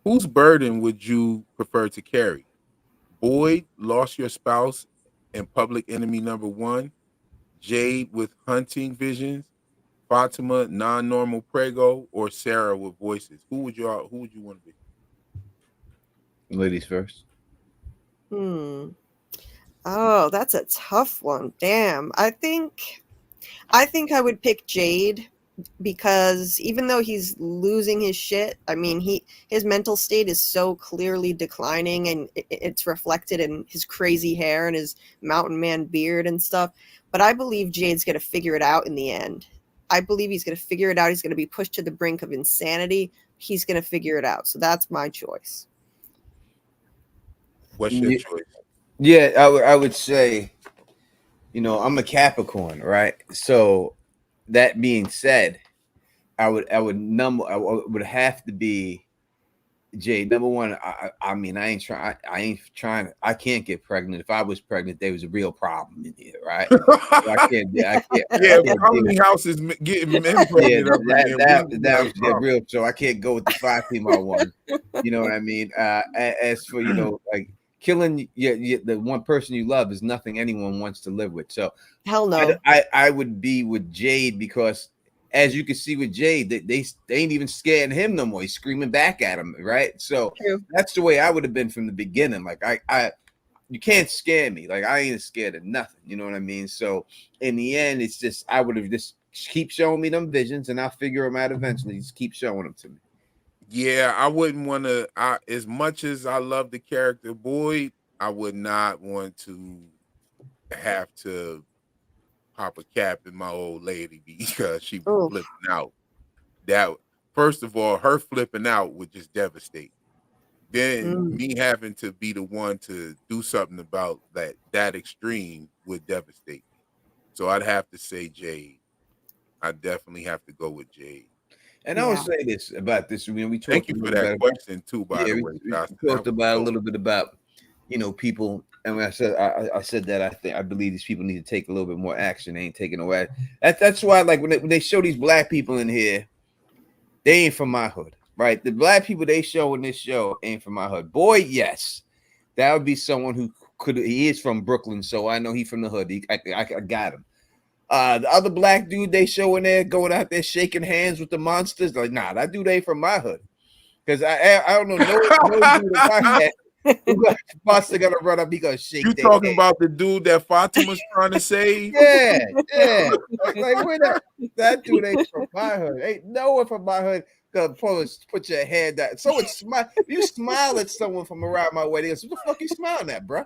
whose burden would you prefer to carry? Boyd, lost your spouse and public enemy number one. Jade with hunting visions. Fatima, non-normal prego, or Sarah with voices. Who would you want to be? Ladies first. Oh, that's a tough one. Damn. I think I would pick Jade, because even though he's losing his shit, I mean, his mental state is so clearly declining, and it's reflected in his crazy hair and his mountain man beard and stuff. But I believe Jade's going to figure it out in the end. I believe he's going to figure it out. He's going to be pushed to the brink of insanity. He's going to figure it out. So that's my choice. What's your choice? Yeah, I would say, I'm a Capricorn, right? So that being said, I would have to be Jade. Number one, I mean, I can't get pregnant. If I was pregnant, there was a real problem in here, right? So I can't. Yeah, how many houses getting men pregnant? That was real. So I can't go with the 5 female one. You know what I mean? As for like killing the one person you love is nothing anyone wants to live with. So hell no. I would be with Jade, because as you can see with Jade, they ain't even scaring him no more. He's screaming back at him, right? So that's the way I would have been from the beginning. Like you can't scare me. Like I ain't scared of nothing. You know what I mean? So in the end, it's just I would have just keep showing me them visions, and I'll figure them out eventually. Just keep showing them to me. Yeah, I wouldn't want to. As much as I love the character Boyd, I would not want to have to pop a cap in my old lady because she was flipping out. That first of all, her flipping out would just devastate. Then me having to be the one to do something about that extreme would devastate me. So I'd have to say Jade. I definitely have to go with Jade. And I will say this about this. We talked. Thank you for that question too. By the way, we talked about a little bit about people. And when I said that I believe these people need to take a little bit more action. They ain't taking away. That's why, like when they show these black people in here, they ain't from my hood, right? The black people they show in this show ain't from my hood. Boy, yes, that would be someone who he is from Brooklyn, so I know he from the hood. I got him. The other black dude they show in there going out there shaking hands with the monsters, like, nah, that dude ain't from my hood. Because I don't know no dude about that. Monster gonna run up, he gonna shake. You talking about the dude that Fatima's trying to save? Yeah. Like where that dude ain't from my hood. Ain't no one from my hood gonna put your head down. Someone smile. You smile at someone from around my way. They go, what the fuck you smiling at, bro?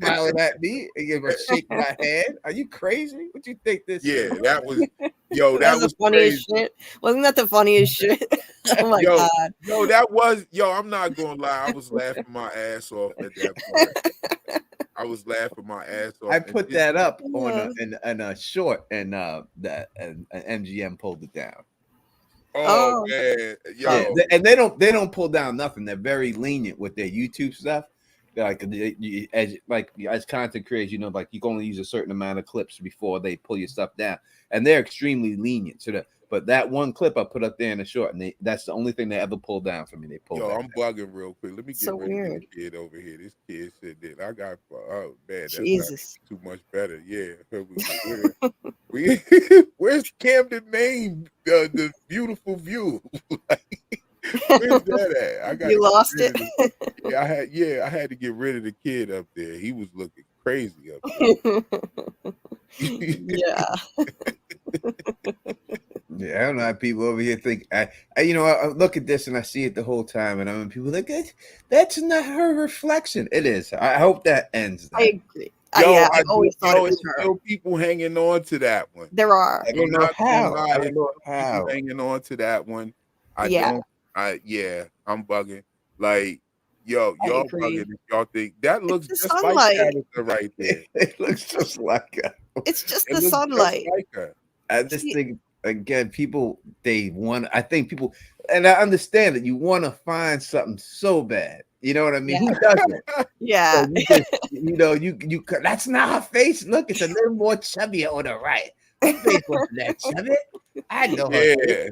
Smiling at me and you're gonna shake my hand. Are you crazy? What you think this is? That was that was the funniest shit. Wasn't that the funniest shit? Oh my god. No, that was I'm not gonna lie. I was laughing my ass off at that part. I was laughing my ass off. I put that up on a short, and MGM pulled it down. Oh man, and they don't pull down nothing. They're very lenient with their YouTube stuff. Like as content creators, like you can only use a certain amount of clips before they pull your stuff down, and they're extremely lenient. But that one clip I put up there in the short, and that's the only thing they ever pulled down for me. They pulled. I'm bugging real quick. Let me get rid of this kid over here. This kid said that I got. Oh man, that's Jesus. Too much better. Yeah, where's Camden, Maine? The beautiful view. Where's that at? I got. You lost it. I had to get rid of the kid up there. He was looking crazy up there. Yeah. Yeah, I don't know how people over here think. I look at this and I see it the whole time, and I'm people like, that's not her reflection. It is. I hope that ends. I agree. I always thought it was her. Still people hanging on to that one. There are. I don't know how. People hanging on to that one. I'm bugging. Like, y'all bugging if y'all think that looks just sunlight. Like Tabitha right there. It looks just like her. It's just the sunlight. Like her. I just think again, people I think people and I understand that you want to find something so bad. You know what I mean? Yeah. Who doesn't? Yeah. So you just, you that's not her face. Look, it's a little more chubby on the right. Her face wasn't that chubby. I know her face. Yeah,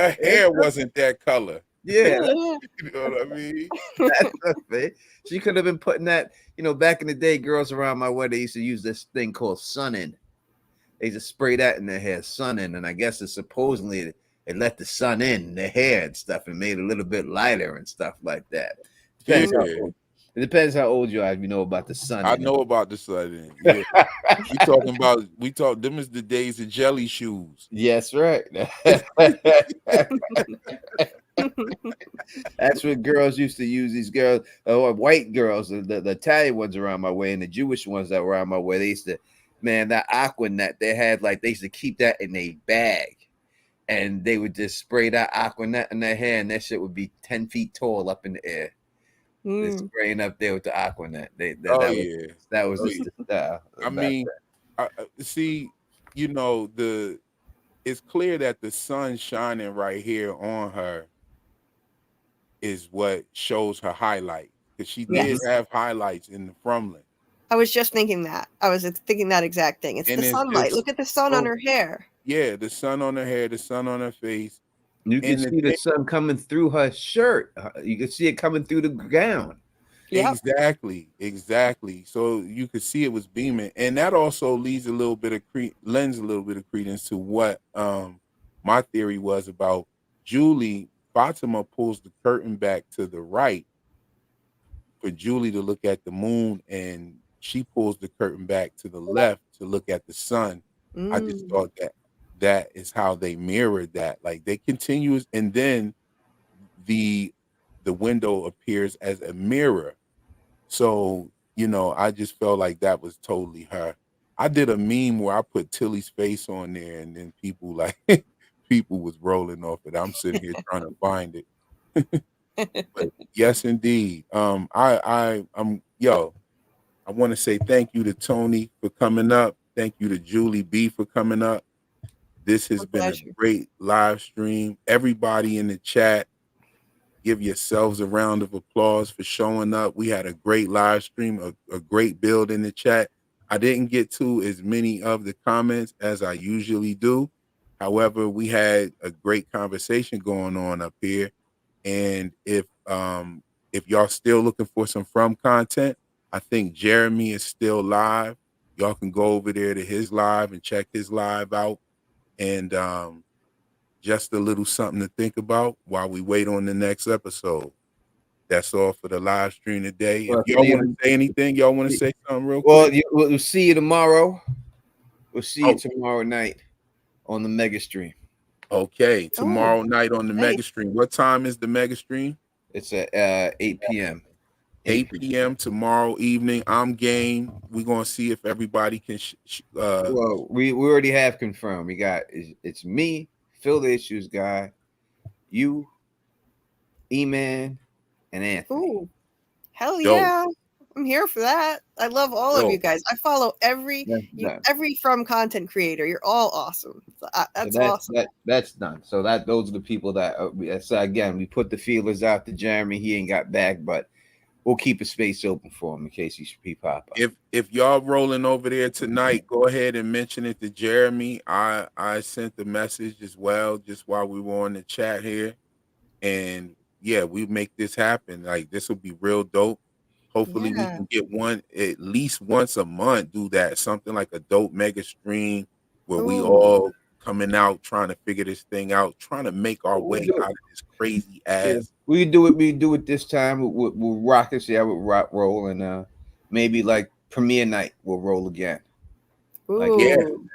her hair wasn't that color. Yeah, You know what I mean? that's her face. She could have been putting that. Back in the day, girls around my way, they used to use this thing called sun-in. They used to spray that in their hair, sun-in, and I guess it supposedly it let the sun in their hair and stuff, and made it a little bit lighter and stuff like that. Depends how old. It depends how old you are if you know about the sun. I know about the sun. Yeah. we talk them is the days of jelly shoes. Yes, right. That's what girls used to use. These girls, white girls, the Italian ones around my way, and the Jewish ones that were around my way. They used to, man, that Aquanet. They used to keep that in a bag, and they would just spray that Aquanet in their hair, and that shit would be 10 feet tall up in the air. They're spraying up there with the Aquanet. That was the style. I mean, see, it's clear that the sun shining right here on her is what shows her highlight, because she did have highlights in the frumlet. I was just thinking that. I was thinking that exact thing. It's the sunlight. Look at the sun on her hair. Yeah, the sun on her hair, the sun on her face. You can see the sun coming through her shirt. You can see it coming through the gown. Yep. Exactly. So you could see it was beaming, and that also lends a little bit of credence to what my theory was about Julie. Fatima pulls the curtain back to the right for Julie to look at the moon, and she pulls the curtain back to the left to look at the sun. I just thought that is how they mirrored that. Like, they continue, and then the window appears as a mirror. So, I just felt like that was totally her. I did a meme where I put Tilly's face on there, and then people was rolling off it. I'm sitting here trying to find it. But yes, indeed. I want to say thank you to Tony for coming up. Thank you to Julie B for coming up. This has been a great live stream. Everybody in the chat, give yourselves a round of applause for showing up. We had a great live stream, a great build in the chat. I didn't get to as many of the comments as I usually do. However, we had a great conversation going on up here. And if y'all still looking for some From content, I think Jeremy is still live. Y'all can go over there to his live and check his live out. And just a little something to think about while we wait on the next episode. That's all for the live stream today. If y'all want to say anything, y'all want to say something real quick? We'll see you tomorrow. We'll see you tomorrow night on the mega stream. Okay, tomorrow night on the mega stream. What time is the mega stream? It's at 8 p.m. 8 p.m. tomorrow evening. I'm game. We're gonna see if everybody can. Well, we already have confirmed. We got it's me, Phil the Issues Guy, you, E-Man, and Anthony. Ooh, hell yeah! I'm here for that. I love all of you guys. I follow every From content creator. You're all awesome. That's awesome. That's done. So those are the people that. So again, we put the feelers out to Jeremy. He ain't got back, but we'll keep a space open for him in case he pop up. If y'all rolling over there tonight, go ahead and mention it to Jeremy. I sent the message as well, just while we were on the chat here, and yeah, we make this happen. Like, this will be real dope. Hopefully we can get one at least once a month. Do that, something like a dope mega stream where we all coming out trying to figure this thing out, trying to make our way out of this crazy ass. Yeah. We do it this time. We'll rock it. See how we roll, and maybe like premiere night we'll roll again. Like,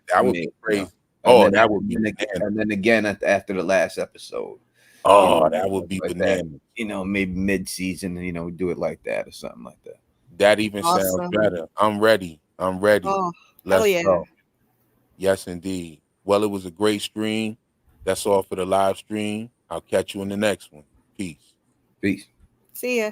that would be crazy. That would be and then again after the last episode. That would be like bananas. That. Maybe mid-season, do it like that or something like that. That even sounds better. I'm ready. Oh, Let's go. Yes, indeed. Well, it was a great stream. That's all for the live stream. I'll catch you in the next one. Peace. Peace. See ya.